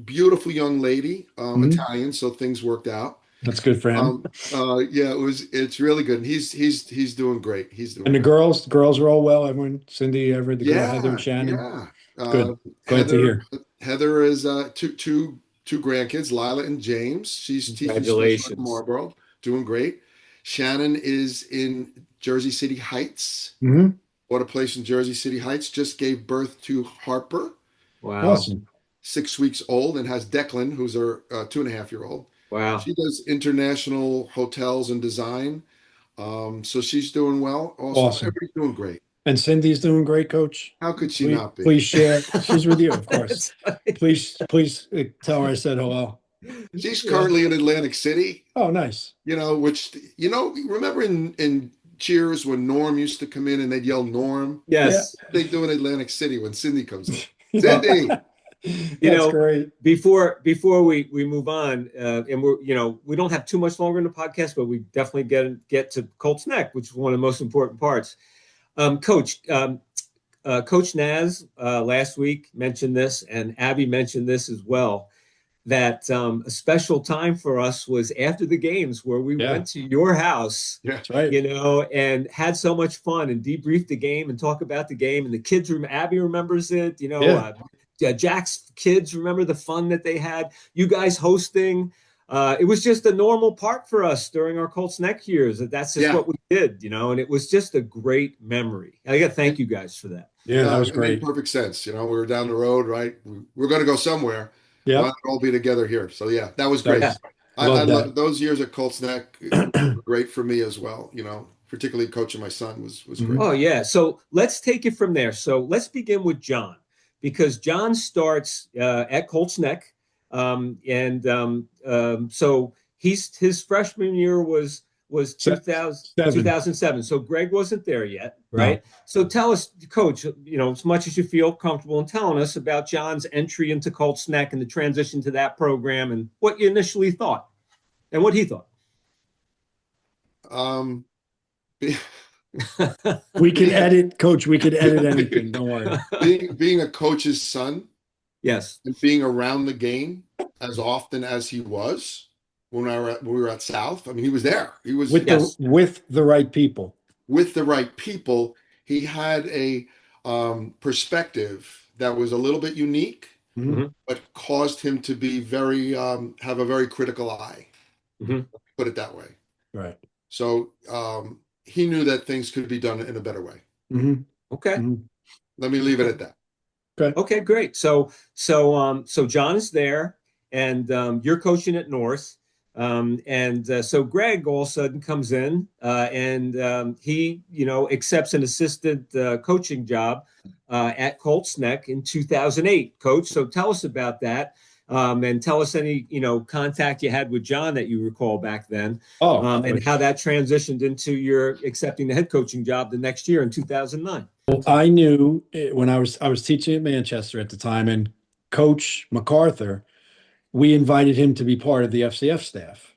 Beautiful young lady, Italian, so things worked out. That's good for him. It's really good. And he's doing great. The girls are all well. Everyone, Cindy, girl, Heather, and Shannon. Yeah. Good. Glad to hear. Heather is two grandkids, Lila and James. She's teaching in Marlboro, doing great. Shannon is in Jersey City Heights. Bought a place in Jersey City Heights. Just gave birth to Harper. Wow. Awesome. 6 weeks old, and has Declan, who's her 2.5-year-old. Wow. She does international hotels and design. So she's doing well. Also, awesome. Everybody's doing great. And Cindy's doing great, Coach. How could she not be? Please share. She's with you, of course. Please tell her I said hello. She's currently in Atlantic City. Oh, nice. Remember in Cheers when Norm used to come in and they'd yell Norm? Yes. They do in Atlantic City when Cindy comes in. Cindy. That's great. Before we move on, and we don't have too much longer in the podcast, but we definitely get to Colts Neck, which is one of the most important parts. Coach Naz last week mentioned this, and Abby mentioned this as well, that a special time for us was after the games where we went to your house, that's right. And had so much fun and debriefed the game and talk about the game. And the kids, Abby remembers it, Jack's kids remember the fun that they had. You guys hosting. It was just a normal part for us during our Colts Neck years. That's just what we did, and it was just a great memory. I got to thank you guys for that. Yeah, that was great. It made perfect sense. We were down the road, right? We're going to go somewhere. Yeah, we'll all be together here. So that was great. I love those years at Colts Neck. Were great for me as well. Particularly coaching my son was great. Oh yeah. So let's take it from there. So let's begin with John, because John starts at Colts Neck. So his freshman year was 2007. So Greg wasn't there yet, right? No. So tell us, Coach, as much as you feel comfortable in telling us about John's entry into Colts Neck and the transition to that program and what you initially thought and what he thought. We can edit, Coach. We could edit anything. Don't worry. Being a coach's son. Yes. And being around the game as often as he was when we were at South. I mean, he was there. He was with the right people. With the right people. He had a perspective that was a little bit unique, but caused him to be have a very critical eye. Put it that way. Right. So he knew that things could be done in a better way. Okay. Let me leave it at that. Okay, great. So John is there, and you're coaching at North, so Greg all of a sudden comes in, and he accepts an assistant coaching job at Colts Neck in 2008. Coach, so tell us about that, and tell us any contact you had with John that you recall back then, and how that transitioned into your accepting the head coaching job the next year in 2009. Well, I knew when I was teaching at Manchester at the time, and Coach MacArthur, we invited him to be part of the FCF staff.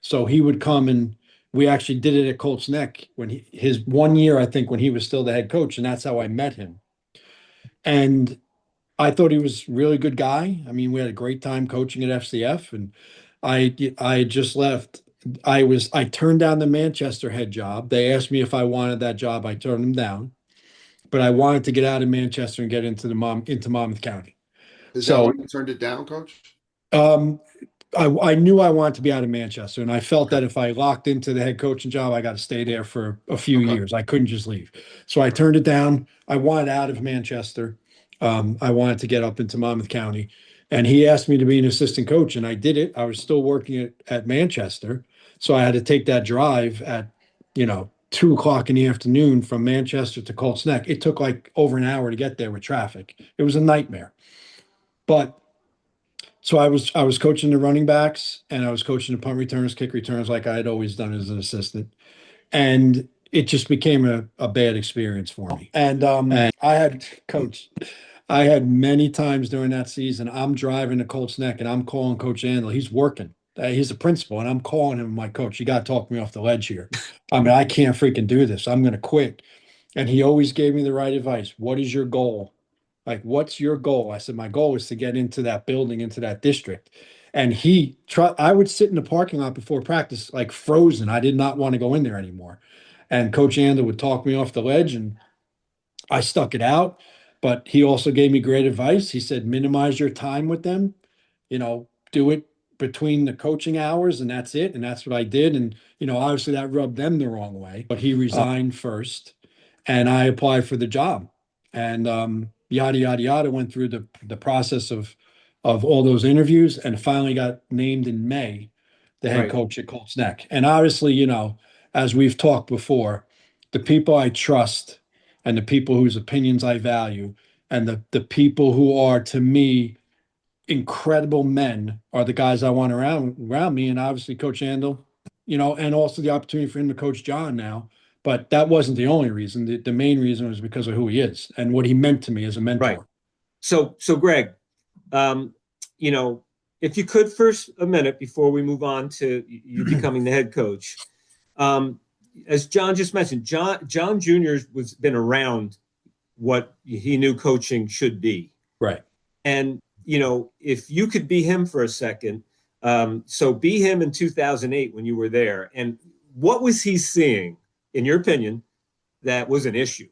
So he would come, and we actually did it at Colts Neck when his 1 year, I think, when he was still the head coach, and that's how I met him. And I thought he was a really good guy. I mean, we had a great time coaching at FCF, and I just left I turned down the Manchester head job. They asked me if I wanted that job. I turned them down, but I wanted to get out of Manchester and get into Monmouth County. Is that So why you turned it down, Coach? um, I knew I wanted to be out of Manchester, and I felt Okay. that if I locked into the head coaching job, I got to stay there for a few Okay. years. I couldn't just leave. So I turned it down. I wanted out of Manchester. I wanted to get up into Monmouth County, and he asked me to be an assistant coach, and I did it. I was still working at Manchester, so I had to take that drive at, 2 o'clock in the afternoon from Manchester to Colts Neck. It took like over an hour to get there with traffic. It was a nightmare. But so I was coaching the running backs, and I was coaching the punt returns, kick returns, like I had always done as an assistant. And it just became a bad experience for me. And I had many times during that season, I'm driving to Colts Neck and I'm calling Coach Andl. He's working. He's the principal, and I'm calling him, my coach, you got to talk me off the ledge here. I mean, I can't freaking do this. I'm going to quit. And he always gave me the right advice. What is your goal? Like, what's your goal? I said, my goal is to get into that building, into that district. And I would sit in the parking lot before practice, like frozen. I did not want to go in there anymore. And Coach Andl would talk me off the ledge, and I stuck it out. But he also gave me great advice. He said, minimize your time with them, do it between the coaching hours, and that's it. And that's what I did. And, obviously that rubbed them the wrong way, but he resigned first, and I applied for the job. And yada yada yada, went through the process of all those interviews, and finally got named in May the head Right. coach at Colts Neck. And obviously, as we've talked before, the people I trust and the people whose opinions I value and the people who are, to me, incredible men are the guys I want around me. And obviously Coach Andl, and also the opportunity for him to coach John now. But that wasn't the only reason. The main reason was because of who he is and what he meant to me as a mentor. Right. So Greg, if you could, first a minute before we move on to you becoming the head coach, as John just mentioned, John Jr. was been around what he knew coaching should be. Right. And, if you could be him for a second, so be him in 2008 when you were there. And what was he seeing, in your opinion, that was an issue?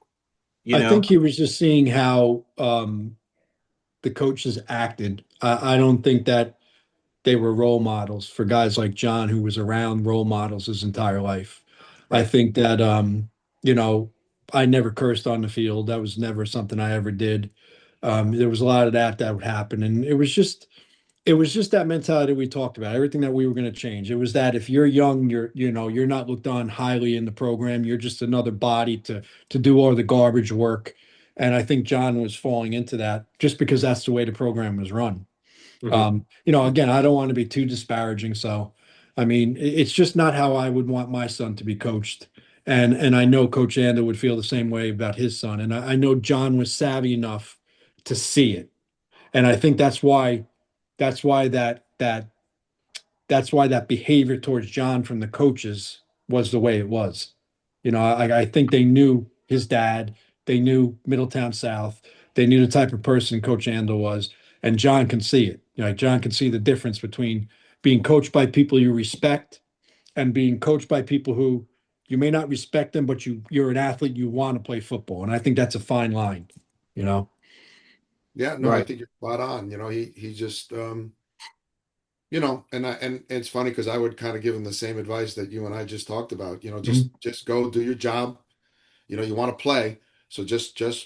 I think he was just seeing how the coaches acted. I don't think that they were role models for guys like John, who was around role models his entire life. Right. I think that, I never cursed on the field. That was never something I ever did. There was a lot of that would happen. And it was just that mentality we talked about, everything that we were going to change. It was that if you're young, you're not looked on highly in the program. You're just another body to do all the garbage work. And I think John was falling into that just because that's the way the program was run. Mm-hmm. Again, I don't want to be too disparaging. So, I mean, it's just not how I would want my son to be coached. And I know Coach Andl would feel the same way about his son. And I know John was savvy enough to see it. And I think that's why that behavior towards John from the coaches was the way it was. I think they knew his dad, they knew Middletown South, they knew the type of person Coach Andl was, and John can see it. John can see the difference between being coached by people you respect and being coached by people who you may not respect them, but you're an athlete, you want to play football. And I think that's a fine line, Yeah, no, Right. I think you're spot on. He just and it's funny because I would kind of give him the same advice that you and I just talked about. Just go do your job. You want to play, so just keep,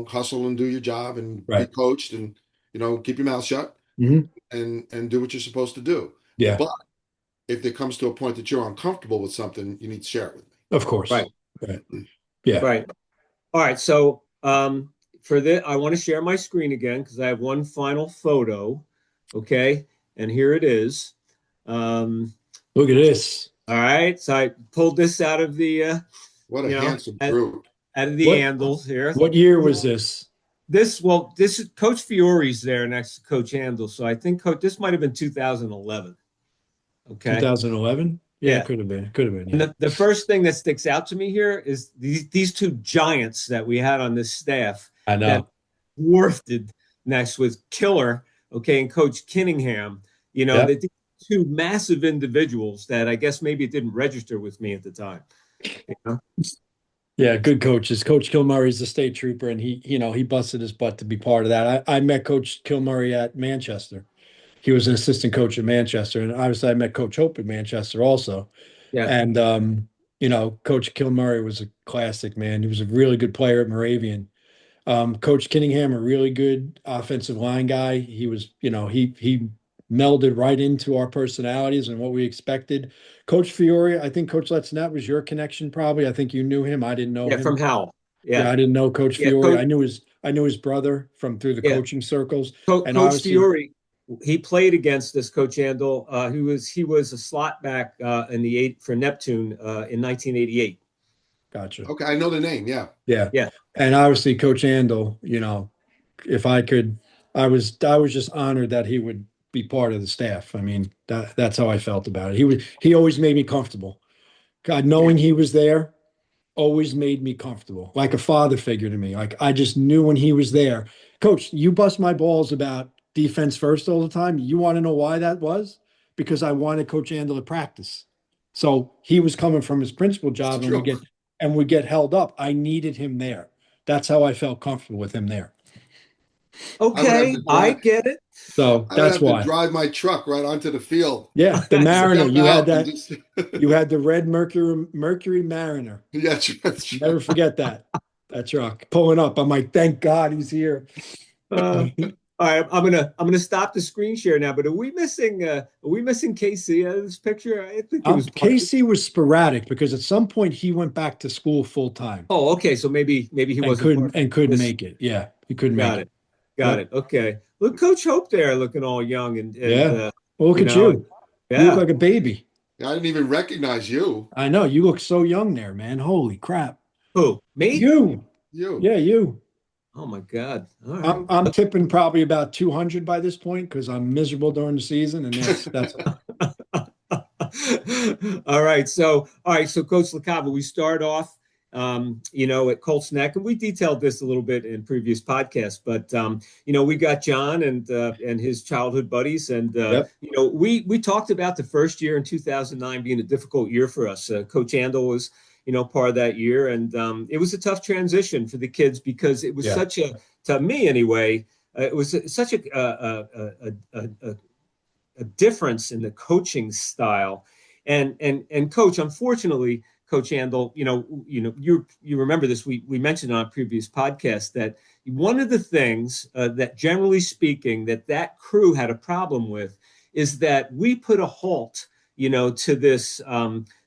hustle and do your job and Right. be coached, and keep your mouth shut, and do what you're supposed to do. Yeah. But if it comes to a point that you're uncomfortable with something, you need to share it with me. Of course. Right. Yeah. Right. All right. So for this, I want to share my screen again because I have one final photo. Okay. And here it is. Look at this. All right. So I pulled this out of the what a handsome group. Out of the Andls here. What year was this? This is Coach Fiore's there next to Coach Andl. So I think this might have been 2011. Okay. 2011? Yeah, Yeah. Could have been. Yeah. And the first thing that sticks out to me here is these two giants that we had on this staff. I know. That dwarfed next with Killer, okay, and Coach Kinningham. Yep. two massive individuals that I guess maybe it didn't register with me at the time. You know? Yeah, good coaches. Coach Kilmurray's a state trooper, and he busted his butt to be part of that. I met Coach Kilmurray at Manchester. He was an assistant coach at Manchester, and obviously I met Coach Hope at Manchester also. Yeah. And Coach Kilmurray was a classic, man. He was a really good player at Moravian. Coach Kinningham, a really good offensive line guy. He was, he melded right into our personalities and what we expected. Coach Fiore, I think Coach Letson, was your connection probably. I think you knew him. I didn't know Yeah, him. from Howell. Yeah, Yeah. I didn't know Coach Yeah, Fiore. I knew his brother from through the Yeah. coaching circles. And Coach obviously, Fiore, he played against us, Coach Andl. He was a slot back for Neptune in 1988. gotcha. Okay, I know the name. Yeah. Yeah. Yeah. And obviously Coach Andl, if I could, I was just honored that he would be part of the staff. I mean, that's how I felt about it. He always made me comfortable. God, knowing he was there always made me comfortable, like a father figure to me. Like I just knew when he was there. Coach, you bust my balls about defense first all the time. You want to know why that was? Because I wanted Coach Andl to practice. So he was coming from his principal job, and we get held up. I needed him there. That's how I felt comfortable with him there. Okay, I get it. So I would that's have to why. drive my truck right onto the field. Yeah, the Mariner. Step You had out that. and just- You had the red Mercury Mariner. Yeah, that's right. Never forget that. That truck pulling up. I'm like, thank God he's here. All right, I'm gonna stop the screen share now. But are we missing Casey out of this picture? I think it was Casey was sporadic because at some point he went back to school full time. Oh, okay. So maybe he wasn't couldn't make it. Yeah, he couldn't make it. Got it. Okay. Look, Coach Hope there, looking all young and yeah. Well, look at you. Yeah. You look like a baby. I didn't even recognize you. I know you look so young there, man. Holy crap. Who? Me? You. You. Yeah, you. Oh my God. All right. I'm tipping probably about 200 by this point because I'm miserable during the season, and that's all right. So Coach LaCava, we start off at Colts Neck, and we detailed this a little bit in previous podcasts, but we got John and his childhood buddies, and Yep. We talked about the first year in 2009 being a difficult year for us. Coach Andl was part of that year, and it was a tough transition for the kids because it was to me anyway, it was such a difference in the coaching style, and Coach, unfortunately. Coach Andl, you remember this. We mentioned on a previous podcast that one of the things that, generally speaking, that crew had a problem with is that we put a halt, to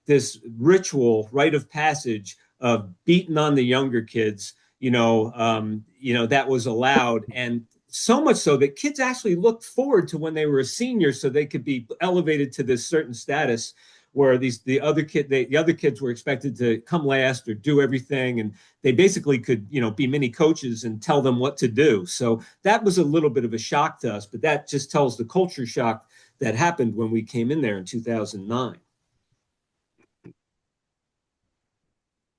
this ritual rite of passage of beating on the younger kids, that was allowed, and so much so that kids actually looked forward to when they were a senior, so they could be elevated to this certain status. Where the other kids were expected to come last or do everything, and they basically could be mini coaches and tell them what to do. So that was a little bit of a shock to us, but that just tells the culture shock that happened when we came in there in 2009.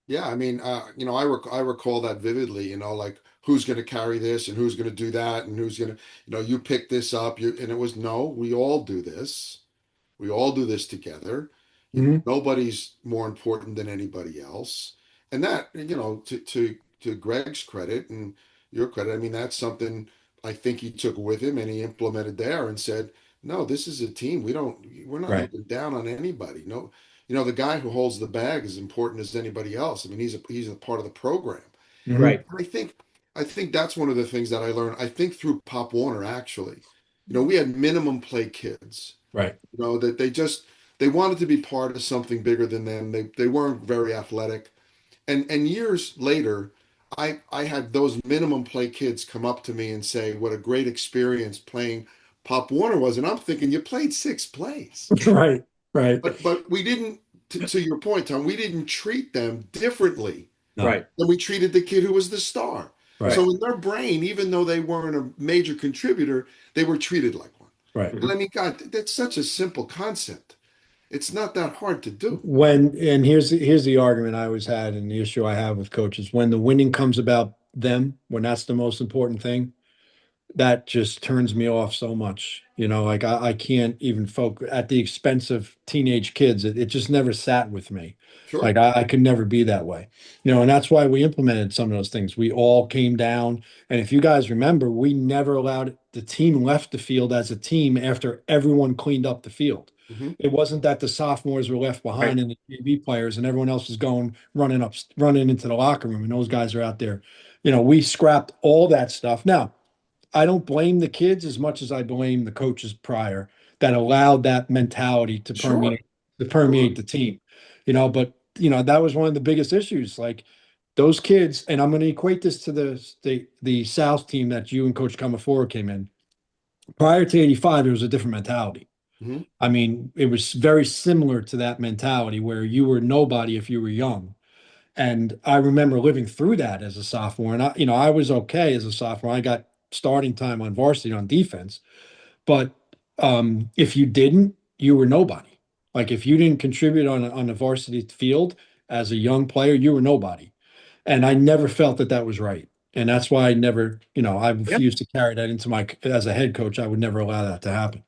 Yeah, I mean, I recall that vividly. Like who's going to carry this and who's going to do that and who's going to, you pick this up. And it was no, we all do this. We all do this together. Nobody's more important than anybody else. And that, to Greg's credit and your credit, I mean, that's something I think he took with him and he implemented there and said, no, this is a team. We're not looking down on anybody. No, the guy who holds the bag is important as anybody else. I mean, he's a part of the program. Right. And I think that's one of the things that I learned, I think through Pop Warner, actually. We had minimum play kids. Right. That they wanted to be part of something bigger than them. They weren't very athletic. And years later, I had those minimum play kids come up to me and say what a great experience playing Pop Warner was. And I'm thinking, you played 6 plays. Right. Right. But we didn't, to your point, Tom, we didn't treat them differently Right. than we treated the kid who was the star. Right. So in their brain, even though they weren't a major contributor, they were treated like one. Right. And I mean, God, that's such a simple concept. It's not that hard to do. And here's the argument I always had and the issue I have with coaches. When the winning comes about them, when that's the most important thing, that just turns me off so much. Like I can't even focus at the expense of teenage kids. It just never sat with me. Sure. Like I could never be that way. And that's why we implemented some of those things. We all came down. And if you guys remember, we never allowed the team left the field as a team after everyone cleaned up the field. Hmm. It wasn't that the sophomores were left Right. behind and the JV players and everyone else was going running into the locker room and those guys are out there. We scrapped all that stuff. Now, I don't blame the kids as much as I blame the coaches prior that allowed that mentality to Sure. permeate the team. But that was one of the biggest issues. Like those kids, and I'm going to equate this to the South team that you and Coach Comeforo came in. Prior to 85, there was a different mentality. Hmm. I mean, it was very similar to that mentality where you were nobody if you were young. And I remember living through that as a sophomore. And I was okay as a sophomore. I got starting time on varsity on defense. But if you didn't, you were nobody. Like if you didn't contribute on a varsity field as a young player, you were nobody. And I never felt that that was right. And that's why I never, I Yeah. refused to carry that into as a head coach. I would never allow that to happen.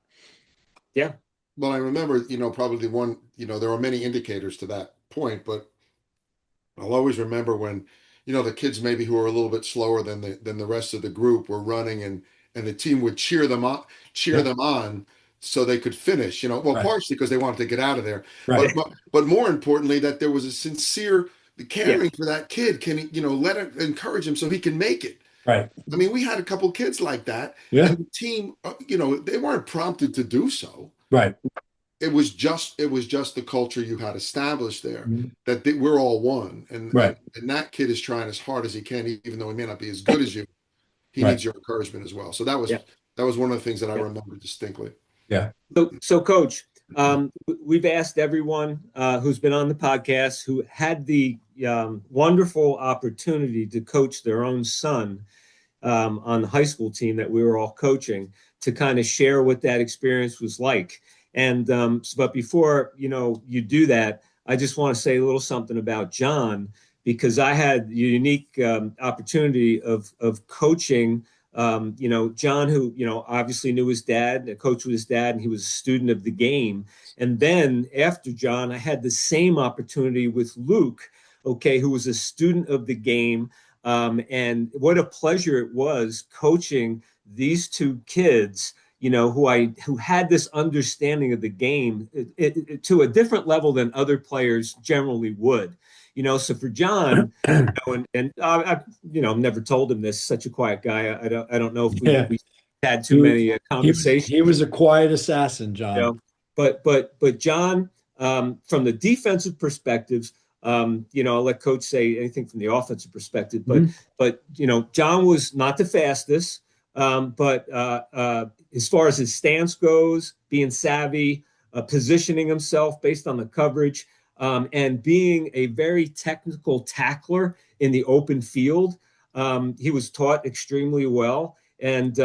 Yeah. Well, I remember, probably one, there are many indicators to that point, but I'll always remember when, the kids maybe who are a little bit slower than the rest of the group were running and the team would cheer Yeah. them on so they could finish, well, Right. partially because they wanted to get out of there. Right. But more importantly, that there was a sincere Yeah. caring for that kid. Can he, let it encourage him so he can make it. Right. I mean, we had a couple kids like that, Yeah. and the team, they weren't prompted to do so. Right. It was just the culture you had established there Mhm. that we're all one, and, Right. and and that kid is trying as hard as he can, even though he may not be as good as you. He Right. needs your encouragement as well. So that was Yeah. that was one of the things that I Yeah. remember distinctly. Yeah. So Coach, we've asked everyone who's been on the podcast who had the wonderful opportunity to coach their own son on the high school team that we were all coaching to kind of share what that experience was like. And but before you do that, I just want to say a little something about John because I had the unique opportunity of coaching. John, who obviously knew his dad, a coach with his dad, and he was a student of the game. And then after John, I had the same opportunity with Luke, okay, who was a student of the game. And what a pleasure it was coaching these two kids, who had this understanding of the game to a different level than other players generally would. So for John, I've never told him this. Such a quiet guy. I don't know if Yeah. we had too He was, many he was conversations. he was a quiet assassin, You John. know, but John, from the defensive perspectives, I'll let Coach say anything from the offensive perspective, but Mhm. but John was not the fastest, but as far as his stance goes, being savvy, positioning himself based on the coverage, and being a very technical tackler in the open field, he was taught extremely well. And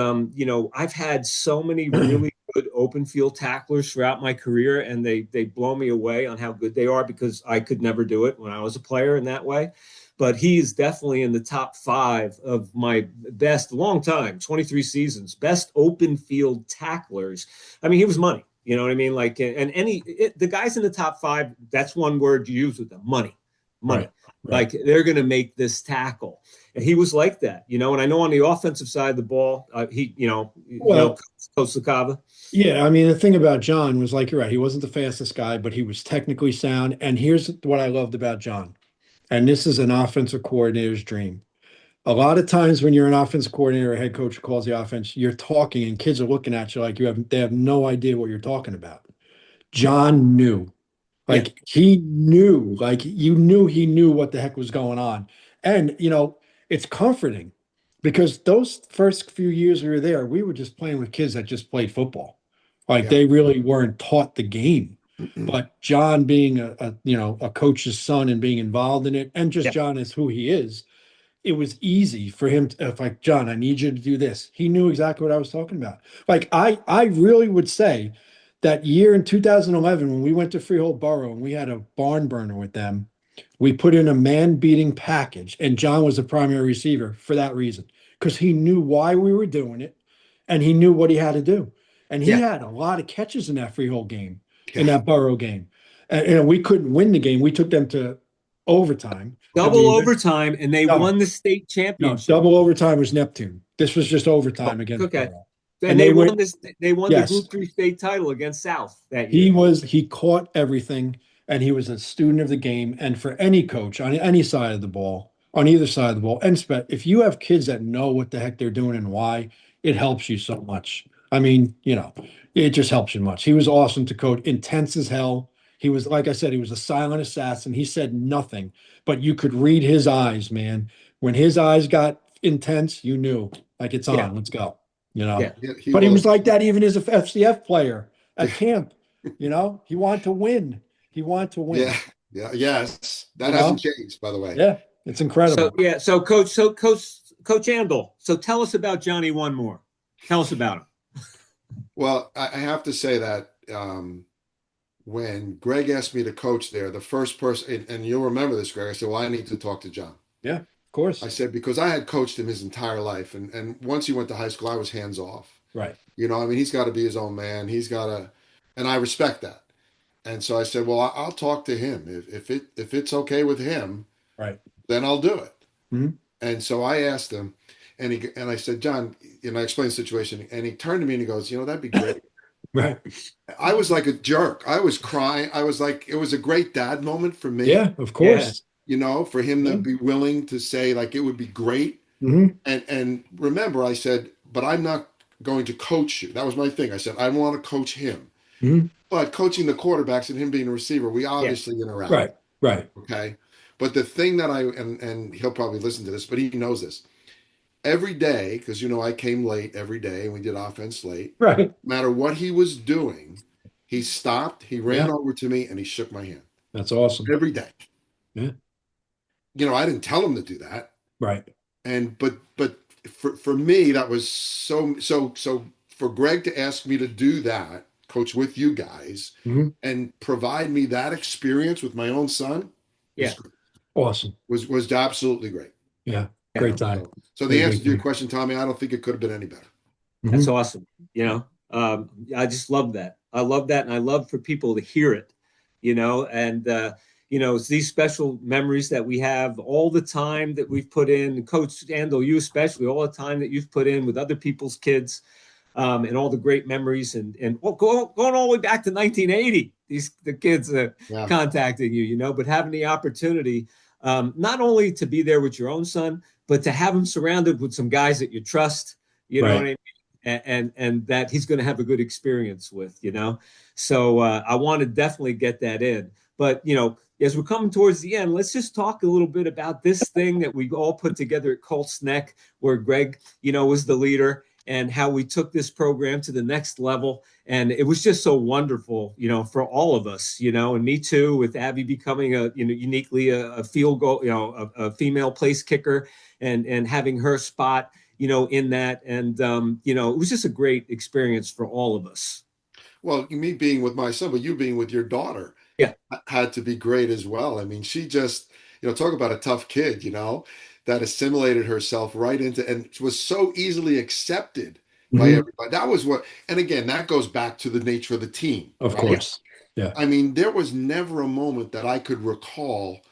I've had so many really good open field tacklers throughout my career, and they blow me away on how good they are because I could never do it when I was a player in that way. But he is definitely in the top 5 of my best, long time, 23 seasons, best open field tacklers. I mean, he was money. You know what I mean? Like, and the guys in the top 5, that's one word you use with them: money, money. Right. Like they're going to make this tackle. And he was like that, and I know on the offensive side of the ball, Well, Coach LaCava. yeah, I mean, the thing about John was like, you're right, he wasn't the fastest guy, but he was technically sound. And here's what I loved about John. And this is an offensive coordinator's dream. A lot of times when you're an offensive coordinator or head coach who calls the offense, you're talking and kids are looking at you like they have no idea what you're talking about. John knew. Yeah, Like he knew, like you knew he knew what the heck was going on. And it's comforting because those first few years we were there, we were just playing with kids that just played football. Like Yeah. they really weren't taught the game. But John being a coach's son and being involved in it, and just yeah, John is who he is, it was easy for him to, if like, John, I need you to do this. He knew exactly what I was talking about. Like I really would say that year in 2011 when we went to Freehold Borough and we had a barn burner with them, we put in a man beating package and John was the primary receiver for that reason because he knew why we were doing it. and he knew what he had to do. And he Yeah. had a lot of catches in that Freehold game, in Yeah. that Borough game. And we couldn't win the game. We took them to overtime. Double overtime, and they No. won the state No, championship. double overtime was Neptune. This was just overtime against Okay. Borough. And they won this. They won the Yes. Group 3 state title against South that year. He caught everything, and he was a student of the game. And for any coach on any side of the ball, on either side of the ball, and if you have kids that know what the heck they're doing and why, it helps you so much. I mean, it just helps you much. He was awesome to coach, intense as hell. He was, like I said, he was a silent assassin. He said nothing, but you could read his eyes, man. When his eyes got intense, you knew, like, it's on, let's go. Yeah. But he was like that even as a FCF player at camp. He wanted to win. He wanted to win. Yeah. Yes. That hasn't changed, by the way. Yeah. It's incredible. So Coach Andl. So tell us about Johnny one more. Tell us about him. Well, I have to say that when Greg asked me to coach there, the first person, and you'll remember this, Greg, I said, well, I need to talk to John. Yeah, of course. I said, because I had coached him his entire life. And once he went to high school, I was hands off. Right. He's got to be his own man. And I respect that. And so I said, well, I'll talk to him. If it's okay with him, right, then I'll do it. Mm-hmm. And so I asked him, and I said, John, I explained the situation, and he turned to me and he goes, that'd be great. Right. I was like a jerk. I was crying. I was like, it was a great dad moment for me. Yeah, of course. For him to be willing to say, like, it would be great. Mm-hmm. And remember, I said, but I'm not going to coach you. That was my thing. I said, I want to coach him. Mm-hmm. But coaching the quarterbacks and him being a receiver, we obviously interact. Right. Okay. But the thing that and he'll probably listen to this, but he knows this. Every day, because I came late every day and we did offense late. Right. No matter what he was doing, he stopped, he ran over to me, and he shook my hand. That's awesome. Every day. Yeah. I didn't tell him to do that. Right. And but for me, that was so for Greg to ask me to do that, coach with you guys, mm-hmm. and provide me that experience with my own son. Yeah. Awesome. Was absolutely great. Yeah. Great time. So the answer to your question, Tommy, I don't think it could have been any better. Mm-hmm. That's awesome. I just love that. I love that. And I love for people to hear it, and, it's these special memories that we have, all the time that we've put in, Coach Andl, you especially, all the time that you've put in with other people's kids, and all the great memories and going all the way back to 1980, the kids contacting you, but having the opportunity, not only to be there with your own son, but to have him surrounded with some guys that you trust, know what I mean? And that he's going to have a good experience with, So I want to definitely get that in. But, as we're coming towards the end, let's just talk a little bit about this thing that we all put together at Colts Neck, where Greg, was the leader, and how we took this program to the next level. And it was just so wonderful, for all of us, and me too, with Abby becoming uniquely a field goal, a female place kicker and having her spot, in that. And, it was just a great experience for all of us. Well, me being with my son, but you being with your daughter had to be great as well. I mean, she just, talk about a tough kid, that assimilated herself right into and was so easily accepted by everybody. That was and again, that goes back to the nature of the team. Of course. Yeah. I mean, there was never a moment that I could recall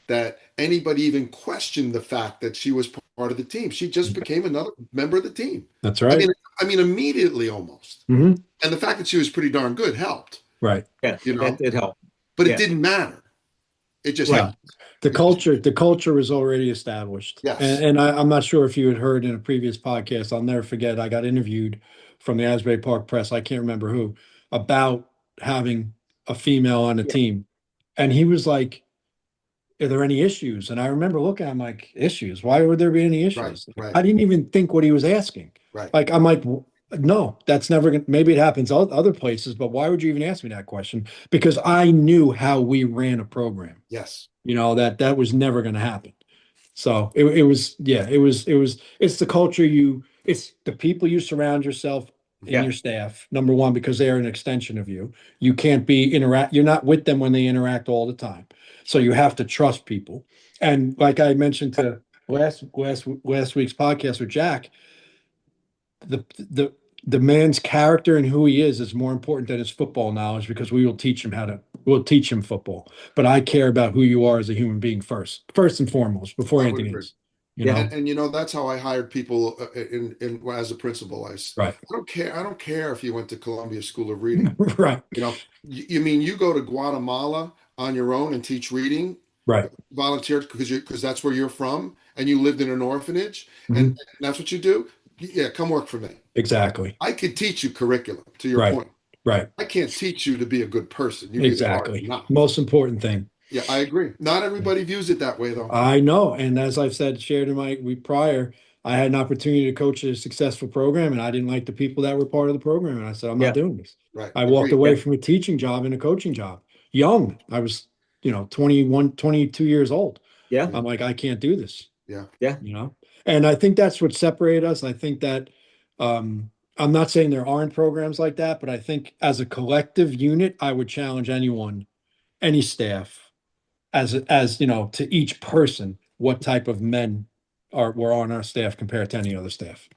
that anybody even questioned the fact that she was part of the team. She just became another member of the team. That's right. I mean, immediately almost. Mm-hmm. And the fact that she was pretty darn good helped. Right. Yeah, it helped. But it didn't matter. It just happened. The culture was already established. Yes. And I'm not sure if you had heard in a previous podcast, I'll never forget, I got interviewed from the Asbury Park Press, I can't remember who, about having a female on the team. And he was like, are there any issues? And I remember looking at him like, issues? Why would there be any issues? Right. I didn't even think what he was asking. Right. Like, I'm like, no, that's never going to, maybe it happens other places, but why would you even ask me that question? Because I knew how we ran a program. Yes. That was never going to happen. So it's the culture it's the people you surround yourself and your staff, number one, because they're an extension of you. You can't you're not with them when they interact all the time. So you have to trust people. And like I mentioned to last week's podcast with Jack, the the man's character and who he is more important than his football knowledge, because we'll teach him football. But I care about who you are as a human being first and foremost, before I would anything agree. else. You know, And you know, that's how I hired people in as a principal. right, I don't care if you went to Columbia School of Reading. right, You know, you mean you go to Guatemala on your own and teach reading, right. volunteer because that's where you're from, and you lived in an orphanage, Mhm. and that's what you do? Yeah, come work for me. Exactly. I could teach you curriculum, to your Right, point. right, I can't teach you to be a good person. You'd be hard exactly. not. Most important thing. Yeah, I agree. Not everybody views it that way, though. I know. And as I've said, shared in my we prior, I had an opportunity to coach a successful program, and I didn't like the people that were part of the program. And I said, I'm Yeah. not doing this. Right. I walked Agreed. away Yeah. from a teaching job and a coaching job. Young. I was, 21, 22 years old. Yeah. I'm like, I can't do this. Yeah. Yeah. And I think that's what separated us. I think that I'm not saying there aren't programs like that, but I think as a collective unit, I would challenge anyone, any staff, as to each person, what type of men were on our staff compared to any other staff.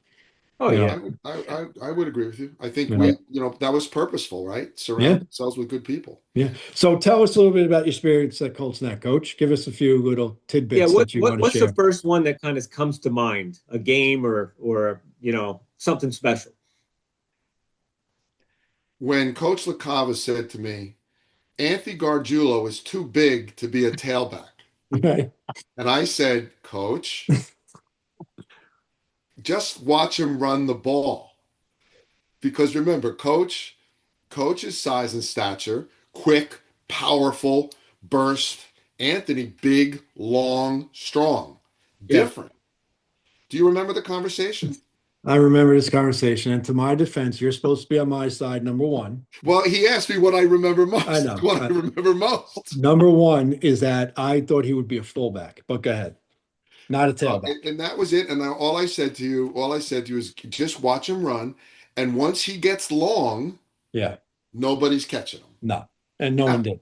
Oh, You know? yeah. I would agree with you. I think Yeah. that was purposeful, right? Surround themselves with good people. Yeah. So tell us a little bit about your experience at Colts Neck, Coach. Give us a few little tidbits that you want to What's share. the first one that kind of comes to mind? A game or something special? When Coach LaCava said to me, Anthony Gargiulo is too big to be a tailback. Right. And I said, Coach, just watch him run the ball. Because remember, Coach's size and stature, quick, powerful, burst. Anthony, big, long, strong, different. Do you remember the conversation? I remember this conversation, and to my defense, you're supposed to be on my side, number one. Well, he asked me what I remember most. I know. What I remember most. Number one is that I thought he would be a fullback, but go ahead. Not a tailback. And that was it. And all I said to you is just watch him run. And once he gets long, nobody's catching him. No. And no one did.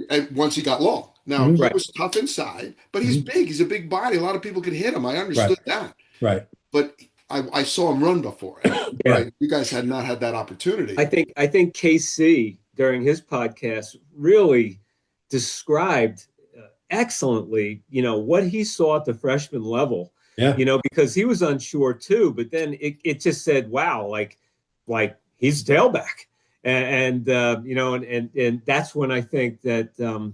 And once he got long. Now, Mhm. he was tough inside, but he's big. He's a big body. A lot of people could hit him. I understood that. Right. But I saw him run before. Right. You guys had not had that opportunity. I think KC during his podcast really described excellently, what he saw at the freshman level. Yeah. Because he was unsure too, but then it just said, wow, like he's a tailback. And that's when I think that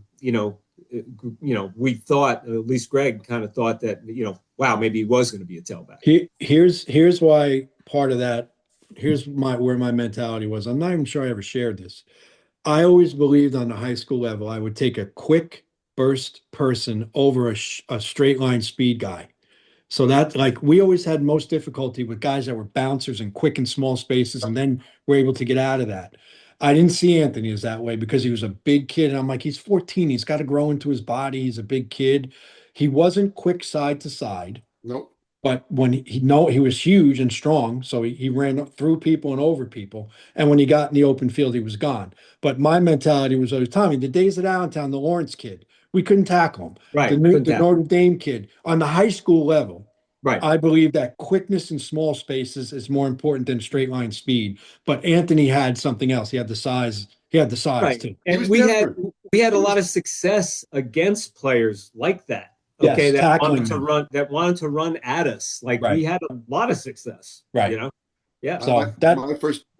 we thought, at least Greg kind of thought that, wow, maybe he was going to be a tailback. Here's why part of that. Here's where my mentality was. I'm not even sure I ever shared this. I always believed on the high school level, I would take a quick burst person over a straight line speed guy. So that, like, we always had most difficulty with guys that were bouncers and quick in small spaces, and then we're able to get out of that. I didn't see Anthony as that way because he was a big kid. And I'm like, he's 14. He's got to grow into his body. He's a big kid. He wasn't quick side to side. Nope. But when he was huge and strong. So he ran through people and over people. And when he got in the open field, he was gone. But my mentality was always, Tommy, the days of Allentown, the Lawrence kid, we couldn't tackle him. Right. The Notre Dame kid on the high school level. Right. I believe that quickness in small spaces is more important than straight line speed. But Anthony had something else. He had the size. He had the size too. And we had a lot of success against players like that. Okay, yes, that wanted to run at us. Like we had a lot of success. Right. Yeah. So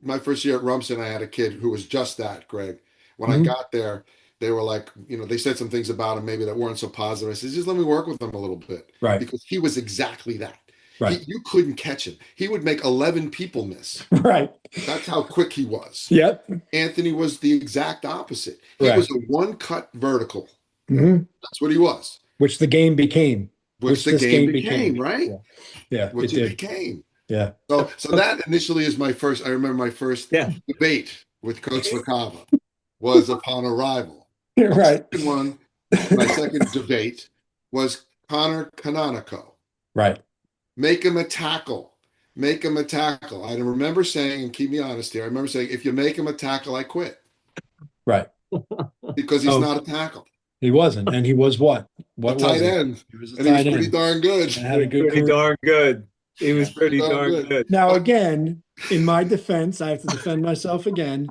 my first year at Rumson, I had a kid who was just that, Greg. When I got there, they were like, they said some things about him maybe that weren't so positive. I said, just let me work with him a little bit. Right. Because he was exactly that. Right. You couldn't catch him. He would make 11 people miss. Right. That's how quick he was. Yep. Anthony was the exact opposite. He was a one-cut vertical. Mm-hmm. That's what he was. Which the game became. Which the game became, right? Yeah. Which it became. Yeah. So that initially is I remember my first debate with Coach LaCava was upon arrival. Right. My second debate was Connor Canonico. Right. Make him a tackle. Make him a tackle. I remember saying, and keep me honest here, I remember saying, if you make him a tackle, I quit. Right. Because he's not a tackle. He wasn't. And he was what? A tight end. And he was pretty darn good. And had a good pretty darn good. He was pretty It's all darn good. good. Now, again, in my defense, I have to defend myself again.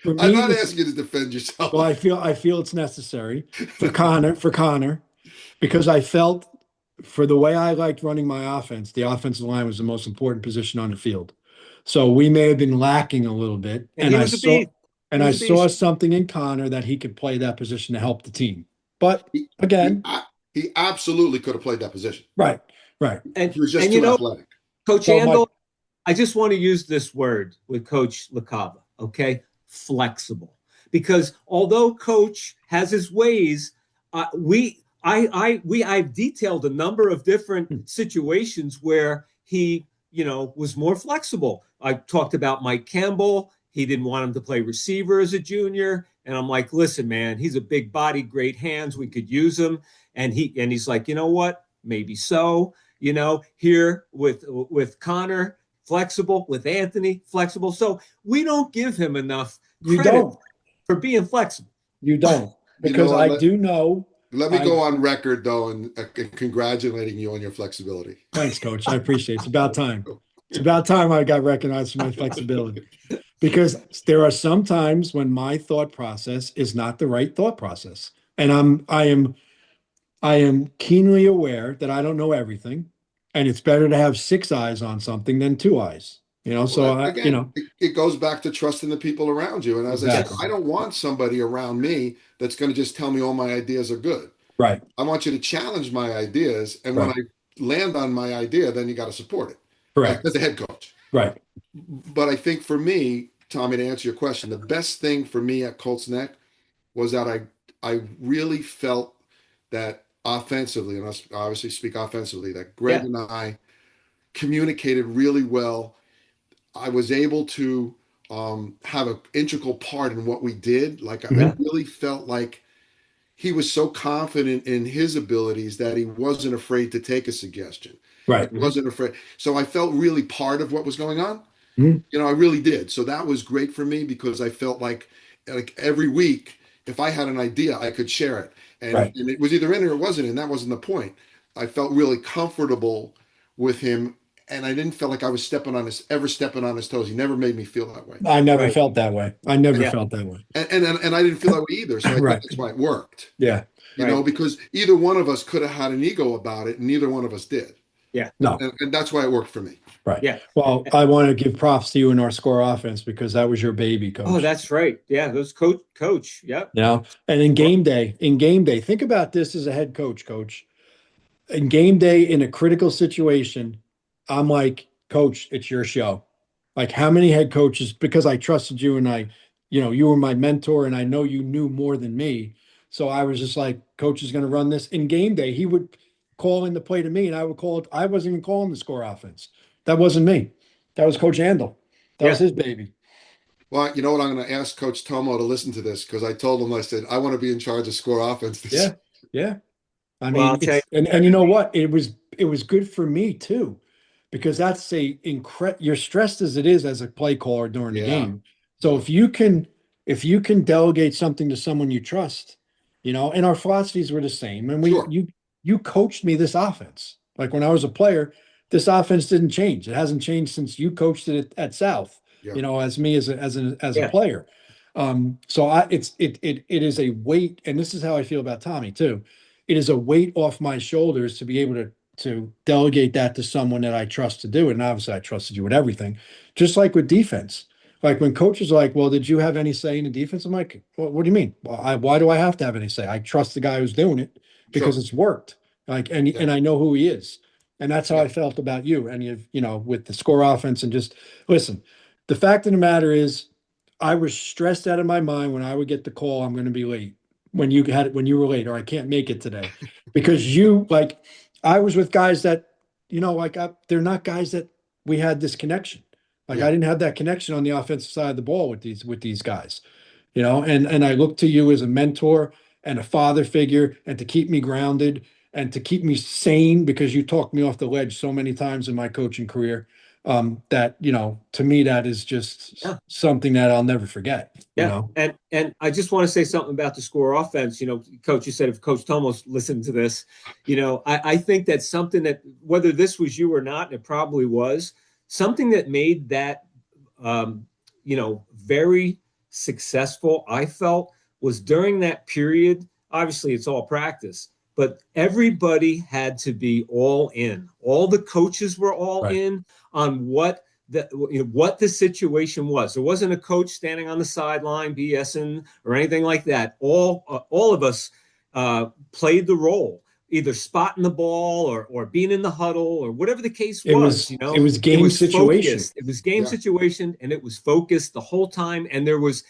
For I'm me, not this, asking you to defend yourself. well, I feel it's necessary for Connor, because I felt for the way I liked running my offense, the offensive line was the most important position on the field. So we may have been lacking a little bit, And he was a beast. and He I was a saw beast. something in Connor that he could play that position to help the team. But He, he, again, he absolutely could have played that position. right, right. And He was just and you too know, athletic. Coach So Andl, I just want to use this word with Coach LaCava, okay? Flexible. Because although Coach has his ways, I've detailed a number of different situations where he, was more flexible. I talked about Mike Campbell. He didn't want him to play receiver as a junior. And I'm like, listen, man, he's a big body, great hands. We could use him. And he's like, you know what? Maybe so. Here with Connor, flexible, with Anthony, flexible. So we don't give him enough you credit don't, for being flexible. you don't, You know because what, I do know. Let me go on record, though, and congratulating you on your flexibility. Thanks, Coach. I appreciate it. It's about time. It's about time I got recognized for my flexibility. Because there are some times when my thought process is not the right thought process. And I am keenly aware that I don't know everything. And it's better to have 6 eyes on something than 2 eyes. So Again, it goes back to trusting the people around you. And as I said, Exactly. I don't want somebody around me that's going to just tell me all my ideas are good. Right. I want you to challenge my ideas. And when Right. I land on my idea, then you got to support it. Correct. As the head coach. Right. But I think for me, Tommy, to answer your question, the best thing for me at Colts Neck was that I really felt that offensively, and I obviously speak offensively, that Greg and I communicated really well. I was able to have an integral part in what we did. Like I really felt like he was so confident in his abilities that he wasn't afraid to take a suggestion. Right. He wasn't afraid. So I felt really part of what was going on. Mhm. I really did. So that was great for me because I felt like every week, if I had an idea, I could share it. Right. And it was either in or it wasn't in. That wasn't the point. I felt really comfortable with him, and I didn't feel like I was stepping on his toes. He never made me feel that way. I never felt that way. I never Yeah. felt that way. And I didn't feel that way either. So I think Right. that's why it worked. Yeah. Because either one of us could have had an ego about it, and neither one of us did. Yeah. No. And that's why it worked for me. Right. Yeah. Well, I want to give props to you in our score offense because that was your baby, Coach. Oh, that's right. Yeah, those coach. Yep. And in game day, think about this as a head coach, Coach. In game day, in a critical situation, I'm like, Coach, it's your show. Like, how many head coaches, because I trusted you and you were my mentor and I know you knew more than me. So I was just like, Coach is going to run this. In game day, he would call in the play to me and I would call it. I wasn't even calling the score offense. That wasn't me. That was Coach Andl. That was his baby. Well, you know what? I'm going to ask Coach Tomo to listen to this because I told him, I said, I want to be in charge of score offense. Yeah. I Well, mean, and you know what? It was good for me too, because that's you're stressed as it is as a play caller during the game. So if you can delegate something to someone you trust, and our philosophies were the same. And you coached me this offense. Like when I was a player, this offense didn't change. It hasn't changed since you coached it at South, as me as a player. So it is a weight, and this is how I feel about Tommy too. It is a weight off my shoulders to be able to delegate that to someone that I trust to do it. And obviously I trusted you with everything, just like with defense. Like when coaches are like, well, did you have any say in the defense? I'm like, well, what do you mean? Well, why do I have to have any say? I trust the guy who's doing it because it's worked. And I know who he is. And that's how I felt about you. And with the score offense and just listen, the fact of the matter is I was stressed out of my mind when I would get the call, I'm going to be late. When you were late, or I can't make it today, because I was with guys that, they're not guys that we had this connection. I didn't have that connection on the offensive side of the ball with these guys, and I look to you as a mentor and a father figure, and to keep me grounded and to keep me sane because you talked me off the ledge so many times in my coaching career. that, to me, that is just Yeah. something that I'll never forget, Yeah. And I just want to say something about the score offense. Coach, you said if Coach Tomos listened to this, I think that's something that, whether this was you or not, and it probably was, something that made that, very successful, I felt, was during that period. Obviously, it's all practice, but everybody had to be all in. All the coaches were all Right. in on what the situation was. There wasn't a coach standing on the sideline BSing or anything like that. All of us played the role, either spotting the ball or being in the huddle or whatever the case was. It was game situation. Focused. It was game Yeah. situation, and it was focused the whole time. And there was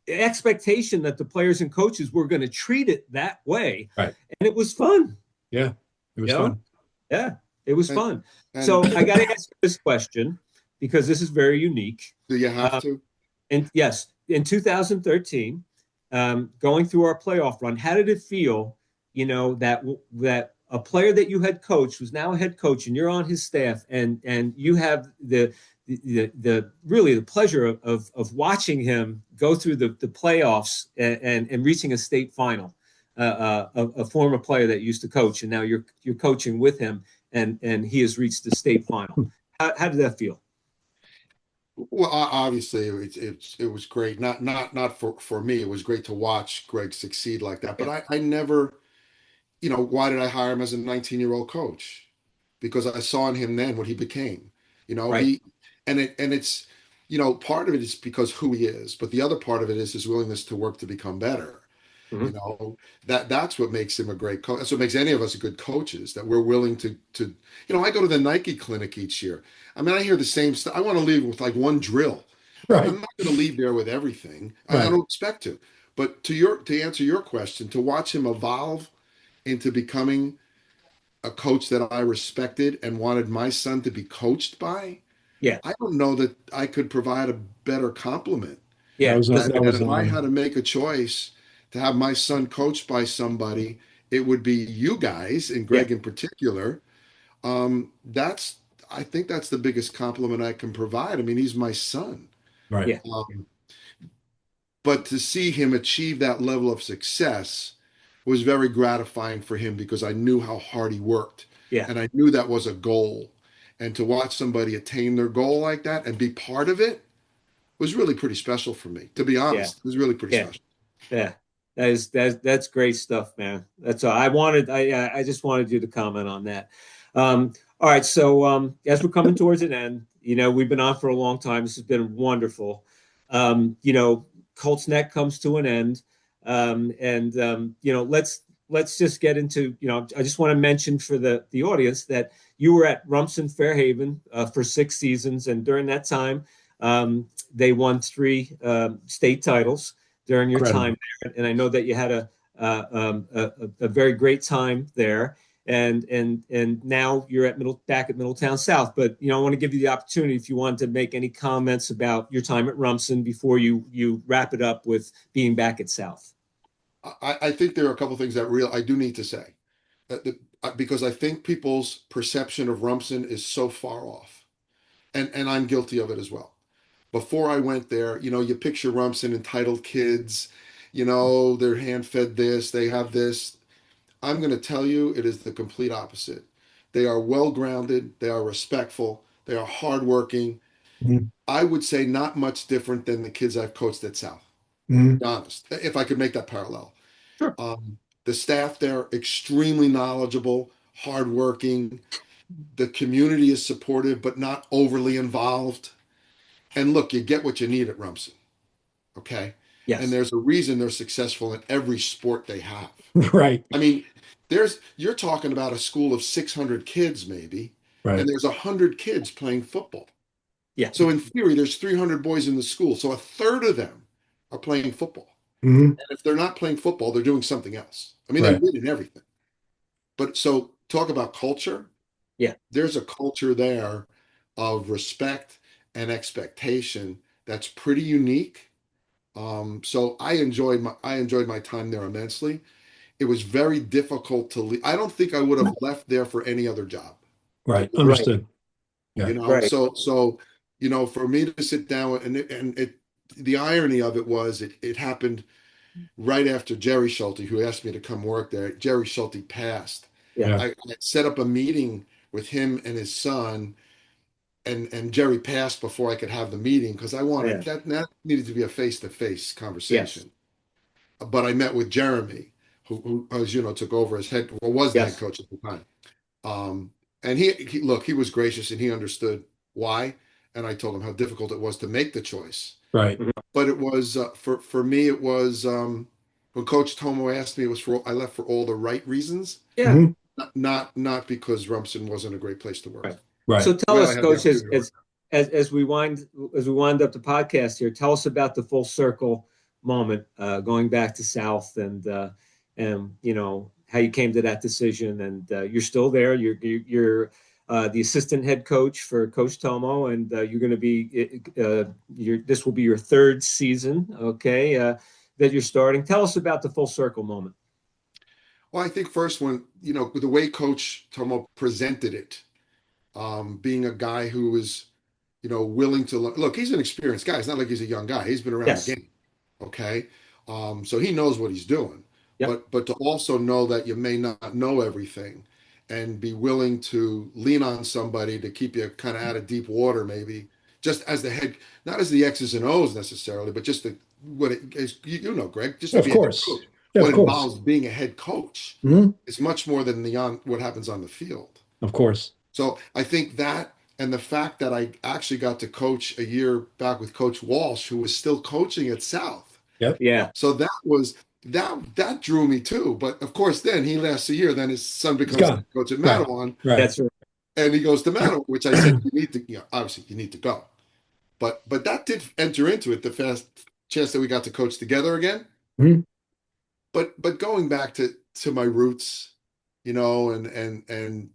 expectation that the players and coaches were going to treat it that way. Right. And it was fun. Yeah, it was fun. Yeah, it was fun. And So I got to ask you this question, because this is very unique. do you have to? And yes, in 2013, going through our playoff run, how did it feel, that a player that you had coached was now a head coach, and you're on his staff, and you have the really the pleasure of watching him go through the playoffs and reaching a state final, a former player that used to coach, and now you're coaching with him, and he has reached the state final. How did that feel? Well, obviously, it was great. Not for me. It was great to watch Greg succeed like that. But I never, why did I hire him as a 19-year-old coach? Because I saw in him then what he became. Right. It's, part of it is because who he is, but the other part of it is his willingness to work to become better. Mm-hmm. That's what makes him a great coach. That's what makes any of us good coaches, that we're willing to I go to the Nike clinic each year. I mean, I hear the same stuff. I want to leave with like one drill. Right. I'm not going to leave there with everything. Right. I don't expect to. But to answer your question, to watch him evolve into becoming a coach that I respected and wanted my son to be coached by, Yeah. I don't know that I could provide a better compliment. Yeah. That if I had to make a choice to have my son coached by somebody, it would be you guys, and Greg in particular. I think that's the biggest compliment I can provide. I mean, he's my son. Right. Yeah. But to see him achieve that level of success was very gratifying for him, because I knew how hard he worked. Yeah. And I knew that was a goal. And to watch somebody attain their goal like that and be part of it was really pretty special for me. To be honest, it was really pretty special. Yeah. That's great stuff, man. That's all I wanted. I just wanted you to comment on that. All right. So as we're coming towards an end, we've been on for a long time. This has been wonderful. Colts Neck comes to an end. Let's just get into, I just want to mention for the audience that you were at Rumson Fairhaven for 6 seasons. And during that time, they won 3 state titles during your time there. And I know that you had a very great time there. And now you're back at Middletown South. But, I want to give you the opportunity, if you want to make any comments about your time at Rumson before you wrap it up with being back at South. I think there are a couple of things that I do need to say, because I think people's perception of Rumson is so far off, and I'm guilty of it as well. Before I went there, you picture Rumson, entitled kids, they're hand-fed this, they have this. I'm going to tell you, it is the complete opposite. They are well-grounded, they are respectful, they are hardworking. Mm-hmm. I would say not much different than the kids I've coached at South. Mm-hmm. To be honest, if I could make that parallel. Sure. The staff there, extremely knowledgeable, hardworking. The community is supportive, but not overly involved. And look, you get what you need at Rumson. Okay. Yes. And there's a reason they're successful in every sport they have. Right. I mean, you're talking about a school of 600 kids maybe, Right. and there's 100 kids playing football. Yeah. So in theory, there's 300 boys in the school. So a third of them are playing football. Mm-hmm. And if they're not playing football, they're doing something else. I mean, they win in everything. But so talk about culture. Yeah. There's a culture there of respect and expectation that's pretty unique. So I enjoyed my time there immensely. It was very difficult to leave. I don't think I would have left there for any other job. Right. Understood. Yeah. Right. So for me to sit down the irony of it was it happened right after Jerry Schulte, who asked me to come work there. Jerry Schulte passed. Yeah. Yeah. I set up a meeting with him and his son, and Jerry passed before I could have the meeting because I wanted Yeah. that needed to be a face-to-face Yes. conversation. But I met with Jeremy, who as you know, took over as head or was the head Yes. coach at the time. Um, and he was gracious and he understood why. And I told him how difficult it was to make the choice. Right. Mhm. But it was for me, it was when Coach Tomo asked me, it was for I left for all the right reasons, Yeah. Mhm. not because Rumson wasn't a great place to work. Right. Right. So tell Glad I us, had the Coach, opportunity to work. as we wind up the podcast here, tell us about the full circle moment, going back to South, and how you came to that decision, and you're still there. You're the assistant head coach for Coach Tomo, and you're going to be this will be your third season, okay, that you're starting. Tell us about the full circle moment. Well, I think first when the way Coach Tomo presented it, being a guy who was willing to look. He's an experienced guy. It's not like he's a young guy. He's been around the Yes. game. Okay. So he knows what he's doing. Yep. But to also know that you may not know everything and be willing to lean on somebody to keep you kind of out of deep water, maybe just as the head, not as the X's and O's necessarily, but just what it is, Greg, just to Of be a head course. coach. Yeah, What of course. involves being a head coach Mhm. is much more than what happens on the field. Of course. So I think that, and the fact that I actually got to coach a year back with Coach Walsh, who was still coaching at South. Yep. Yeah. So that drew me too. But of course, then he lasts a year. Then his son It's becomes gone. coach at Right. Madawan, Right. That's right. and he goes to Madawan, which I said you need to, obviously you need to go. But that did enter into it the fast chance that we got to coach together again. Mhm. But going back to my roots, and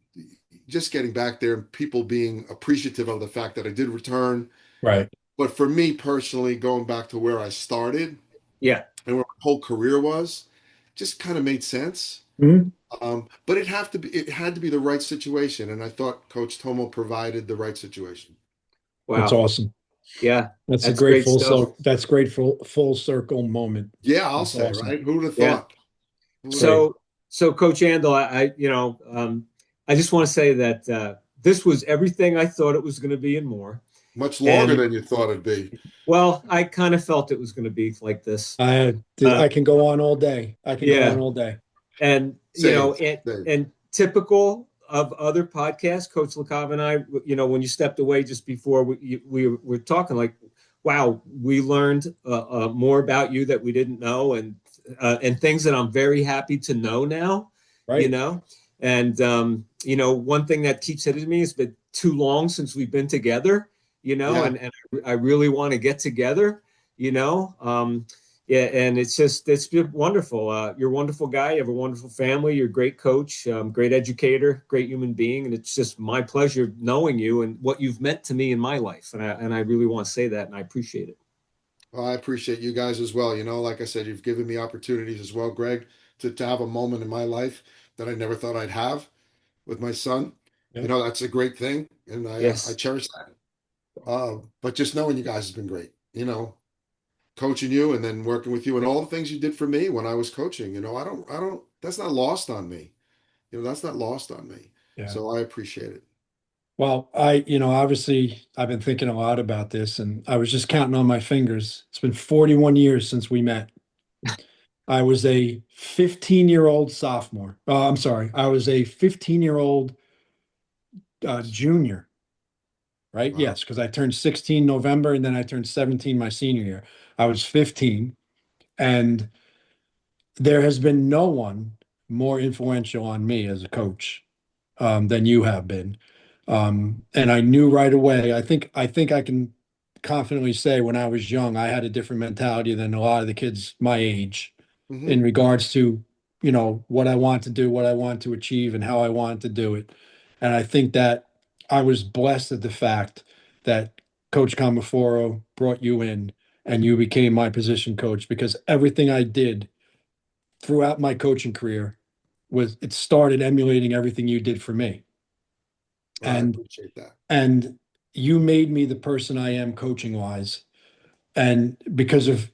just getting back there and people being appreciative of the fact that I did return. Right. But for me personally, going back to where I started Yeah. and where my whole career was, just kind of made sense. Mhm. But it had to be the right situation, and I thought Coach Tomo provided the right situation. That's Wow. awesome. Yeah. That's a That's great great stuff. full circle moment. Yeah, I'll That's say, awesome. right? Who would have Yeah. thought? Who would've Great. thought? So Coach Andl, I just want to say that this was everything I thought it was going to be and more. Much longer And than you thought it'd be. well, I kind of felt it was going to be like this. I can go on all day. I can go on Yeah. all day. And, Same, same. and typical of other podcasts, Coach LaCava and I, when you stepped away just before we were talking, like, wow, we learned more about you that we didn't know, and things that I'm very happy to know now, Right. And, one thing that keeps hitting me is been too long since we've been together, Yeah. and I really want to get together, yeah, and it's been wonderful. You're a wonderful guy. You have a wonderful family. You're a great coach, great educator, great human being, and it's just my pleasure knowing you and what you've meant to me in my life. And I really want to say that, and I appreciate it. Well, I appreciate you guys as well. Like I said, you've given me opportunities as well, Greg, to have a moment in my life that I never thought I'd have with my son. Yeah. That's a great thing, and I Yes. cherish that. But just knowing you guys has been great. Coaching you and then working with you and all the things you did for me when I was coaching. I don't. That's not lost on me. That's not lost on me. Yeah. So I appreciate it. Well, obviously I've been thinking a lot about this and I was just counting on my fingers. It's been 41 years since we met. I was a 15-year-old sophomore. I'm sorry. I was a 15-year-old junior, right? Wow. Yes, because I turned 16 November and then I turned 17 my senior year. I was 15, and there has been no one more influential on me as a coach than you have been. And I knew right away. I think I can confidently say when I was young, I had a different mentality than a lot of the kids my age Mhm. in regards to, what I want to do, what I want to achieve, and how I want to do it. And I think that I was blessed at the fact that Coach Comeforo brought you in and you became my position coach, because everything I did throughout my coaching career it started emulating everything you did for me. I And appreciate that. and you made me the person I am coaching wise. And because of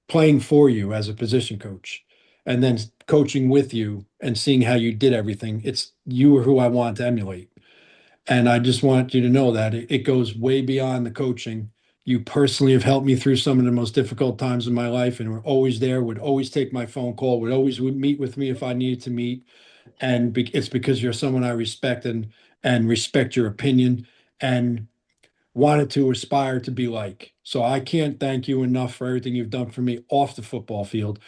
playing for you as a position coach and then coaching with you and seeing how you did everything, you are who I want to emulate. And I just want you to know that it goes way beyond the coaching. You personally have helped me through some of the most difficult times in my life and were always there, would always take my phone call, would meet with me if I needed to meet. And it's because you're someone I respect and respect your opinion and wanted to aspire to be like. So I can't thank you enough for everything you've done for me off the football field.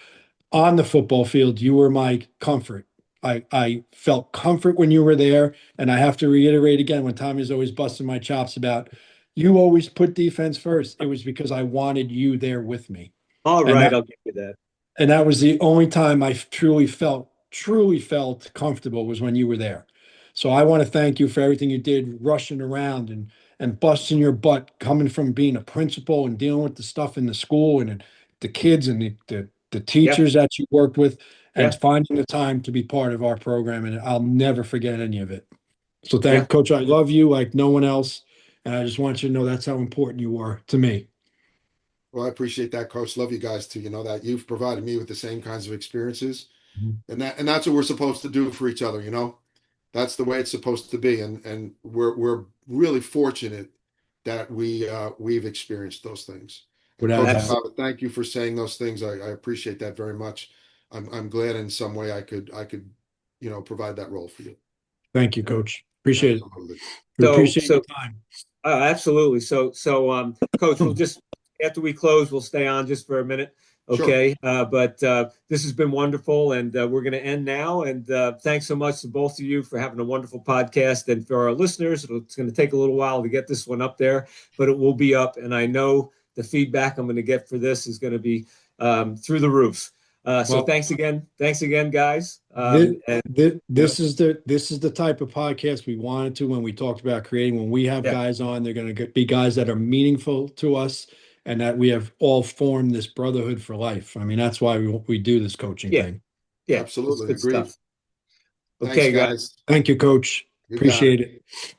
On the football field, you were my comfort. I felt comfort when you were there. And I have to reiterate again when Tommy's always busting my chops about you always put defense first. It was because I wanted you there with me. All And right, that, I'll give you that. and that was the only time I truly felt comfortable was when you were there. So I want to thank you for everything you did, rushing around and busting your butt, coming from being a principal and dealing with the stuff in the school and the kids and the Yeah, teachers that you worked with, and yeah, finding the time to be part of our program. And I'll never forget any of it. So yeah. Coach. I love you like no one else, and I just want you to know that's how important you were to me. Well, I appreciate that, Coach. Love you guys too. You know that you've provided me with the same kinds of experiences, Mhm. and that's what we're supposed to do for each other. You know, that's the way it's supposed to be, and we're really fortunate that we've experienced those things. And Without a Coach doubt. Absolutely. LaCava, thank you for saying those things. I appreciate that very much. I'm glad in some way I could provide that role for you. Thank you, Coach. Appreciate it. Absolutely. We So, appreciate your so time. absolutely. So, Coach, we'll just after we close, we'll stay on just for a minute. Sure. Okay. But this has been wonderful, and we're going to end now. And thanks so much to both of you for having a wonderful podcast. And for our listeners, it's going to take a little while to get this one up there, but it will be up. And I know the feedback I'm going to get for this is going to be through the roof. So Well, thanks again. Thanks again, guys. This, And you know, this is the type of podcast we wanted to when we talked about creating. When we have yeah, guys on, they're going to be guys that are meaningful to us, and that we have all formed this brotherhood for life. I mean, that's why we do this coaching yeah, thing. yeah. It's Absolutely. good Agreed. stuff. Thanks, Okay, guys. guys. Thank you, Coach. You got it. Appreciate it.